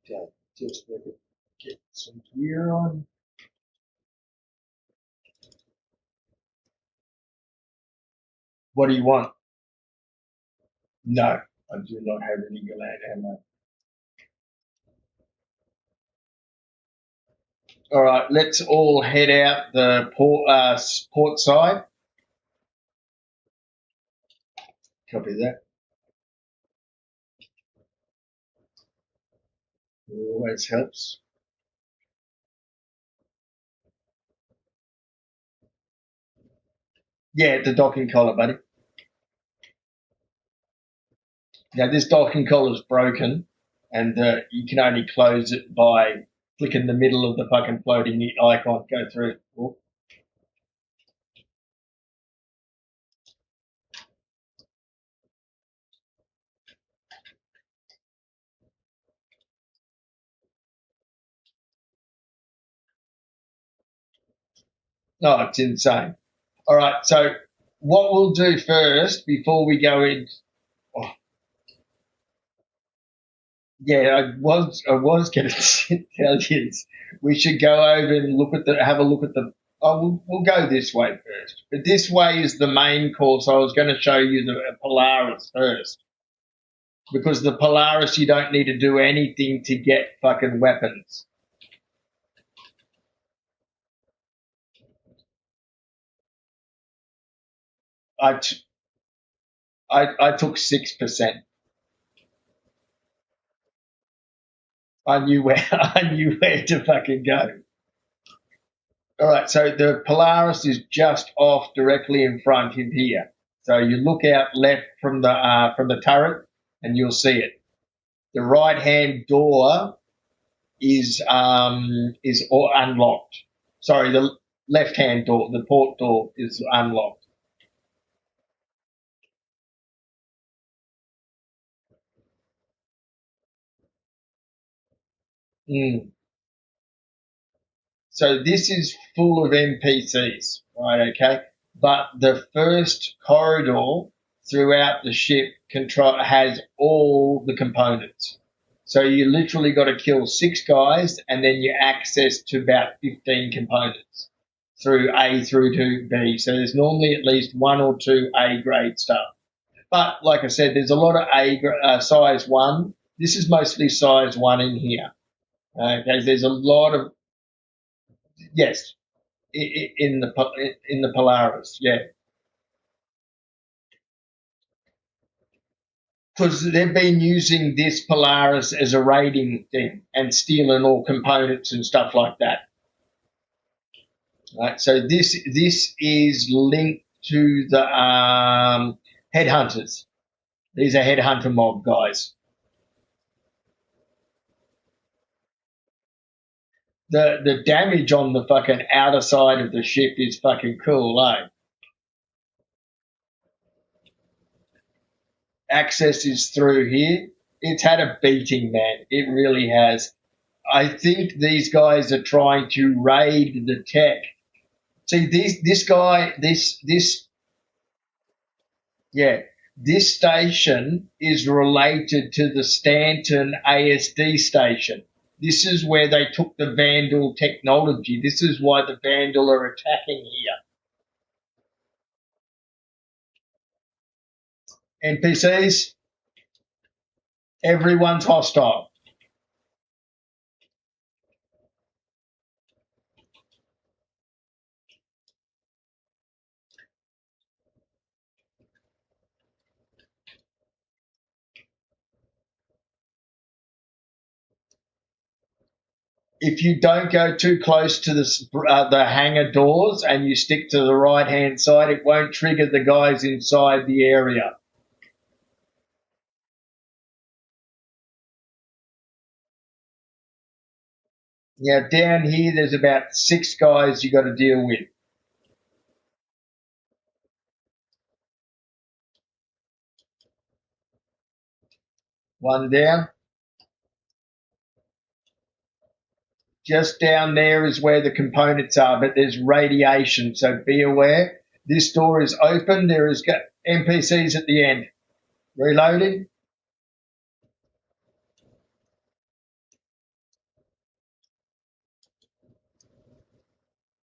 Okay, just let it get some gear on. What do you want? No, I do not have any Galant ammo. All right, let's all head out the port side. Copy that. Always helps. Yeah, the docking collar, buddy. Now this docking collar is broken, and you can only close it by clicking the middle of the fucking floating icon. Go through. Oh, No, it's insane. All right, so what we'll do first before we go in. Oh, yeah, I was going to tell you we should go over and have a look at the. Oh, we'll go this way first, but this way is the main course. I was going to show you the Polaris first because the Polaris you don't need to do anything to get fucking weapons. I t- I took 6%. I knew where I knew where to fucking go. All right, so the Polaris is just off directly in front of here. So you look out left from the turret, and you'll see it. The right hand door is unlocked. Sorry, the left hand door, the port door, is unlocked. Mm. So this is full of NPCs, right? Okay, but the first corridor throughout the ship control has all the components. So you literally got to kill 6 guys, and then you access to about 15 components through A through to B. So there's normally at least one or two A grade stuff. But like I said, there's a lot of size one. This is mostly size one in here. Okay, there's a lot of yes, in the Polaris, yeah, because they've been using this Polaris as a raiding thing and stealing all components and stuff like that. Right, so this is linked to the headhunters. These are headhunter mob guys. The damage on the fucking outer side of the ship is fucking cool, eh? Access is through here. It's had a beating, man. It really has. I think these guys are trying to raid the tech. See, this guy, this yeah, this station is related to the Stanton ASD station. This is where they took the Vandal technology. This is why the Vandal are attacking here. NPCs, everyone's hostile. If you don't go too close to the hangar doors and you stick to the right hand side, it won't trigger the guys inside the area. Now down here, there's about 6 guys you got to deal with. One down. Just down there is where the components are, but there's radiation, so be aware. This door is open. There is NPCs at the end. Reloading.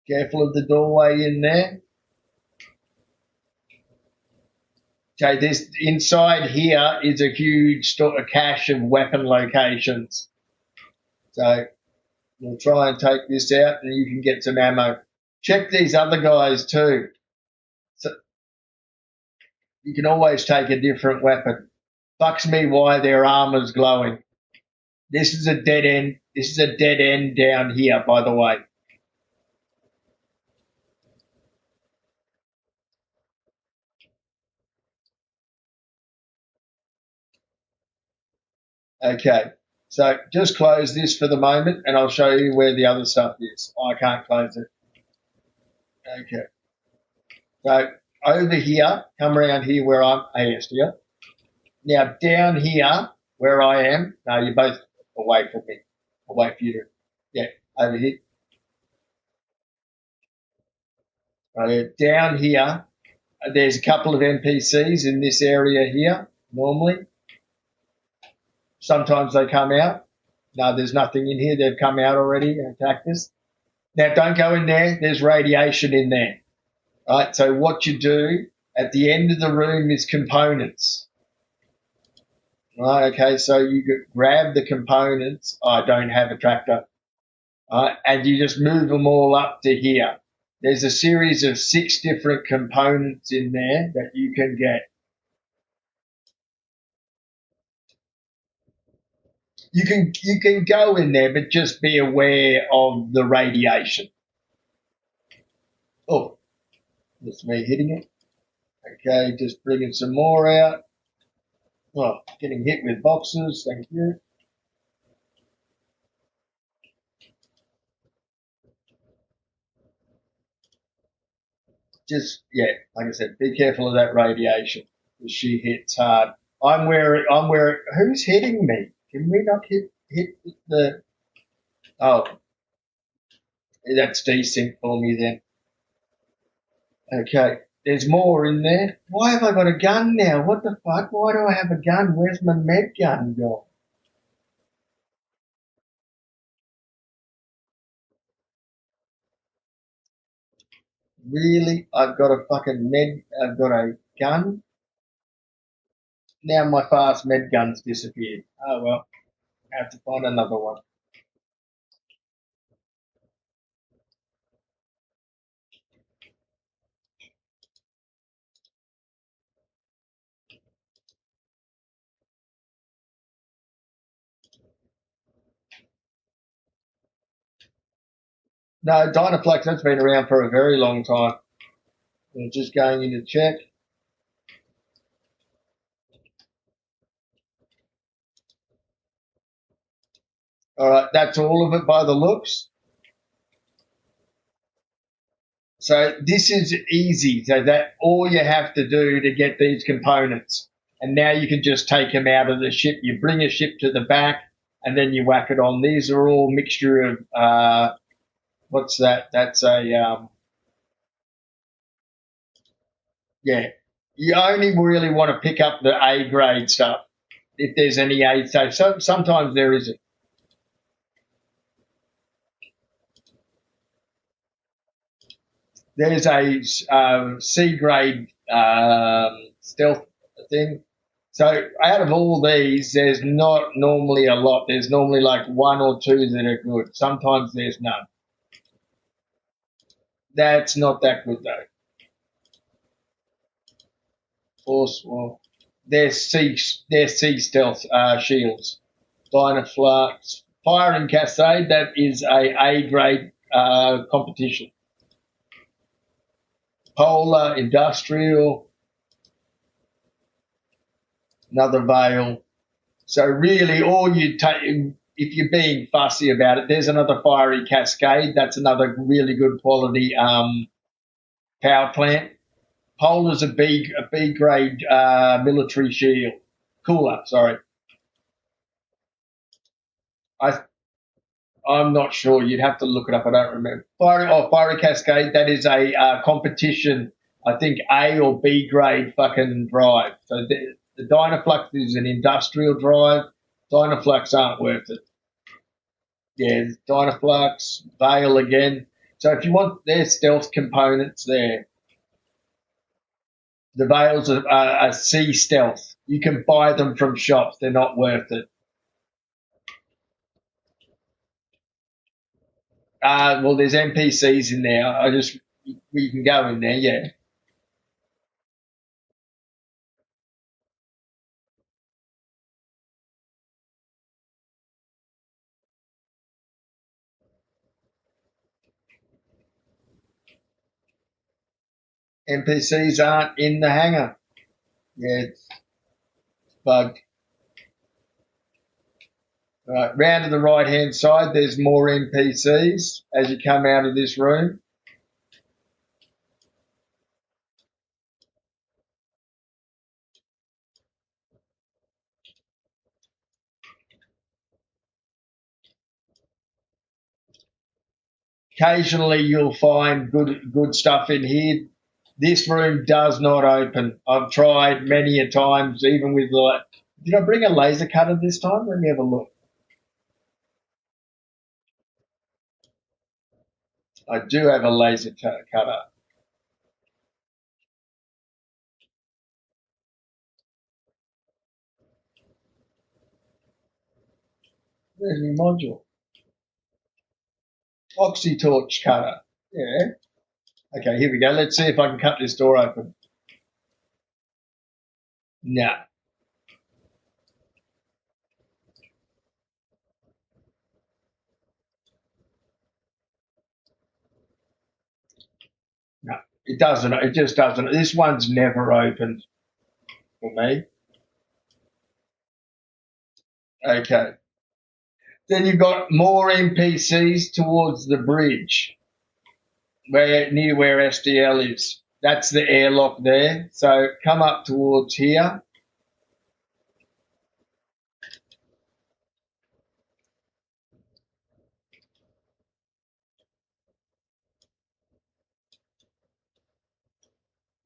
Careful of the doorway in there. Okay, this inside here is a huge a cache of weapon locations. So we'll try and take this out, and you can get some ammo. Check these other guys too. So you can always take a different weapon. Fucks me why their armor's glowing. This is a dead end. This is a dead end down here, by the way. Okay. So just close this for the moment, and I'll show you where the other stuff is. I can't close it. Okay. So over here, come around here where I'm here. Now down here where I am, no, you're both away from me. I'll wait for you to, yeah, over here. Down here, there's a couple of NPCs in this area here, normally. Sometimes they come out. No, there's nothing in here. They've come out already and attacked us. Now, don't go in there. There's radiation in there. Right? So what you do at the end of the room is components. Right? Okay, so you grab the components. I don't have a tractor. And you just move them all up to here. There's a series of 6 different components in there that you can get. You can go in there, but just be aware of the radiation. Oh, that's me hitting it. Okay, just bringing some more out. Oh, getting hit with boxes. Thank you. Just like I said, be careful of that radiation. She hits hard. Who's hitting me? Can we not hit the? Oh, that's decent for me then. Okay, there's more in there. Why have I got a gun now? What the fuck? Why do I have a gun? Where's my med gun gone? Really? I've got I've got a gun? Now my fast med gun's disappeared. Oh well, I have to find another one. No, Dynaflux, that's been around for a very long time. We're just going in to check. All right, that's all of it by the looks. So this is easy. So that all you have to do to get these components. And now you can just take them out of the ship. You bring a ship to the back and then you whack it on. These are all mixture of, what's that? That's yeah. You only really want to pick up the A grade stuff if there's any A. So sometimes there isn't. There's a C grade stealth thing. So out of all these, there's not normally a lot. There's normally like 1 or 2 that are good. Sometimes there's none. That's not that good though. Well, they're C stealth shields. Dynaflux, Fire and Cascade. That is A grade competition. Polar, Industrial, another Veil. So really, all you take, if you're being fussy about it, there's another Fiery Cascade. That's another really good quality power plant. Polar's a B grade military shield. Cooler, sorry. I I'm not sure. You'd have to look it up. I don't remember. Fiery Cascade. That is a competition. I think A or B grade fucking drive. So the Dynaflux is an industrial drive. Dynaflux aren't worth it. Yeah, Dynaflux, Veil again. So if you want their stealth components there, the Veils are C stealth. You can buy them from shops. They're not worth it. Well, there's NPCs in there. We can go in there, yeah. NPCs aren't in the hangar. Yeah, it's bugged. Right, round to the right hand side, there's more NPCs as you come out of this room. Occasionally you'll find good stuff in here. This room does not open. I've tried many a times, even with like. Did I bring a laser cutter this time? Let me have a look. I do have a laser cutter. Where's my module? Oxy-torch cutter. Yeah. Okay, here we go. Let's see if I can cut this door open. No. No. It doesn't. It just doesn't. This one's never opened for me. Okay. Then you've got more NPCs towards the bridge, near where SDL is. That's the airlock there. So come up towards here.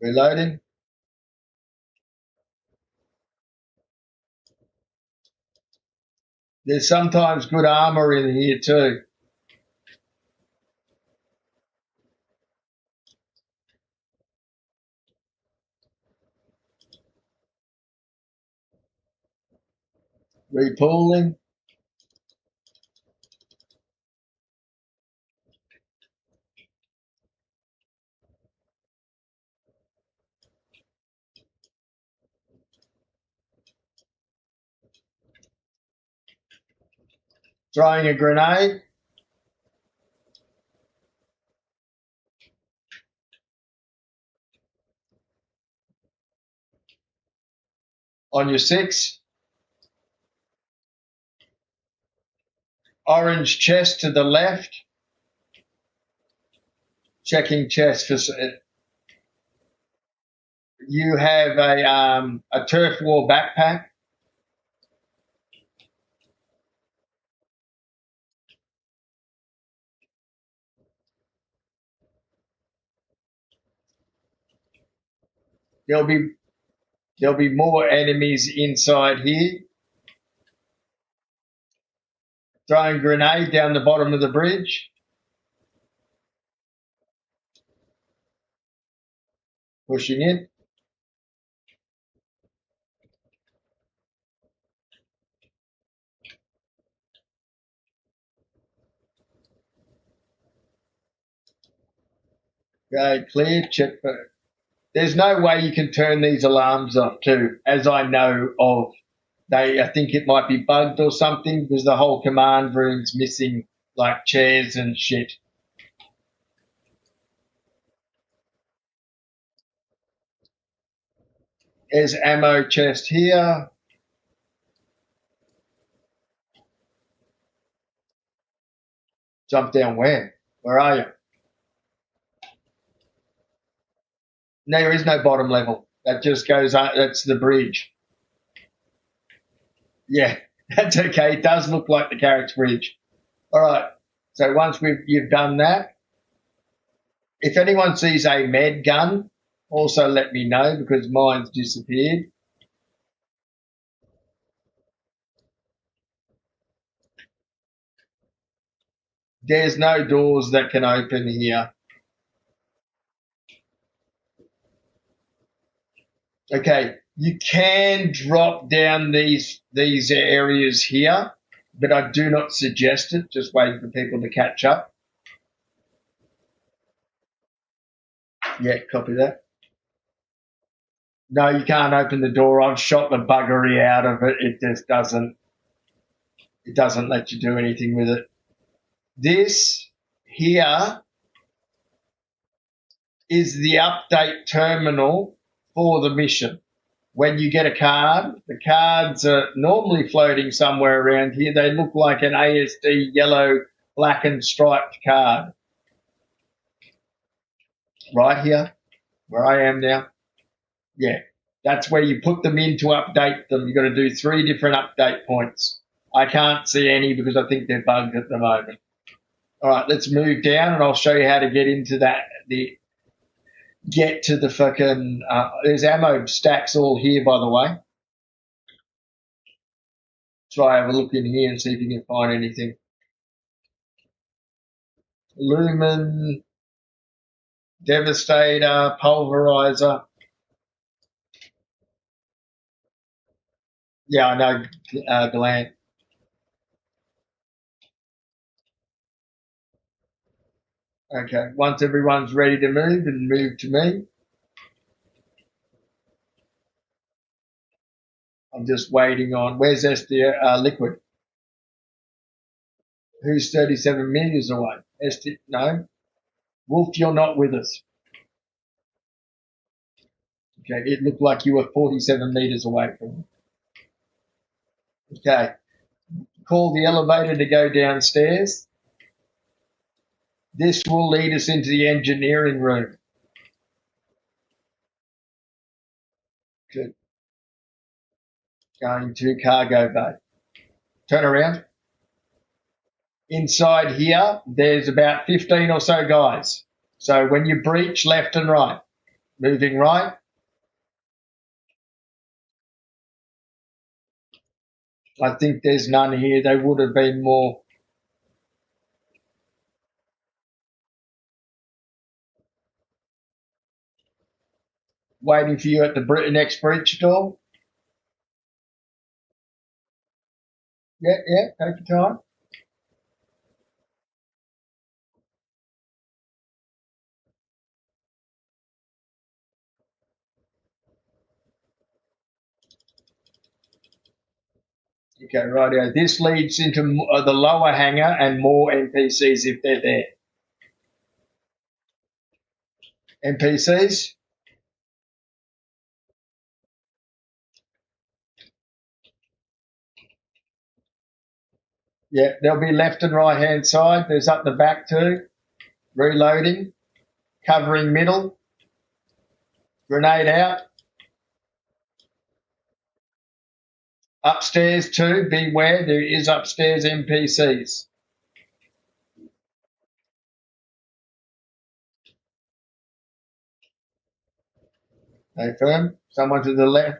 Reloading. There's sometimes good armor in here too. Repooling. Throwing a grenade. On your 6. Orange chest to the left. Checking chest for. You have a turf war backpack. There'll be more enemies inside here. Throwing grenade down the bottom of the bridge. Pushing in. Okay, clear. Check. There's no way you can turn these alarms off too, as I know of. I think it might be bugged or something because the whole command room's missing like chairs and shit. There's ammo chest here. Jump down where? Where are you? There is no bottom level. That just goes up. That's the bridge. Yeah, that's okay. It does look like the Carrick's Bridge. All right. So once you've done that, if anyone sees a med gun, also let me know because mine's disappeared. There's no doors that can open here. Okay, you can drop down these areas here, but I do not suggest it. Just wait for people to catch up. Yeah, copy that. No, you can't open the door. I've shot the buggery out of it. It just doesn't. It doesn't let you do anything with it. This here is the update terminal for the mission. When you get a card, the cards are normally floating somewhere around here. They look like an ASD yellow, black and striped card. Right here, where I am now. Yeah, that's where you put them in to update them. You've got to do 3 different update points. I can't see any because I think they're bugged at the moment. All right, let's move down, and I'll show you how to get into that. Get to the fucking. There's ammo stacks all here, by the way. Try have a look in here and see if you can find anything. Lumen, Devastator, Pulverizer. Yeah, I know, Glant. Okay, once everyone's ready to move, and move to me. I'm just waiting on. Where's Liquid? Who's 37 meters away? No. Wolf, you're not with us. Okay, it looked like you were 47 meters away from me. Okay, call the elevator to go downstairs. This will lead us into the engineering room. Good. Going to cargo bay. Turn around. Inside here, there's about 15 or so guys. So when you breach, left and right. Moving right. I think there's none here. They would have been more. Waiting for you at the next breach door. Yeah, take your time. Okay, rightio. This leads into the lower hangar and more NPCs if they're there. NPCs? Yeah, they'll be left and right hand side. There's up the back too. Reloading. Covering middle. Grenade out. Upstairs too. Beware, there is upstairs NPCs. Stay firm. Someone to the left.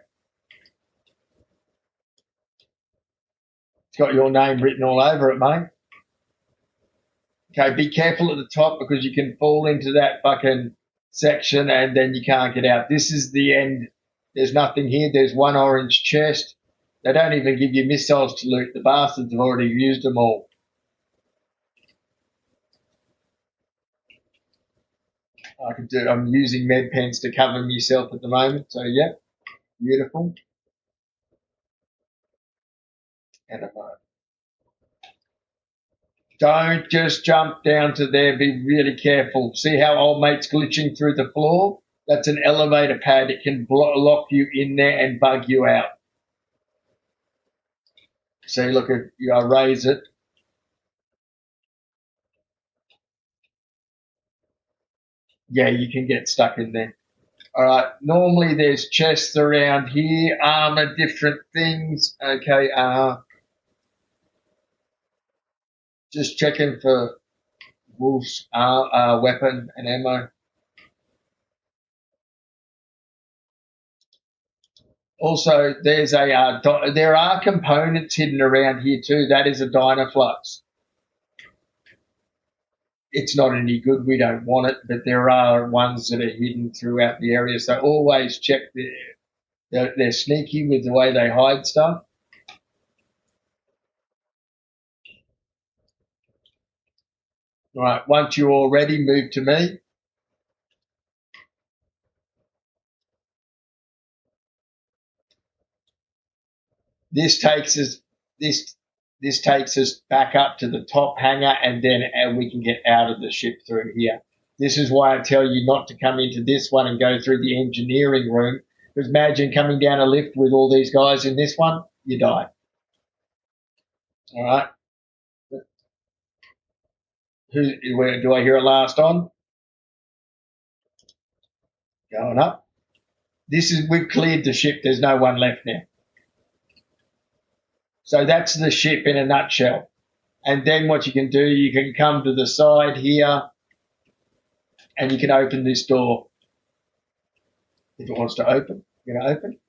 It's got your name written all over it, mate. Okay, be careful at the top because you can fall into that fucking section and then you can't get out. This is the end. There's nothing here. There's one orange chest. They don't even give you missiles to loot. The bastards have already used them all. I'm using med pens to cover myself at the moment. So, yeah, beautiful. And don't just jump down to there. Be really careful. See how old mate's glitching through the floor? That's an elevator pad. It can lock you in there and bug you out. See, look, I raise it. Yeah, you can get stuck in there. All right. Normally there's chests around here, armor, different things. Okay. Just checking for Wolf's weapon and ammo. Also, there's there are components hidden around here too. That is a Dynaflux. It's not any good. We don't want it, but there are ones that are hidden throughout the area. So always check. They're sneaky with the way they hide stuff. All right. Once you're all ready, move to me. This takes us this takes us back up to the top hangar, and then we can get out of the ship through here. This is why I tell you not to come into this one and go through the engineering room. Because imagine coming down a lift with all these guys in this one, you die. All right. Where do I hear a last on? Going up. We've cleared the ship. There's no one left now. So that's the ship in a nutshell. And then what you can do, you can come to the side here and you can open this door. If it wants to open, you're going to open.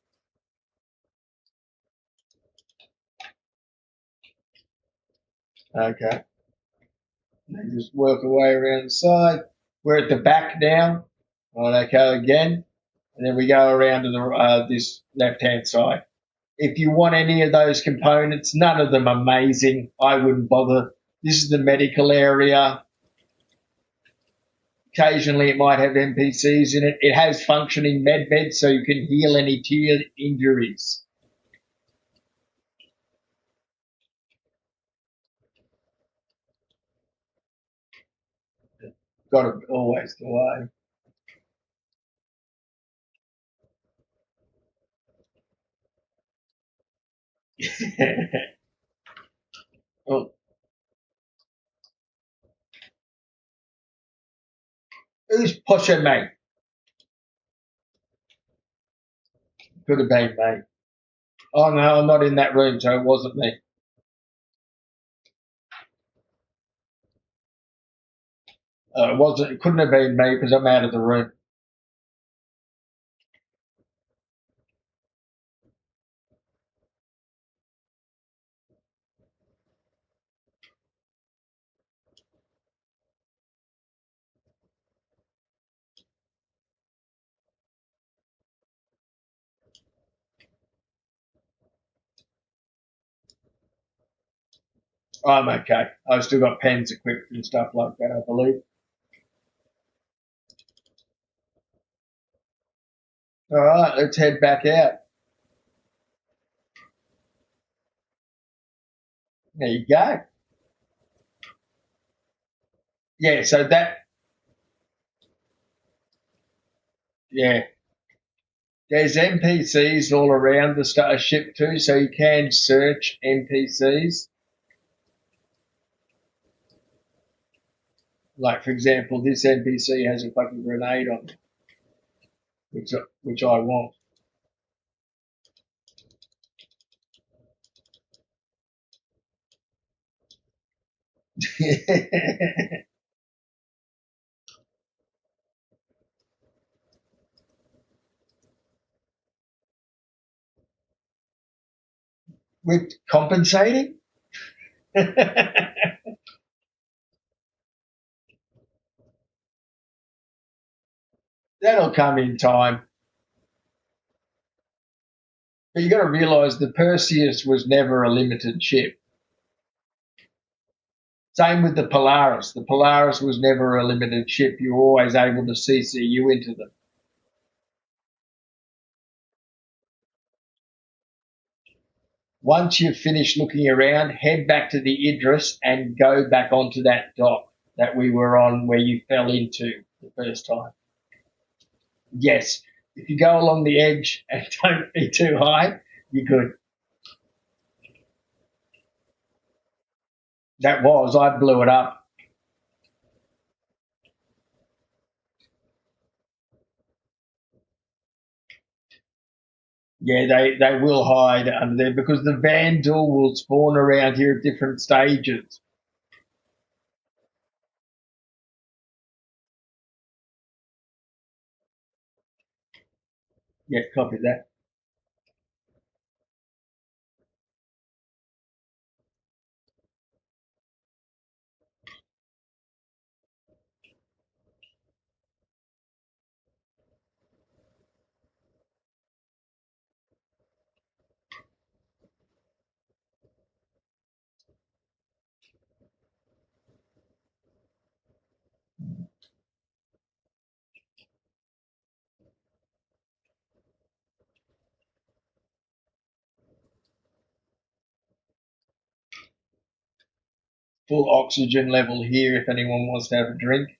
Okay. And just work away around the side. We're at the back now. Right, okay, again. And then we go around to the this left-hand side. If you want any of those components, none of them amazing. I wouldn't bother. This is the medical area. Occasionally it might have NPCs in it. It has functioning med beds so you can heal any tear injuries. Got to always delay. Oh, who's pushing me? Could have been me. Oh no, I'm not in that room, so it wasn't me. It wasn't. It couldn't have been me because I'm out of the room. I'm okay. I've still got pens equipped and stuff like that, I believe. All right, let's head back out. There you go. Yeah, so that, yeah, there's NPCs all around the starship too, so you can search NPCs. Like, for example, this NPC has a fucking grenade on it, which I want. With compensating? That'll come in time. But you got to realise the Perseus was never a limited ship. Same with the Polaris. The Polaris was never a limited ship. You were always able to CCU into them. Once you've finished looking around, head back to the Idris and go back onto that dock that we were on where you fell into the first time. Yes, if you go along the edge and don't be too high, you're good. I blew it up. Yeah, they will hide under there because the Vandal will spawn around here at different stages. Yeah, copy that. Full oxygen level here if anyone wants to have a drink.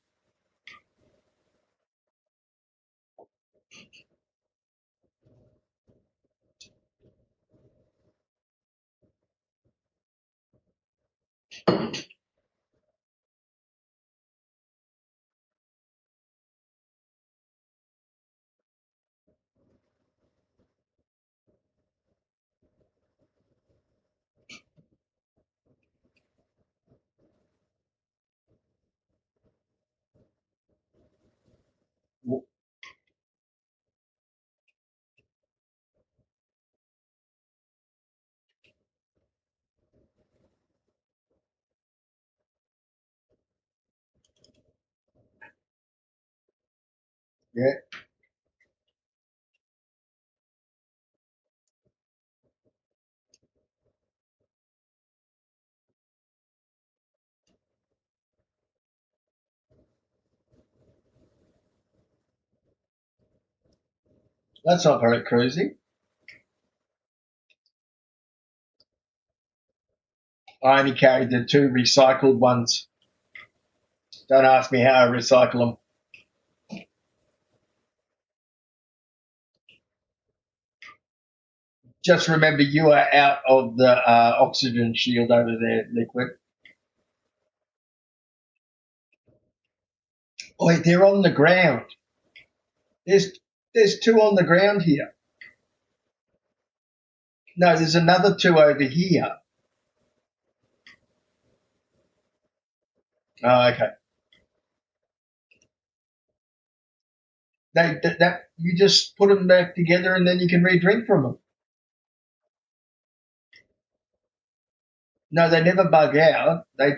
Yeah. That's not very cruisy. I only carried the two recycled ones. Don't ask me how I recycle them. Just remember you are out of the oxygen shield over there, Liquid. Oh, they're on the ground. There's there's two on the ground here. No, there's another two over here. Oh, okay. That you just put them back together and then you can re-drink from them. No, they never bug out. They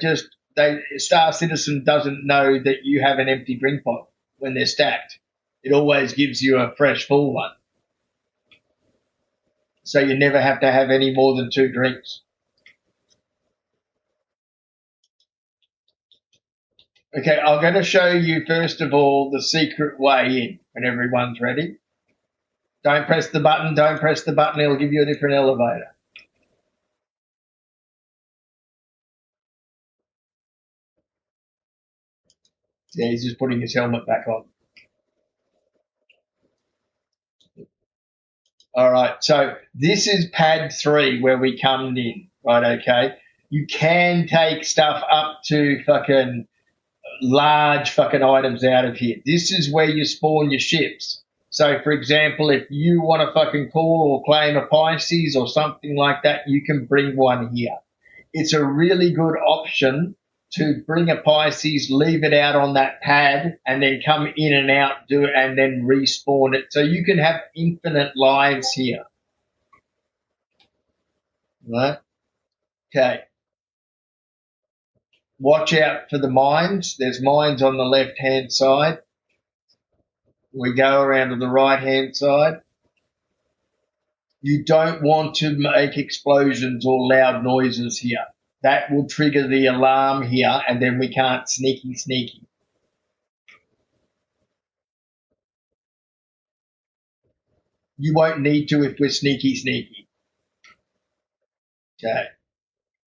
Star Citizen doesn't know that you have an empty drink pot when they're stacked. It always gives you a fresh full one, so you never have to have any more than two drinks. Okay, I'm going to show you first of all the secret way in when everyone's ready. Don't press the button. Don't press the button. It'll give you a different elevator. Yeah, he's just putting his helmet back on. All right, so this is pad 3 where we come in, right? Okay, you can take stuff up to fucking large fucking items out of here. This is where you spawn your ships. So, for example, if you want to fucking call or claim a Pisces or something like that, you can bring one here. It's a really good option to bring a Pisces, leave it out on that pad, and then come in and out, do it, and then respawn it. So you can have infinite lives here. Right? Okay. Watch out for the mines. There's mines on the left hand side. We go around to the right hand side. You don't want to make explosions or loud noises here. That will trigger the alarm here, and then we can't sneaky. You won't need to if we're sneaky. Okay.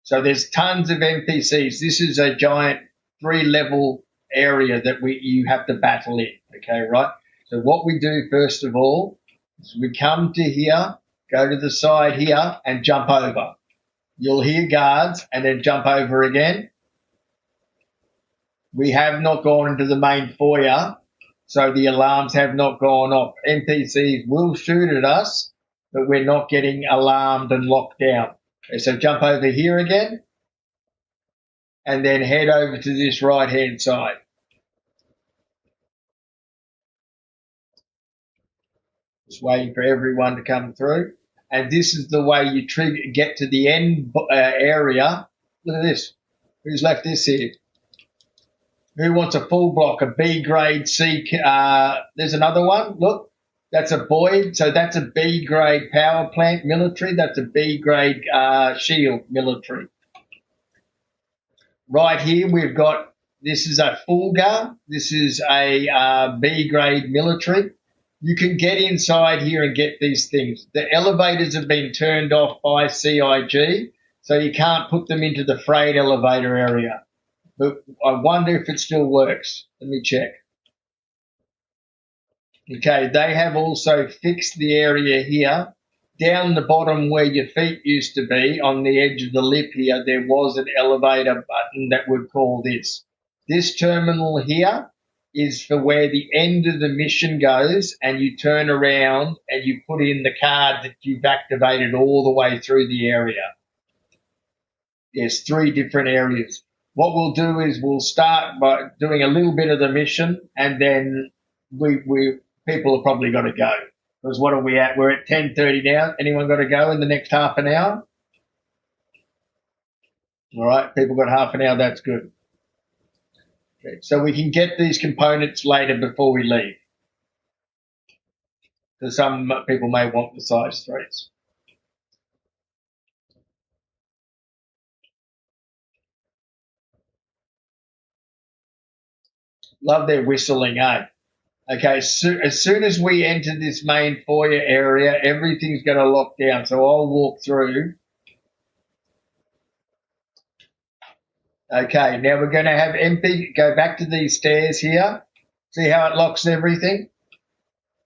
So there's tons of NPCs. This is a giant 3-level area that you have to battle in. Okay, right? So what we do first of all is we come to here, go to the side here, and jump over. You'll hear guards, and then jump over again. We have not gone into the main foyer, so the alarms have not gone off. NPCs will shoot at us, but we're not getting alarmed and locked down. Okay, so jump over here again, and then head over to this right-hand side. Just waiting for everyone to come through. And this is the way you get to the end area. Look at this. Who's left this here? Who wants a full block, a B grade C? There's another one. Look, that's a Boyd. So that's a B grade power plant military. That's a B grade shield military. Right here, we've got this is a Fulgar. This is a B grade military. You can get inside here and get these things. The elevators have been turned off by CIG, so you can't put them into the freight elevator area. But I wonder if it still works. Let me check. Okay, they have also fixed the area here. Down the bottom where your feet used to be, on the edge of the lip here, there was an elevator button that would call this. This terminal here is for where the end of the mission goes, and you turn around and you put in the card that you've activated all the way through the area. There's 3 different areas. What we'll do is we'll start by doing a little bit of the mission, and then we people have probably got to go. Because what are we at? We're at 10:30 now. Anyone got to go in the next half an hour? All right, people got half an hour. That's good. Okay, so we can get these components later before we leave. because some people may want the size 3s. Love their whistling, eh? Okay, as soon as we enter this main foyer area, everything's going to lock down. So I'll walk through. Okay, now we're going to have MP go back to these stairs here. See how it locks everything?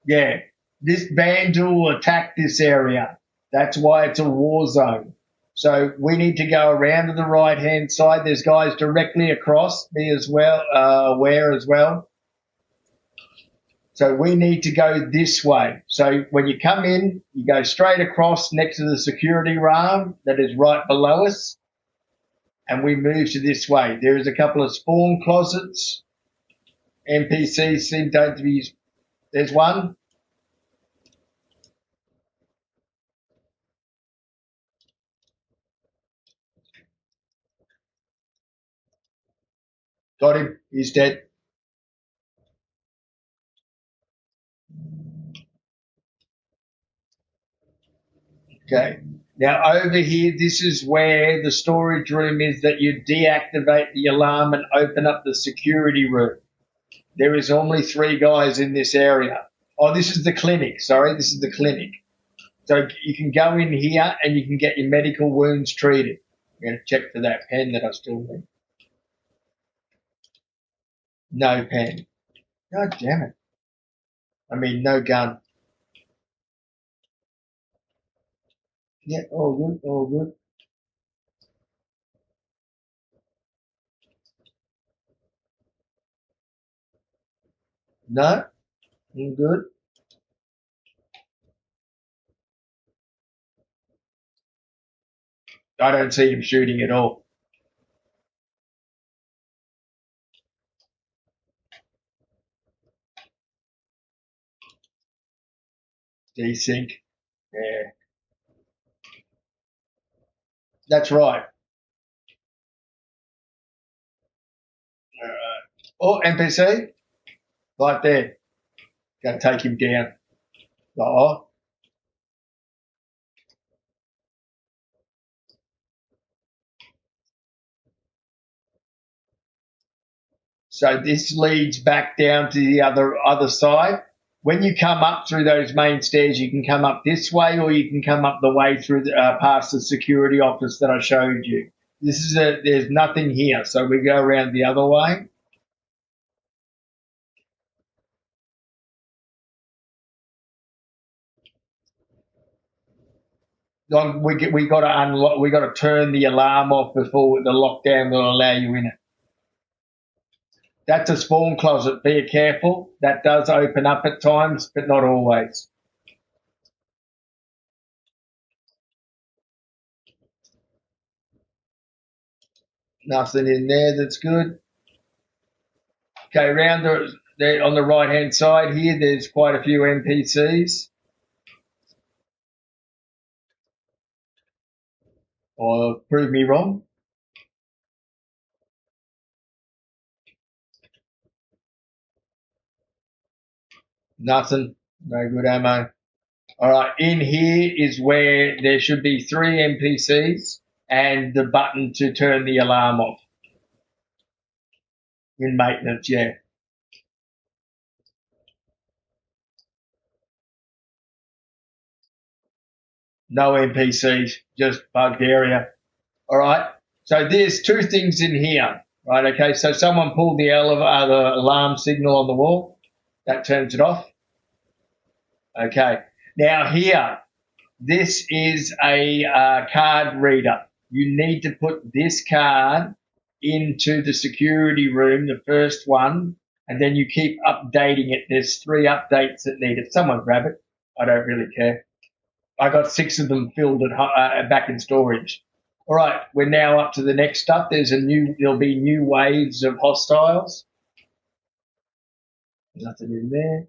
Yeah, this vandal will attack this area. That's why it's a war zone. So we need to go around to the right hand side. There's guys directly across me as well, aware as well. So we need to go this way. So when you come in, you go straight across next to the security rail that is right below us, and we move to this way. There is a couple of spawn closets. NPCs seem to be. There's one. Got him. He's dead. Okay. Now over here, this is where the storage room is that you deactivate the alarm and open up the security room. There is only 3 guys in this area. Oh, this is the clinic. Sorry, this is the clinic. So you can go in here and you can get your medical wounds treated. I'm going to check for that pen that I still need. No pen. God damn it. I mean, no gun. Yeah, all good, all good. No, all good. I don't see him shooting at all. Desync. Yeah, that's right. Oh, NPC, right there. Got to take him down. Oh, so this leads back down to the other side. When you come up through those main stairs, you can come up this way, or you can come up the way through past the security office that I showed you. There's nothing here, so we go around the other way. We got to unlock. We got to turn the alarm off before the lockdown will allow you in it. That's a spawn closet. Be careful. That does open up at times, but not always. Nothing in there. That's good. Okay, around there on the right hand side here, there's quite a few NPCs. Or prove me wrong. Nothing. No good ammo. All right, in here is where there should be 3 NPCs and the button to turn the alarm off. In maintenance, yeah. No NPCs, just bugged area. All right. So there's 2 things in here, right? Okay. So someone pulled the alarm signal on the wall. That turns it off. Okay. Now here, this is a card reader. You need to put this card into the security room, the first one, and then you keep updating it. There's 3 updates that need it. Someone grab it. I don't really care. I got 6 of them filled back in storage. All right, we're now up to the next stuff. There'll be new waves of hostiles. Nothing in there.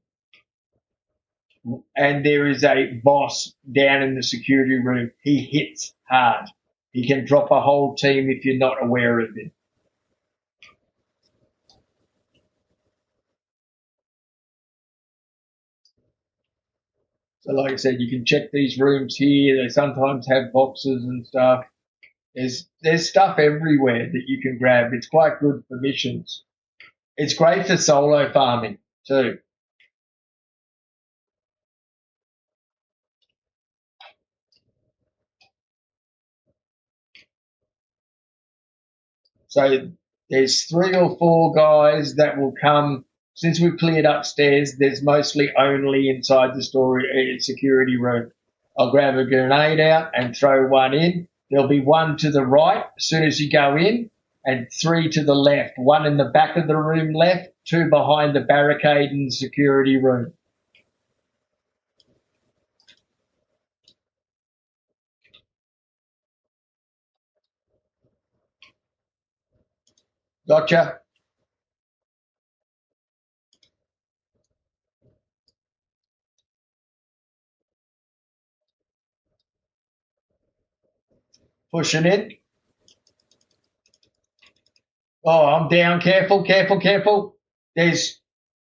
And there is a boss down in the security room. He hits hard. He can drop a whole team if you're not aware of it. So, like I said, you can check these rooms here. They sometimes have boxes and stuff. There's stuff everywhere that you can grab. It's quite good for missions. It's great for solo farming too. So there's 3 or 4 guys that will come. Since we've cleared upstairs, there's mostly only inside the security room. I'll grab a grenade out and throw one in. There'll be one to the right as soon as you go in, and 3 to the left. One in the back of the room left, 2 behind the barricade in the security room. Gotcha. Pushing in. Oh, I'm down. Careful, careful, careful. There's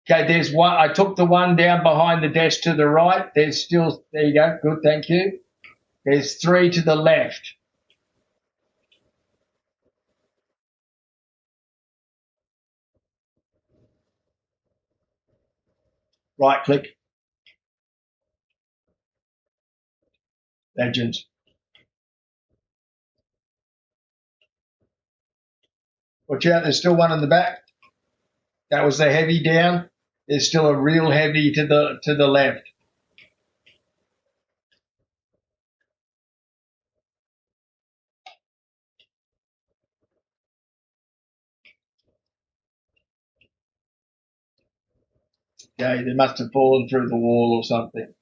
okay. There's one. I took the one down behind the desk to the right. There's still. There you go. Good. Thank you. There's 3 to the left. Right click. Legends. Watch out. There's still one in the back. That was the heavy down. There's still a real heavy to the left. Okay. They must have fallen through the wall or something.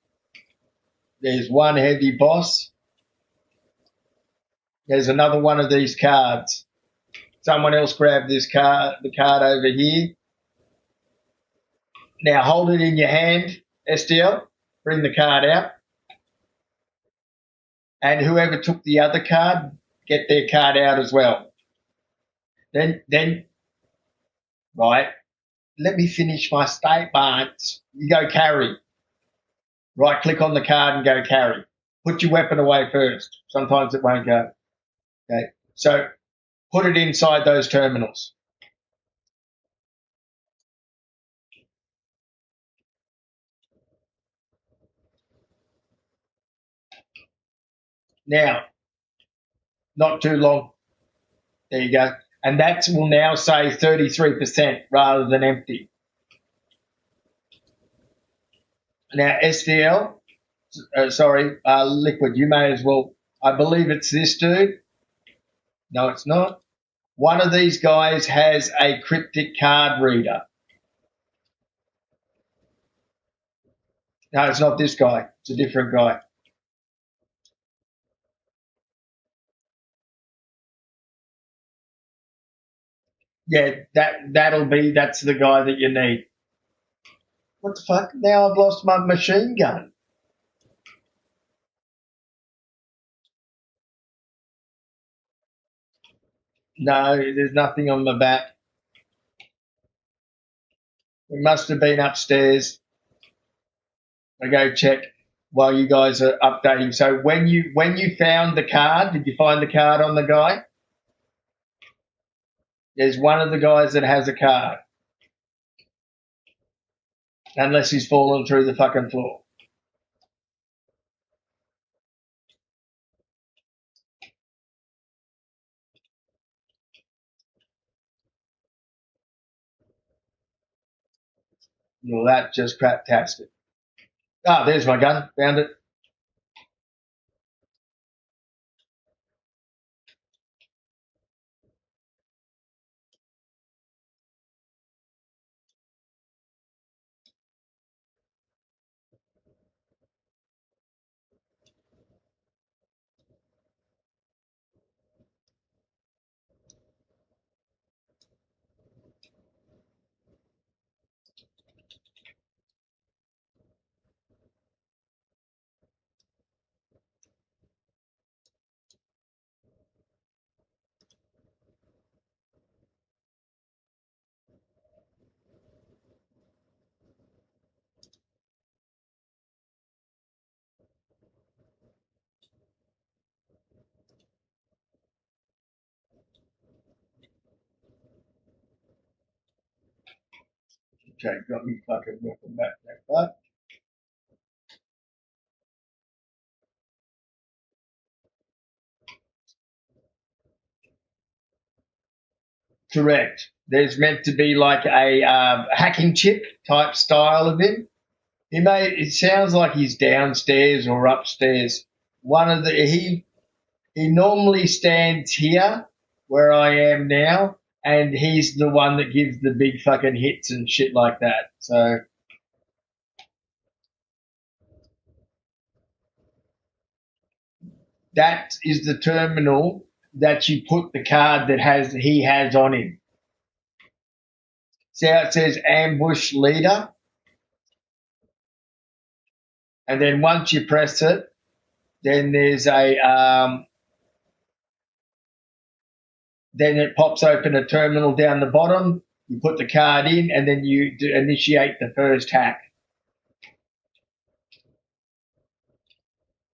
There's one heavy boss. There's another one of these cards. Someone else grabbed this card, the card over here. Now hold it in your hand, SDL. Bring the card out. And whoever took the other card, get their card out as well. Then, right, let me finish my statement. You go carry. Right click on the card and go carry. Put your weapon away first. Sometimes it won't go. Okay. So put it inside those terminals. Now, not too long. There you go. And that will now say 33% rather than empty. Now, SDL, Liquid, you may as well. I believe it's this dude. No, it's not. One of these guys has a cryptic card reader. No, it's not this guy. It's a different guy. Yeah, that's the guy that you need. What the fuck? Now I've lost my machine gun. No, there's nothing on my back. It must have been upstairs. I go check while you guys are updating. So when you found the card, did you find the card on the guy? There's one of the guys that has a card, unless he's fallen through the fucking floor. Well, that just craptastic. Ah, there's my gun. Found it. Okay, got me fucking weapon back there, but correct. There's meant to be like a hacking chip type style of him. It sounds like he's downstairs or upstairs. One of the he normally stands here where I am now, and he's the one that gives the big fucking hits and shit like that. So that is the terminal that you put the card that he has on him. See how it says ambush leader? And then once you press it, then there's then it pops open a terminal down the bottom. You put the card in, and then you initiate the first hack.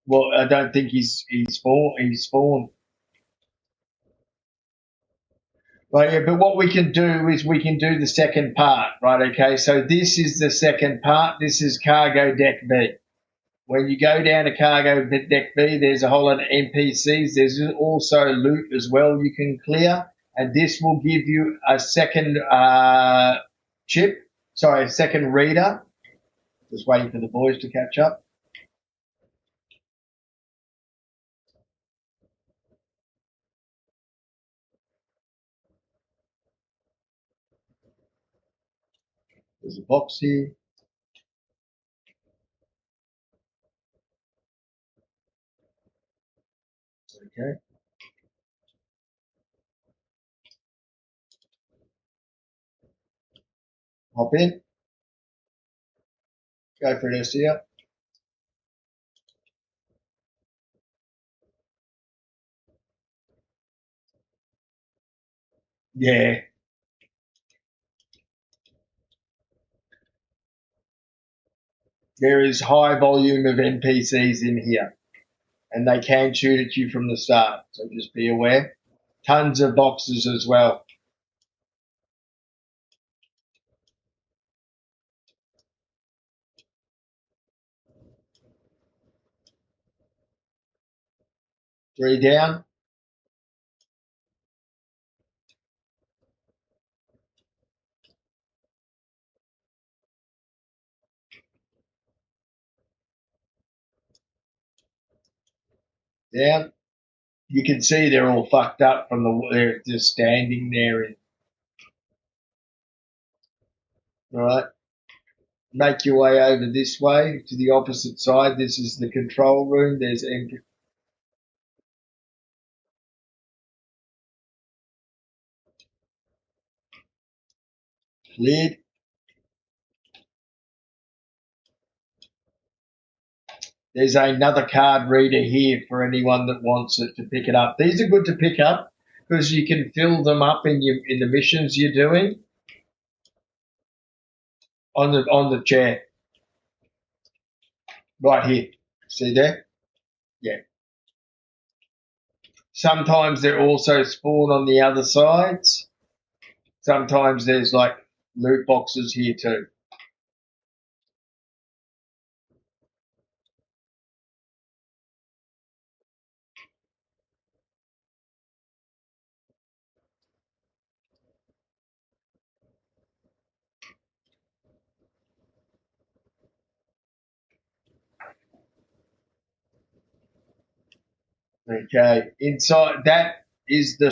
Well, I don't think he's spawned. Right, yeah, but what we can do is we can do the second part, right? Okay, so this is the second part. This is cargo deck B. When you go down to cargo deck B, there's a whole lot of NPCs. There's also loot as well you can clear, and this will give you a second a second reader. Just waiting for the boys to catch up. There's a box here. Okay. Hop in. Go for this here. Yeah. There is high volume of NPCs in here, and they can shoot at you from the start. So just be aware. Tons of boxes as well. Three down. Down. You can see they're all fucked up from they're just standing there. All right. Make your way over this way to the opposite side. This is the control room. There's cleared. There's another card reader here for anyone that wants it to pick it up. These are good to pick up because you can fill them up in the missions you're doing on the chair right here. See there? Yeah. Sometimes they're also spawn on the other sides. Sometimes there's like loot boxes here too. Okay, inside that is the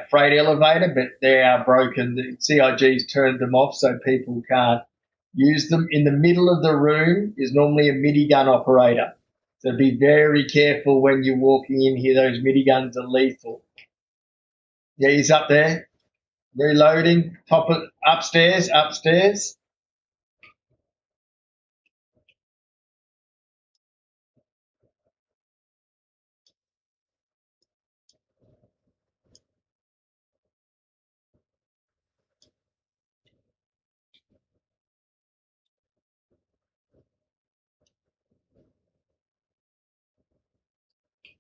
freight elevator, but they are broken. The CIG's turned them off so people can't use them. In the middle of the room is normally a minigun operator. So be very careful when you're walking in here. Those miniguns are lethal. Yeah, he's up there, reloading. Upstairs.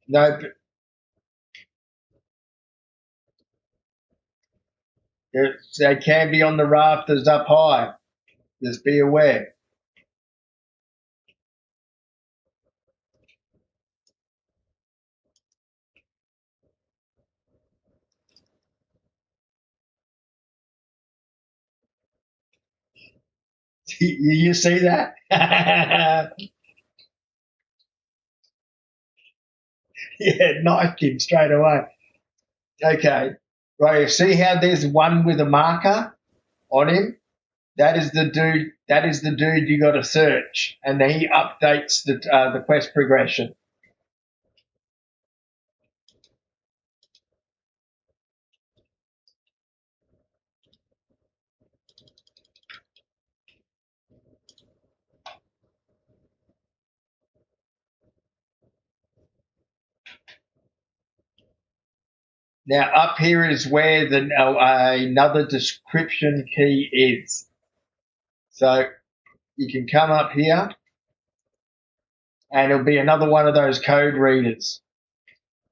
No, they can be on the rafters up high. Just be aware. You see that? Yeah, knifed him straight away. Okay. Right, you see how there's one with a marker on him? That is the dude. That is the dude you got to search, and he updates the quest progression. Now up here is where another description key is. So you can come up here, and it'll be another one of those code readers.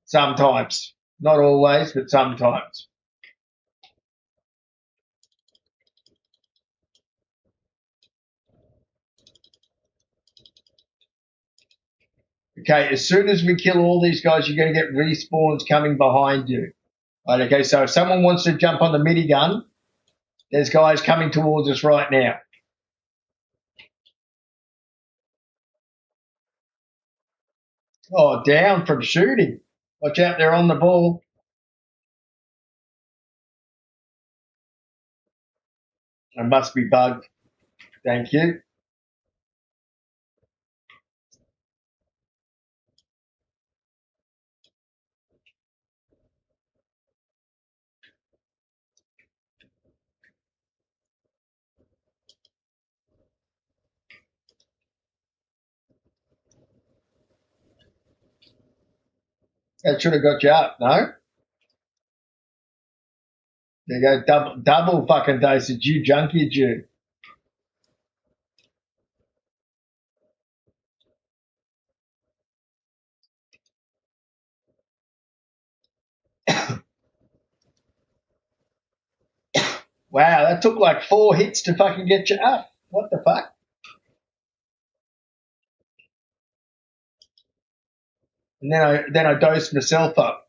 Sometimes, not always, but sometimes. Okay, as soon as we kill all these guys, you're going to get respawns coming behind you. Right, okay, so if someone wants to jump on the minigun, there's guys coming towards us right now. Oh, down from shooting. Watch out, they're on the ball. I must be bugged. Thank you. That should have got you up, no? There you go, double fucking dosage, you junkie Jew. Wow, that took like 4 hits to fucking get you up. What the fuck? And then I dosed myself up.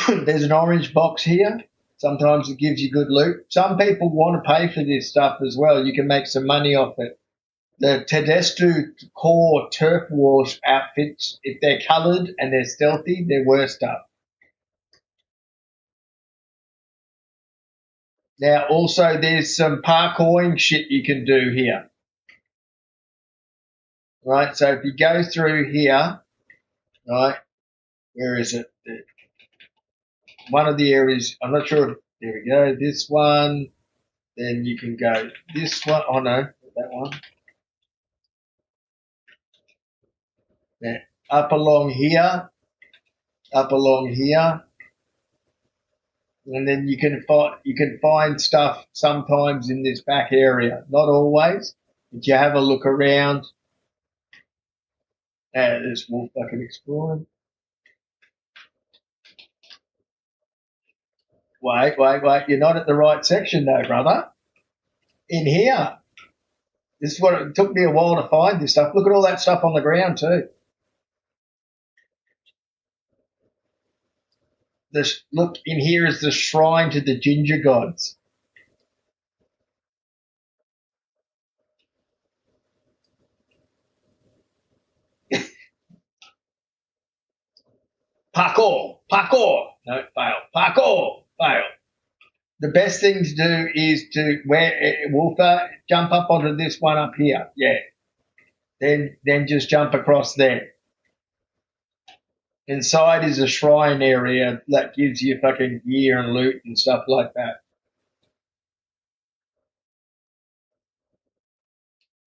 There's an orange box here. Sometimes it gives you good loot. Some people want to pay for this stuff as well. You can make some money off it. The Tedestu core turf wars outfits, if they're coloured and they're stealthy, they're worth stuff. Now, also, there's some parkouring shit you can do here. Right, so if you go through here, right, where is it? One of the areas, I'm not sure if, there we go, this one, then you can go this one, oh no, that one. Now, up along here, and then you can find stuff sometimes in this back area. Not always, but you have a look around. There's wolf fucking exploring. Wait. You're not at the right section though, brother. In here. This is what it took me a while to find this stuff. Look at all that stuff on the ground too. Look, in here is the shrine to the ginger gods. Parkour. No, fail. Parkour. Fail. The best thing to do is to Wolfer, jump up onto this one up here. Yeah. Then just jump across there. Inside is a shrine area that gives you fucking gear and loot and stuff like that.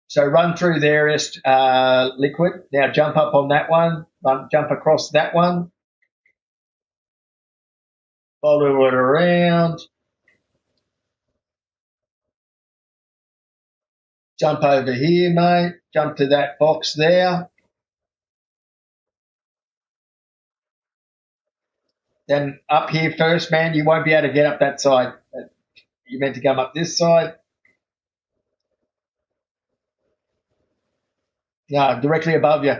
So run through there, Liquid. Now jump up on that one. Jump across that one. Follow it around. Jump over here, mate. Jump to that box there. Then up here first, man. You won't be able to get up that side. You meant to come up this side. Yeah, directly above you.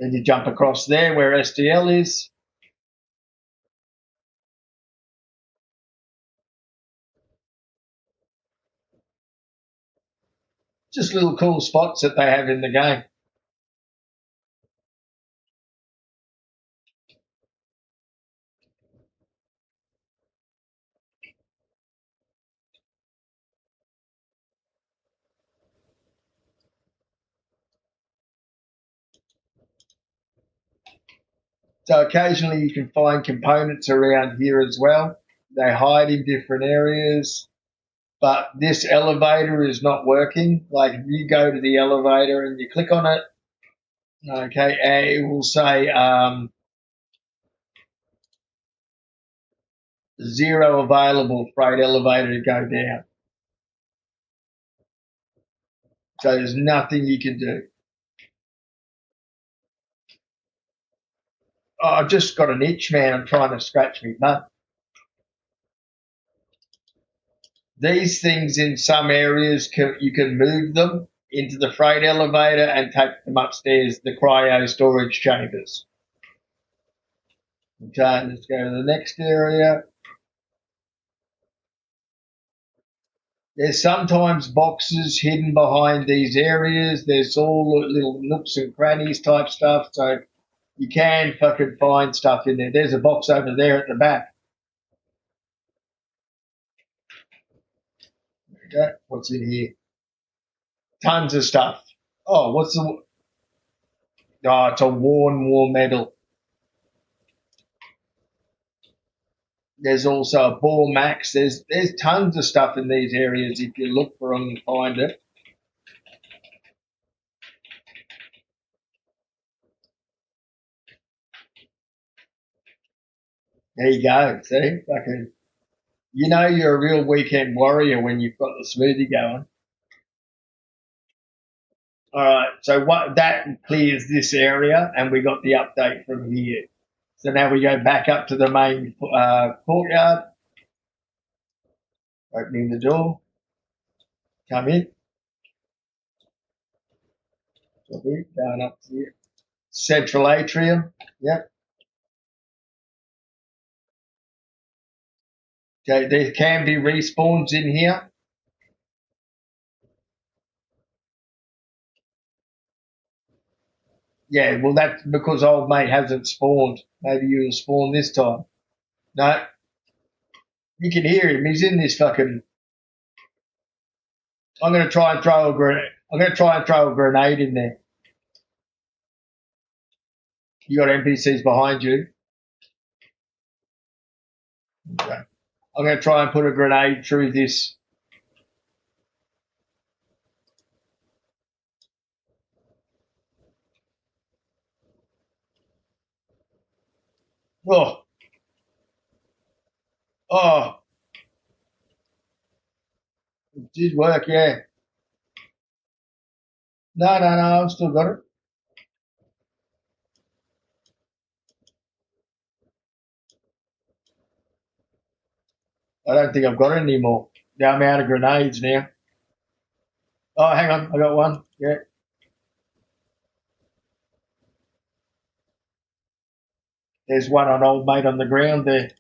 Then you jump across there where STL is. Just little cool spots that they have in the game. So occasionally you can find components around here as well. They hide in different areas, but this elevator is not working. Like if you go to the elevator and you click on it, okay, and it will say zero available freight elevator to go down. So there's nothing you can do. Oh, I've just got an itch, man. I'm trying to scratch me butt. These things in some areas you can move them into the freight elevator and take them upstairs, the cryo storage chambers. Okay, let's go to the next area. There's sometimes boxes hidden behind these areas. There's all little nooks and crannies type stuff, so you can fucking find stuff in there. There's a box over there at the back. Okay, what's in here? Tons of stuff. Oh, what's the? Oh, it's a worn war medal. There's also a ball max. There's tons of stuff in these areas if you look for them and find it. There you go. See, fucking, you know you're a real weekend warrior when you've got the smoothie going. All right, so what that clears this area, and we got the update from here. So now we go back up to the main courtyard, opening the door, come in, going up to the central atrium. Yep. Okay, there can be respawns in here. Yeah, well, that's because old mate hasn't spawned. Maybe you'll spawn this time. No, you can hear him. He's in this fucking. I'm going to try and throw a grenade. I'm going to try and throw a grenade in there. You got NPCs behind you. Okay. I'm going to try and put a grenade through this. Oh, oh, it did work, yeah. No, no, no, I've still got it. I don't think I've got it anymore. Yeah, I'm out of grenades now. Oh, hang on, I got one. Yeah, there's one on old mate on the ground there.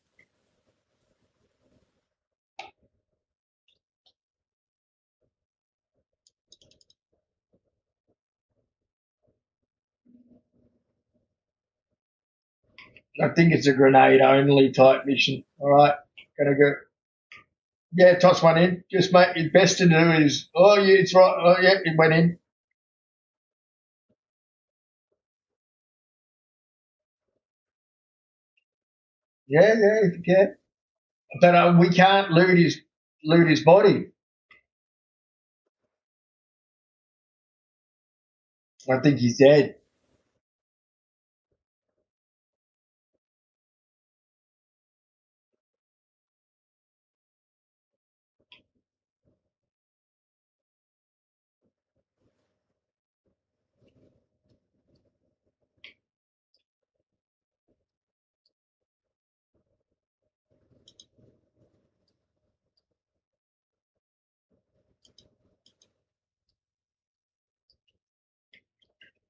I think it's a grenade only type mission. All right, gonna go. Yeah, toss one in. Just mate, the best to do is. Oh, yeah, it's right. Oh, yeah, it went in. Yeah, yeah, if you can. But we can't loot his body. I think he's dead.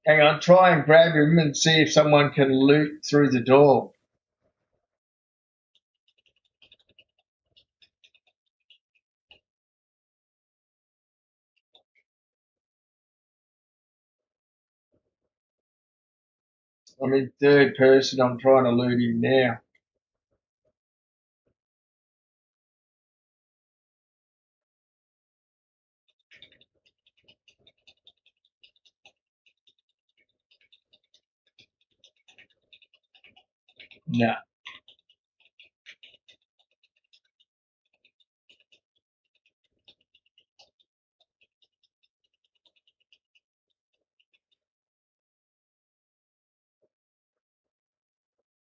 Hang on, try and grab him and see if someone can loot through the door. I'm in third person. I'm trying to loot him now. No.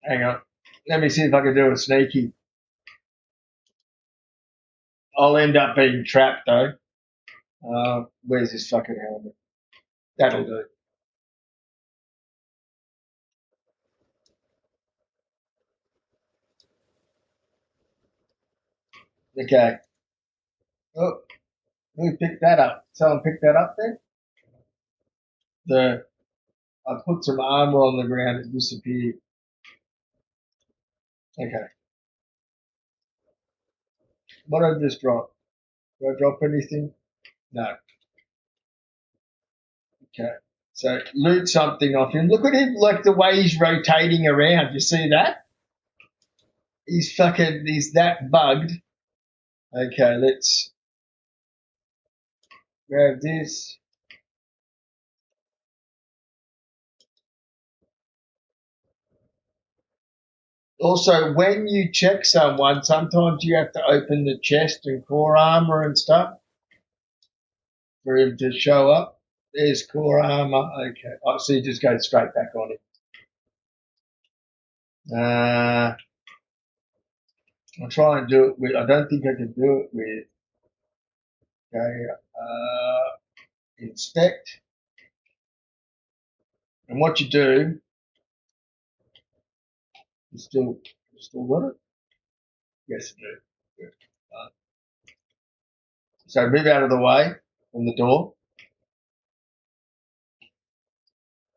Hang on. Let me see if I can do a sneaky. I'll end up being trapped though. Where's this fucking helmet? That'll do. Okay. Oh, who picked that up? Someone picked that up then? I put some armor on the ground. It disappeared. Okay. What did I just drop? Did I drop anything? No. Okay. So loot something off him. Look at him, like the way he's rotating around. You see that? He's that bugged. Okay, let's grab this. Also, when you check someone, sometimes you have to open the chest and core armor and stuff for him to show up. There's core armor. Okay. Oh, so you just go straight back on it. I'll try and do it with, I don't think I can do it with, okay, inspect. And what you do, you still got it? Yes, you do. Good. Uh, so move out of the way from the door.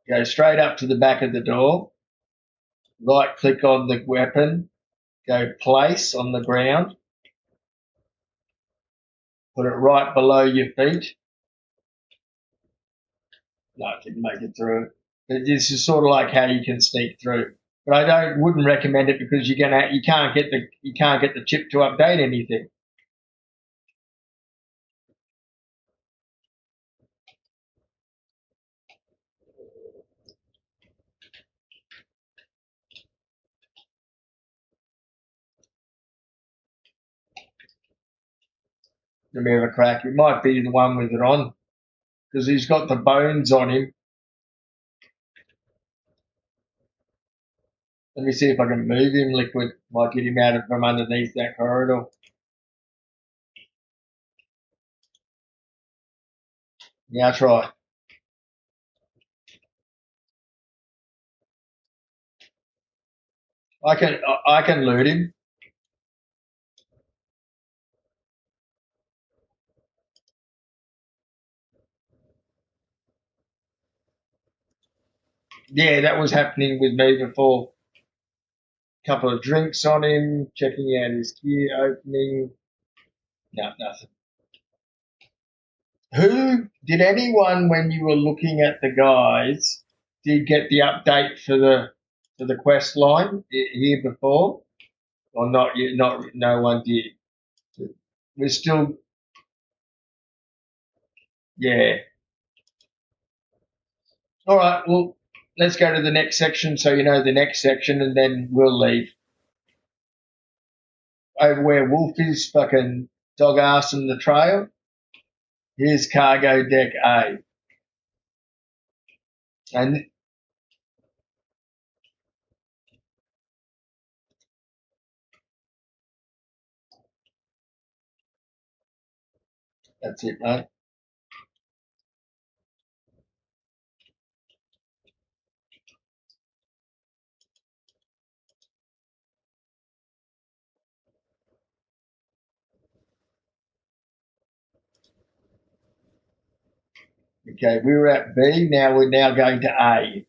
Go straight up to the back of the door. Right click on the weapon. Go place on the ground. Put it right below your feet. No, I didn't make it through. But this is sort of like how you can sneak through. But wouldn't recommend it because you can't get the chip to update anything. A bit of a crack. It might be the one with it on because he's got the bones on him. Let me see if I can move him. Liquid might get him out of from underneath that corridor. Now try. I can loot him. Yeah, that was happening with me before. Couple of drinks on him, checking out his gear, opening. No, nothing. Who did anyone when you were looking at the guys did get the update for the quest line here before, or not? Not no one did. We're still, yeah. All right. Well, let's go to the next section so you know the next section, and then we'll leave. Over where Wolf is, fucking dog ass in the trail. Here's cargo deck A, and that's it, mate. Okay, we were at B, now we're now going to A.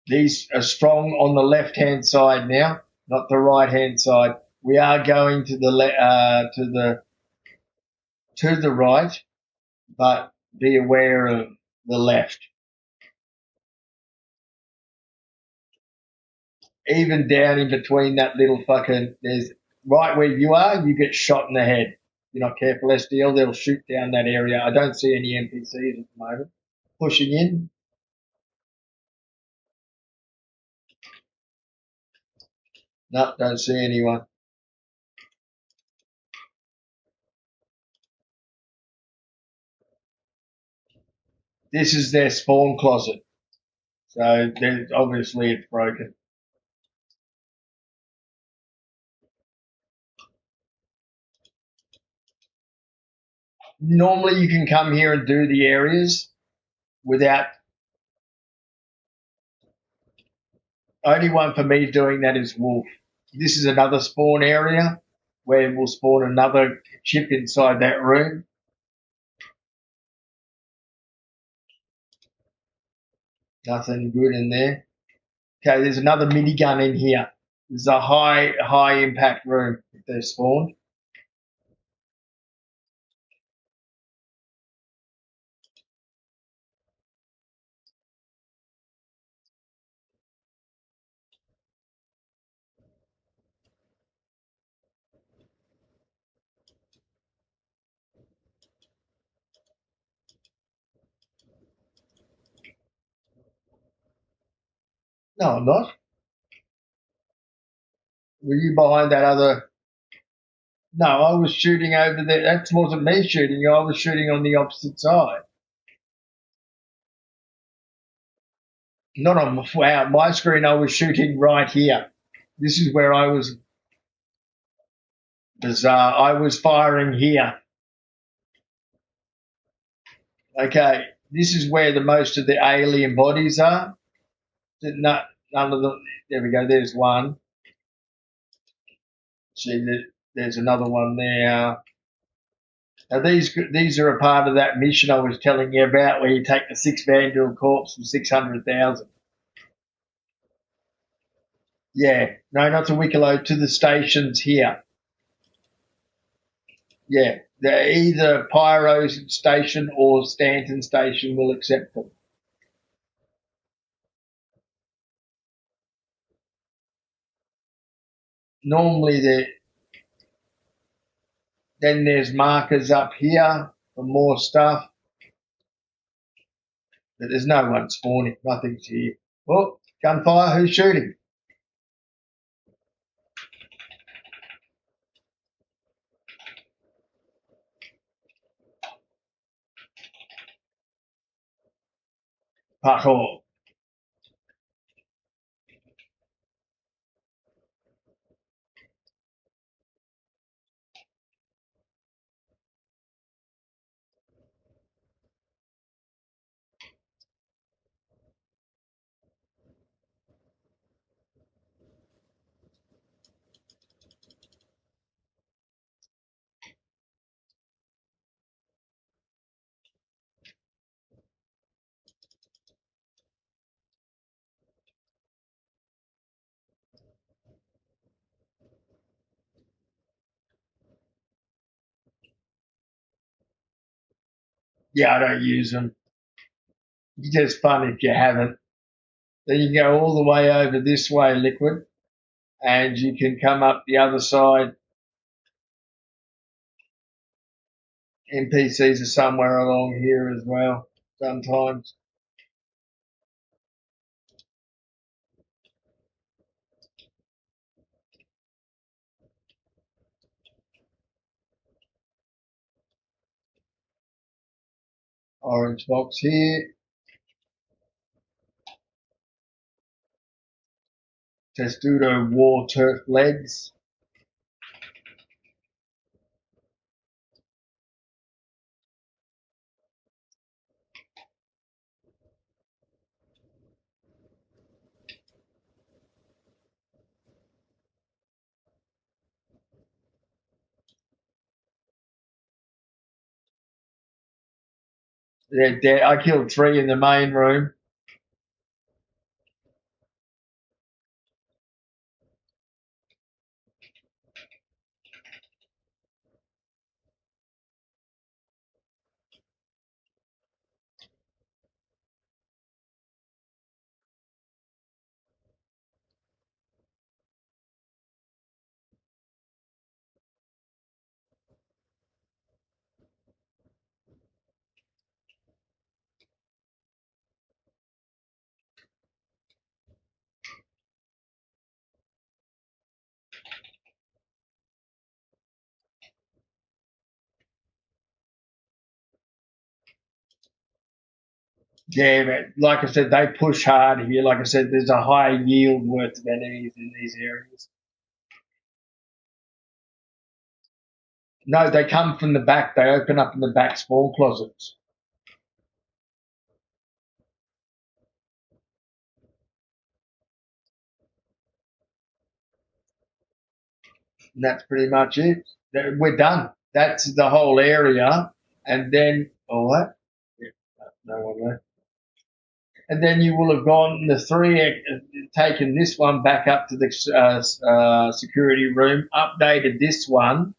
These are strong on the left-hand side now, not the right-hand side. We are going to the right, but be aware of the left. Even down in between that little fucking, there's right where you are, you get shot in the head. If you're not careful, SDL, they'll shoot down that area. I don't see any NPCs at the moment. Pushing in. No, don't see anyone. This is their spawn closet. So obviously it's broken. Normally you can come here and do the areas without, only one for me doing that is Wolf. This is another spawn area where we'll spawn another chip inside that room. Nothing good in there. Okay, there's another minigun in here. This is a high impact room if they're spawned. No, I'm not. Were you behind that other? No, I was shooting over there. That wasn't me shooting you. I was shooting on the opposite side. Not on my screen. I was shooting right here. This is where I was bizarre. I was firing here. Okay, this is where the most of the alien bodies are. None of them. There we go. There's one. See, there's another one there. Now these are a part of that mission I was telling you about, where you take the 6 Vandal Corps for 600,000. Yeah, no, not to Wicklow, to the stations here. Yeah, they're either Pyro Station or Stanton Station will accept them. Normally, then there's markers up here for more stuff, but there's no one spawning. Nothing's here. Oh, gunfire! Who's shooting? Parkour. Yeah, I don't use them. It's just fun if you haven't. Then you can go all the way over this way, Liquid, and you can come up the other side. NPCs are somewhere along here as well, sometimes. Orange box here. Testudo War Turf Legs. They're dead. I killed 3 in the main room. Yeah, but like I said, they push hard here. Like I said, there's a high yield worth of enemies in these areas. No, they come from the back. They open up in the back spawn closets. And that's pretty much it. We're done. That's the whole area. And then, oh, what? Yeah, no one left. And then you will have gone the 3, taken this one back up to the security room, updated this one,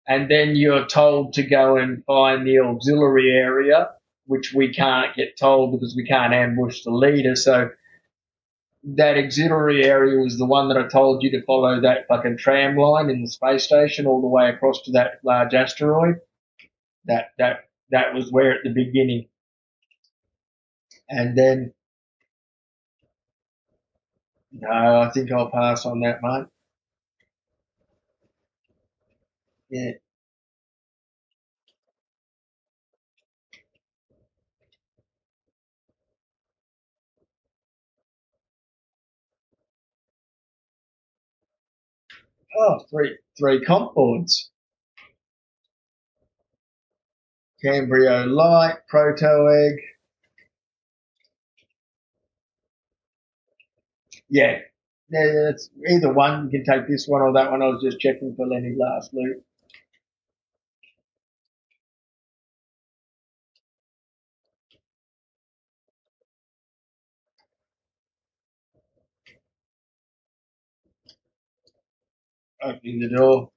and then you're told to go and find the auxiliary area, which we can't get told because we can't ambush the leader. So that auxiliary area was the one that I told you to follow that fucking tram line in the space station all the way across to that large asteroid. That was where at the beginning. And then no, I think I'll pass on that, mate. Yeah. Oh, three comp boards. Cambrio Light, Proto Egg. Yeah. Yeah, it's either one. You can take this one or that one. I was just checking for Lenny last loot. Opening the door.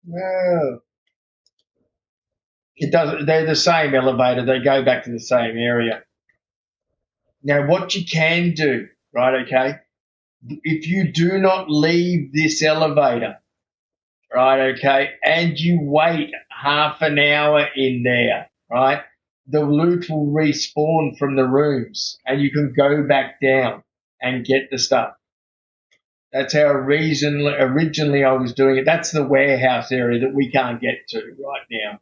No. It doesn't. They're the same elevator. They go back to the same area. Now, what you can do, right? Okay, if you do not leave this elevator, right? Okay, and you wait half an hour in there, right? The loot will respawn from the rooms, and you can go back down and get the stuff. That's how originally I was doing it. That's the warehouse area that we can't get to right now.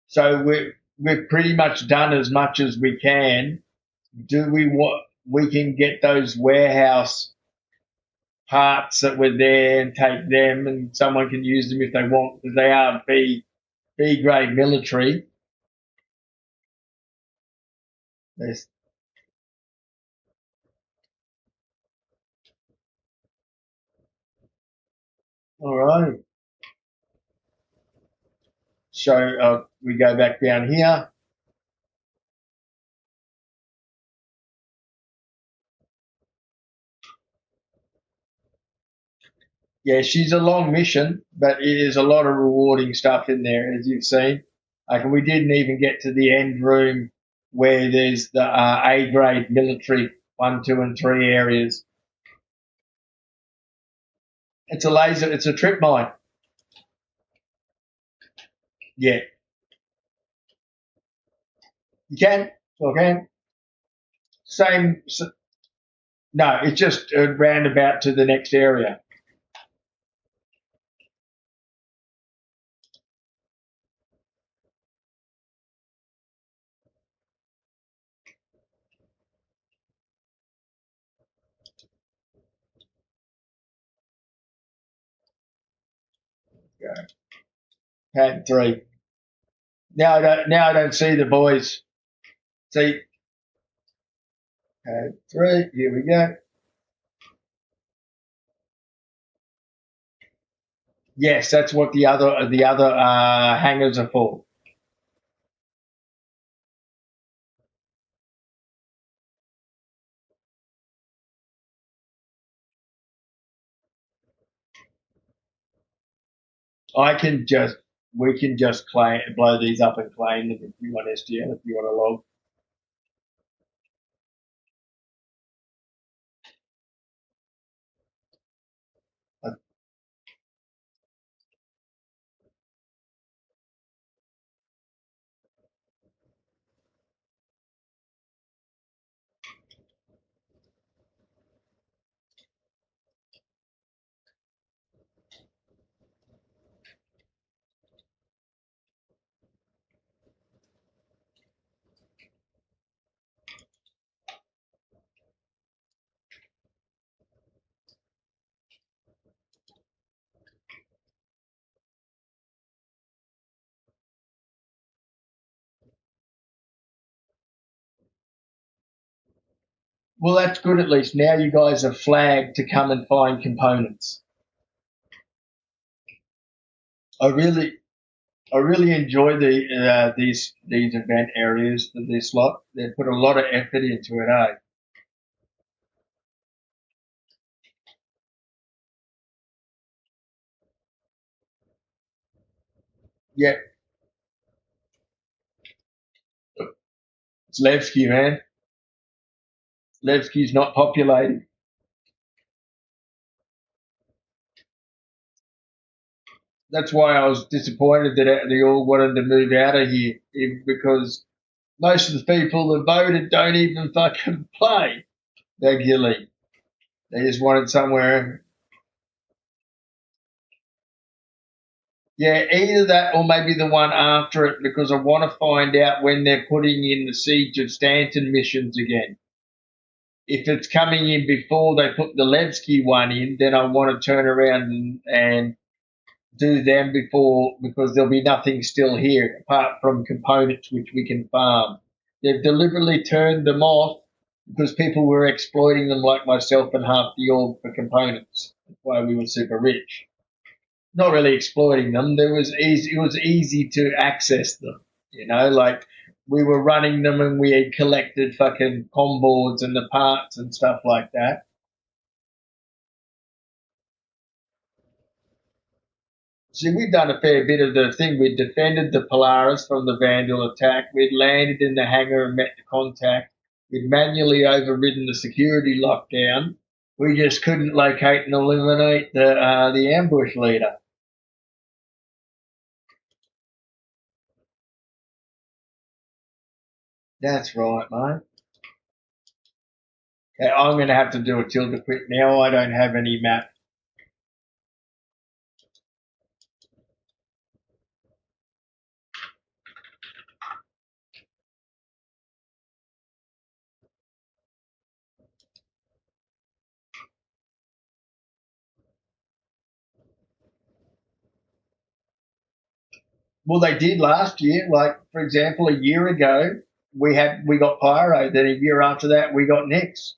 So we've pretty much done as much as we can. Do we what we can get those warehouse parts that were there and take them, and someone can use them if they want because they are B grade military. Yes. All right. So we go back down here. Yeah, she's a long mission, but it is a lot of rewarding stuff in there, as you've seen. Like, we didn't even get to the end room where there's the A grade military 1, 2, and 3 areas. It's a laser. It's a trip mine. Yeah, you can. Okay. Same. No, it's just a roundabout to the next area. Yeah. Pad 3. Now I don't see the boys. See, pad 3. Here we go. Yes, that's what the other hangars are for. I can just we can just blow these up and claim them if you want SDL, if you want to log. Well, that's good. At least now you guys are flagged to come and find components. I really, I really enjoy these event areas for this lot. They put a lot of effort into it, eh? Yeah, it's Levski, man. Levski's not populated. That's why I was disappointed that they all wanted to move out of here, because most of the people that voted don't even fucking play regularly. They just wanted somewhere. Yeah, either that or maybe the one after it, because I want to find out when they're putting in the Siege of Stanton missions again. If it's coming in before they put the Levski one in, then I want to turn around and do them before, because there'll be nothing still here apart from components which we can farm. They've deliberately turned them off because people were exploiting them like myself and half the org for components. That's why we were super rich. Not really exploiting them. It was easy to access them. Like we were running them and we had collected fucking com boards and the parts and stuff like that. See, we'd done a fair bit of the thing. We'd defended the Polaris from the Vandal attack. We'd landed in the hangar and met the contact. We'd manually overridden the security lockdown. We just couldn't locate and eliminate the ambush leader. That's right, mate. Okay, I'm going to have to do a tilde quick now. I don't have any map. Well, they did last year. Like, for example, a year ago, we got Pyro. Then a year after that, we got Nix.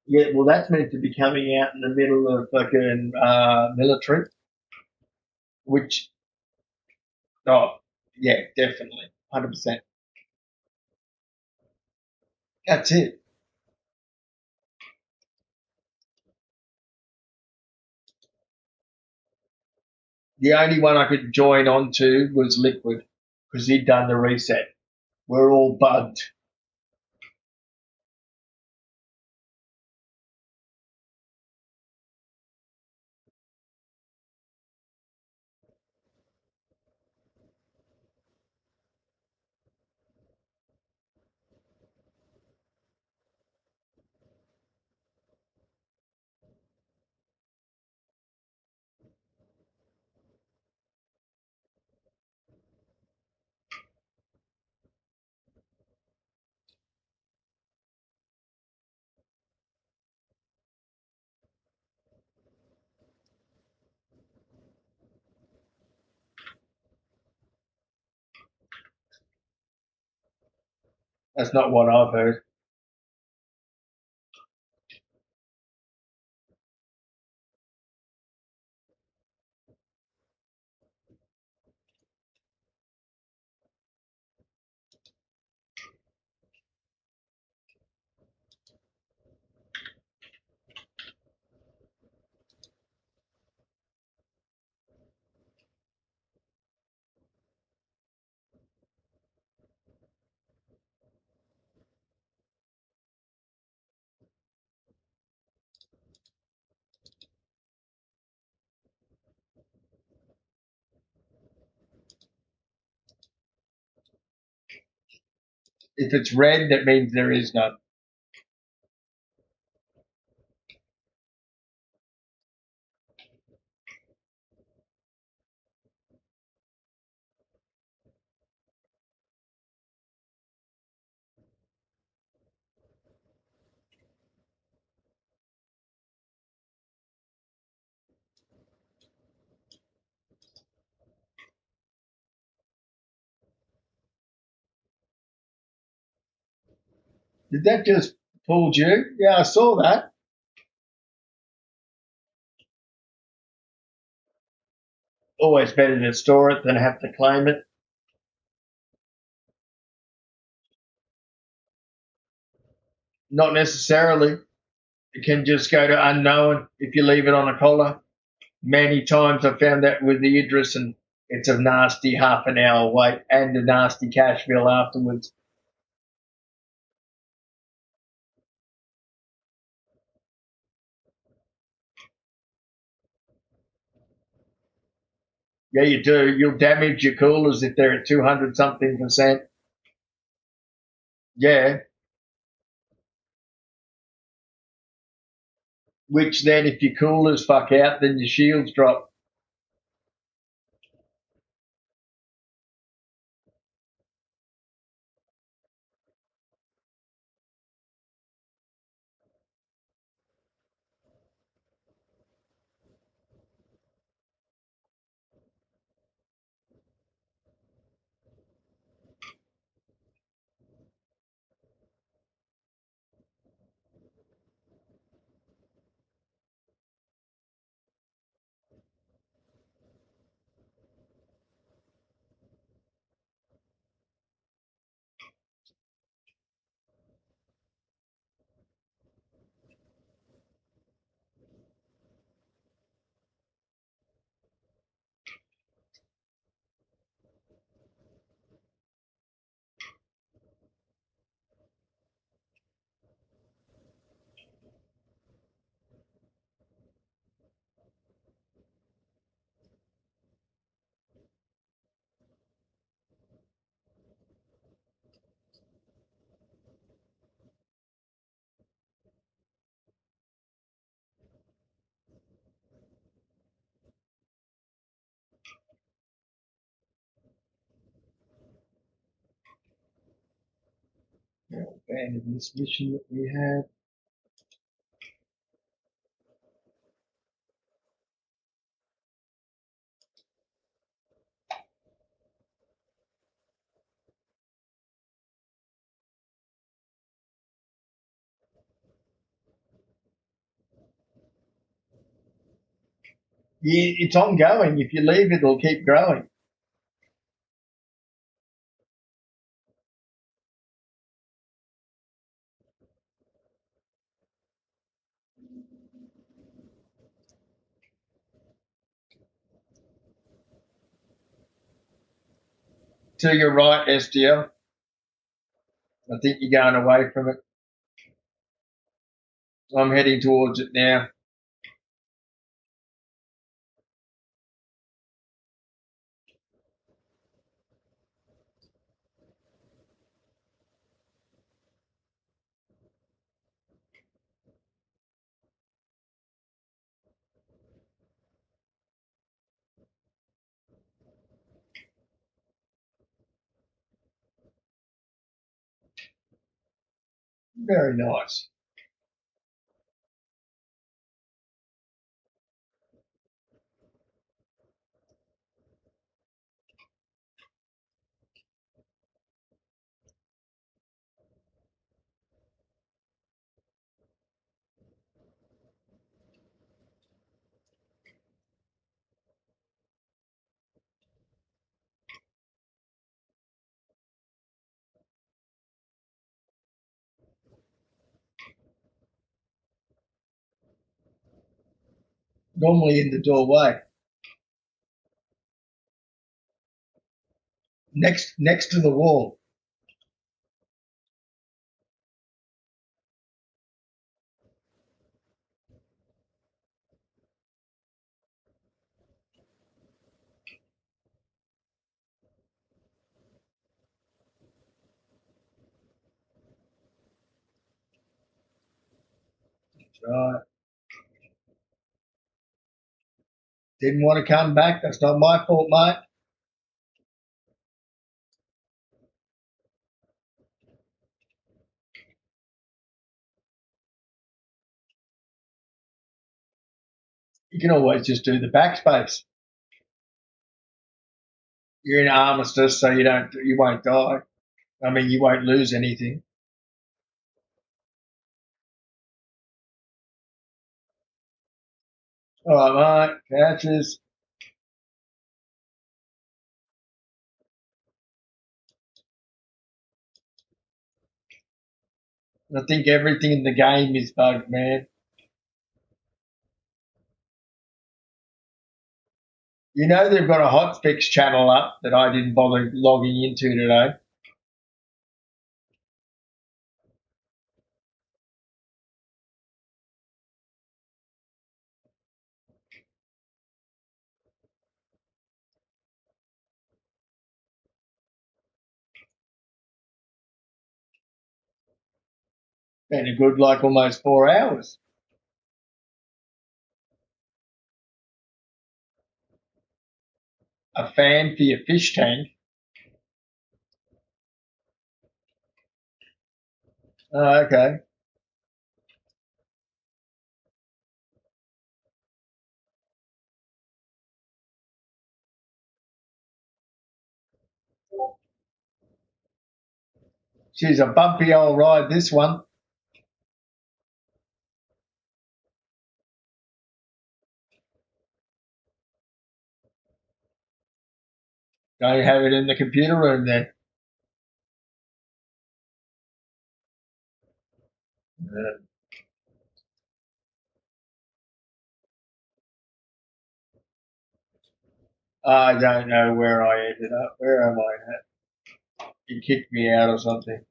Yeah, well, that's meant to be coming out in the middle of fucking military, which, oh, yeah, definitely, 100%. That's it. The only one I could join on to was Liquid because he'd done the reset. We're all bugged. That's not what I've heard. If it's red, that means there is none. Did that just pull you? Yeah, I saw that. Always better to store it than have to claim it. Not necessarily. It can just go to unknown if you leave it on a collar. Many times I've found that with the Idris, and it's a nasty half an hour wait and a nasty cash bill afterwards. Yeah, you do. You'll damage your coolers if they're at 200 something percent. Yeah, which then if your coolers fuck out, then your shields drop. Abandon this mission that we have. It's ongoing. If you leave it, it'll keep growing. To your right, SDL. I think you're going away from it. I'm heading towards it now. Very nice. Normally in the doorway, next to the wall. Right. Didn't want to come back. That's not my fault, mate. You can always just do the backspace. You're in armistice, so you won't die. I mean, you won't lose anything. All right, mate. Catches. I think everything in the game is bugged, man. You know they've got a hotfix channel up that I didn't bother logging into today. Been a good like almost 4 hours. A fan for your fish tank. Oh, okay. She's a bumpy old ride, this one. Don't have it in the computer room then. Uh, I don't know where I ended up. Where am I at? You kicked me out or something.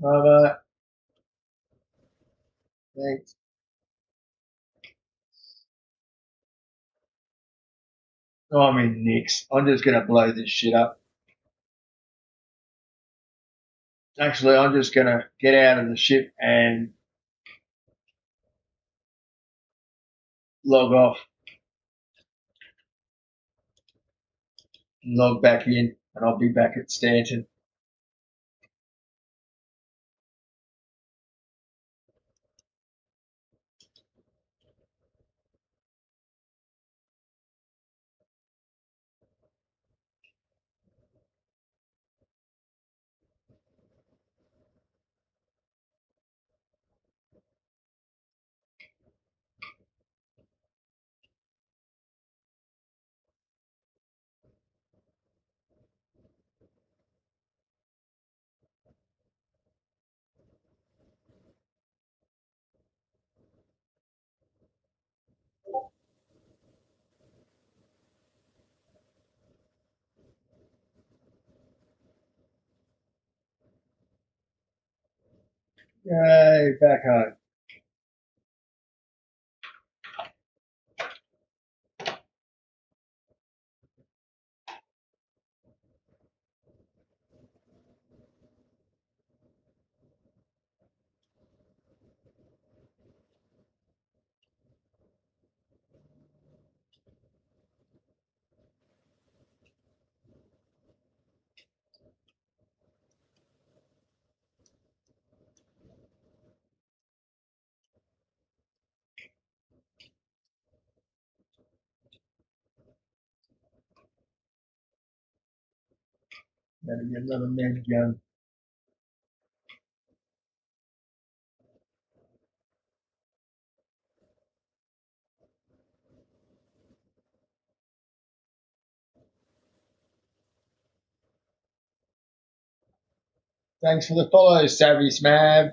Oh, thanks. Oh, I'm in Nix. I'm just going to blow this shit up. Actually, I'm just going to get out of the ship and log off and log back in, and I'll be back at Stanton. Yay, back home. Gotta get another med gun. Thanks for the follow, Savvy Smab.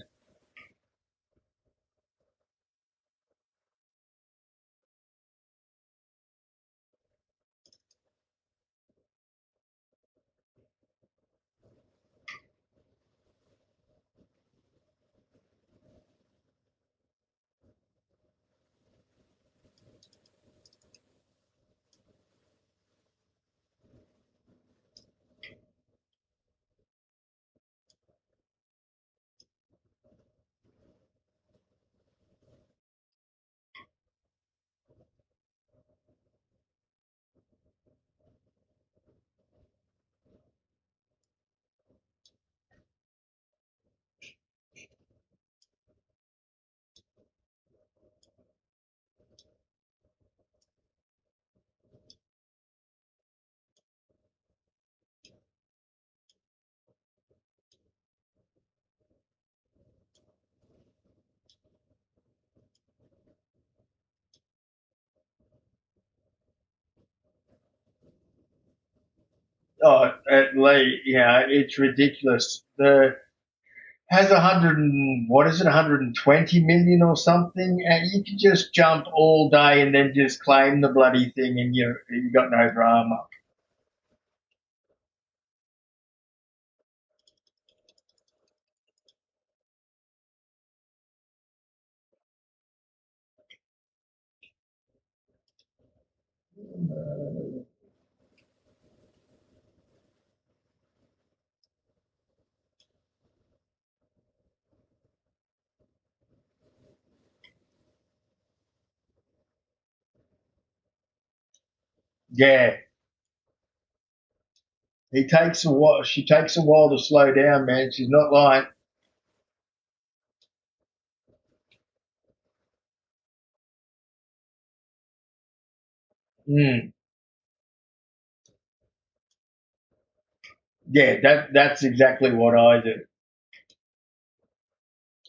Oh, at least, it's ridiculous. The has 100 and what is it, 120 million or something, and you can just jump all day and then just claim the bloody thing, and you got no drama. Yeah, he takes a while. She takes a while to slow down, man. She's not like, mm, yeah, that's exactly what I do.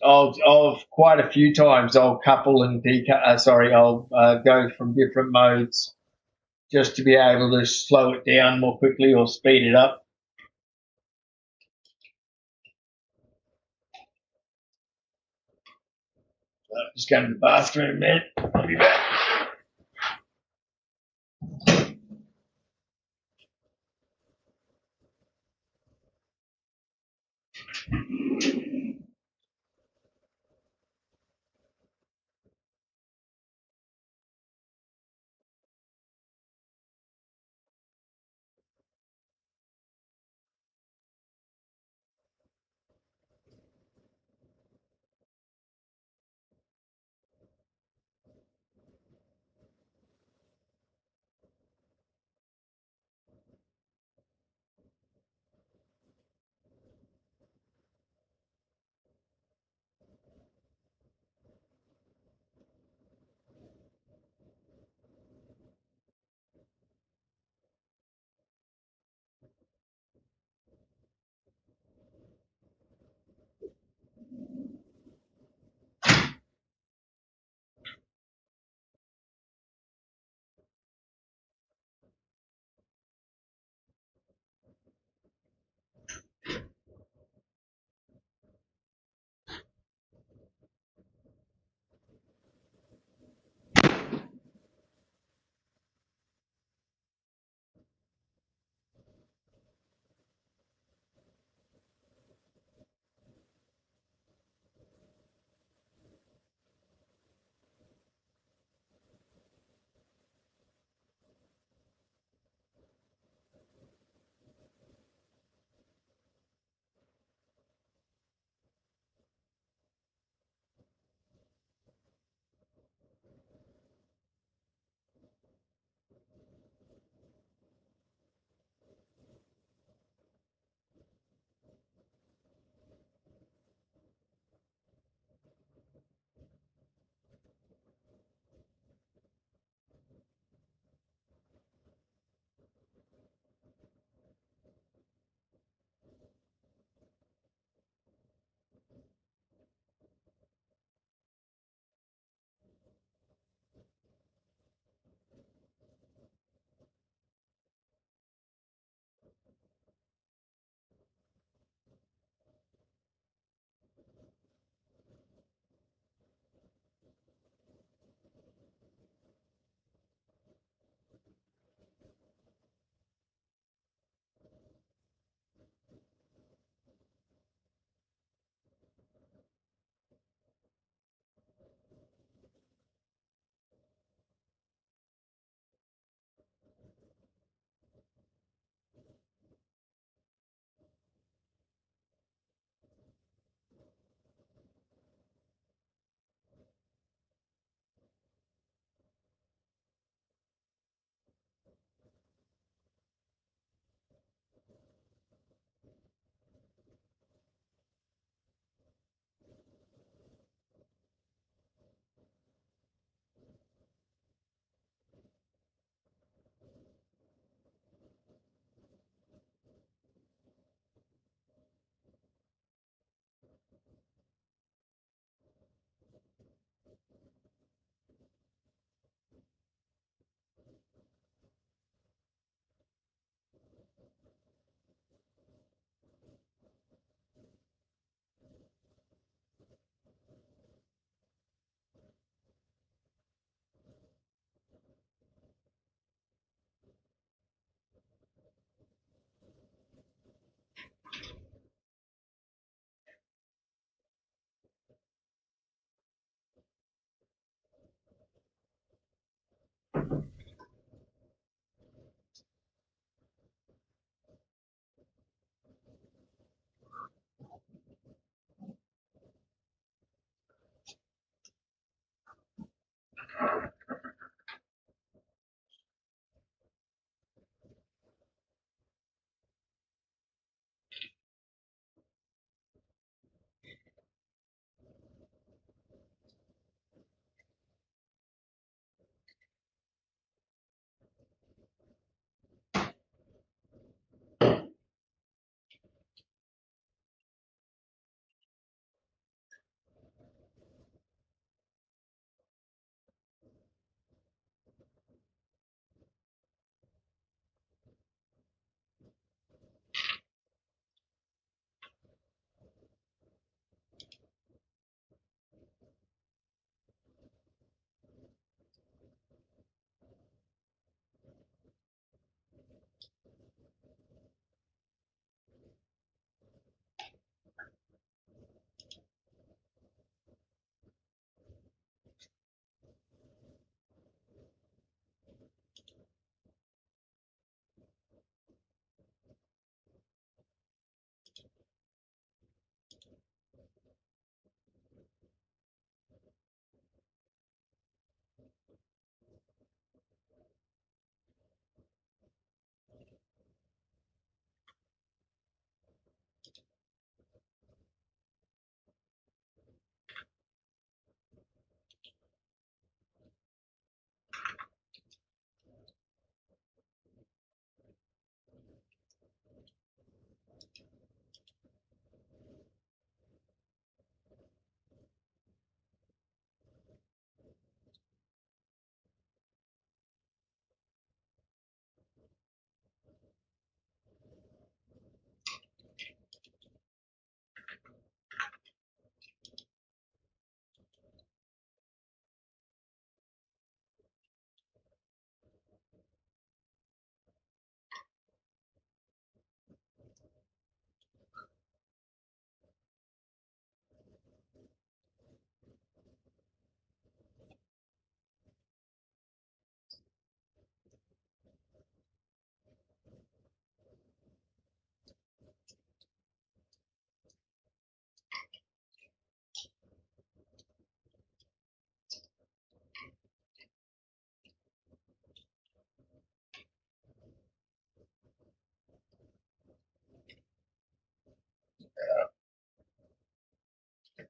I'll quite a few times I'll couple and sorry, I'll go from different modes just to be able to slow it down more quickly or speed it up. Just going to the bathroom, man. I'll be back.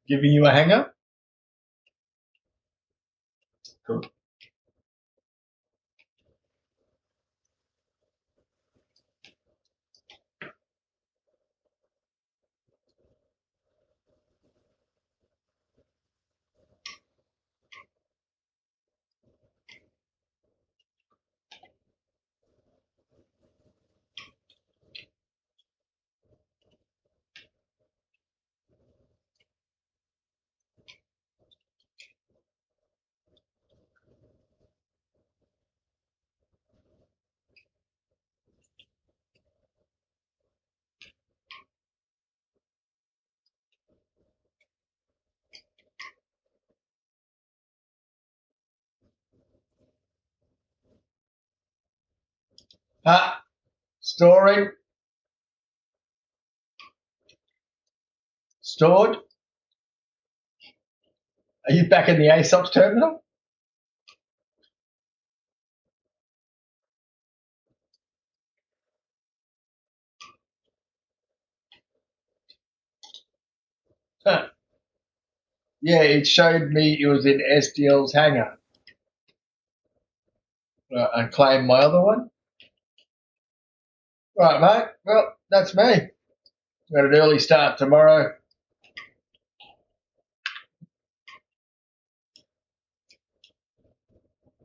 Giving you a hanger? Cool. Ah, storing, stored. Are you back in the ASOP's terminal? Huh. Yeah, it showed me it was in SDL's hangar. And claim my other one. Right, mate. Well, that's me. Got an early start tomorrow.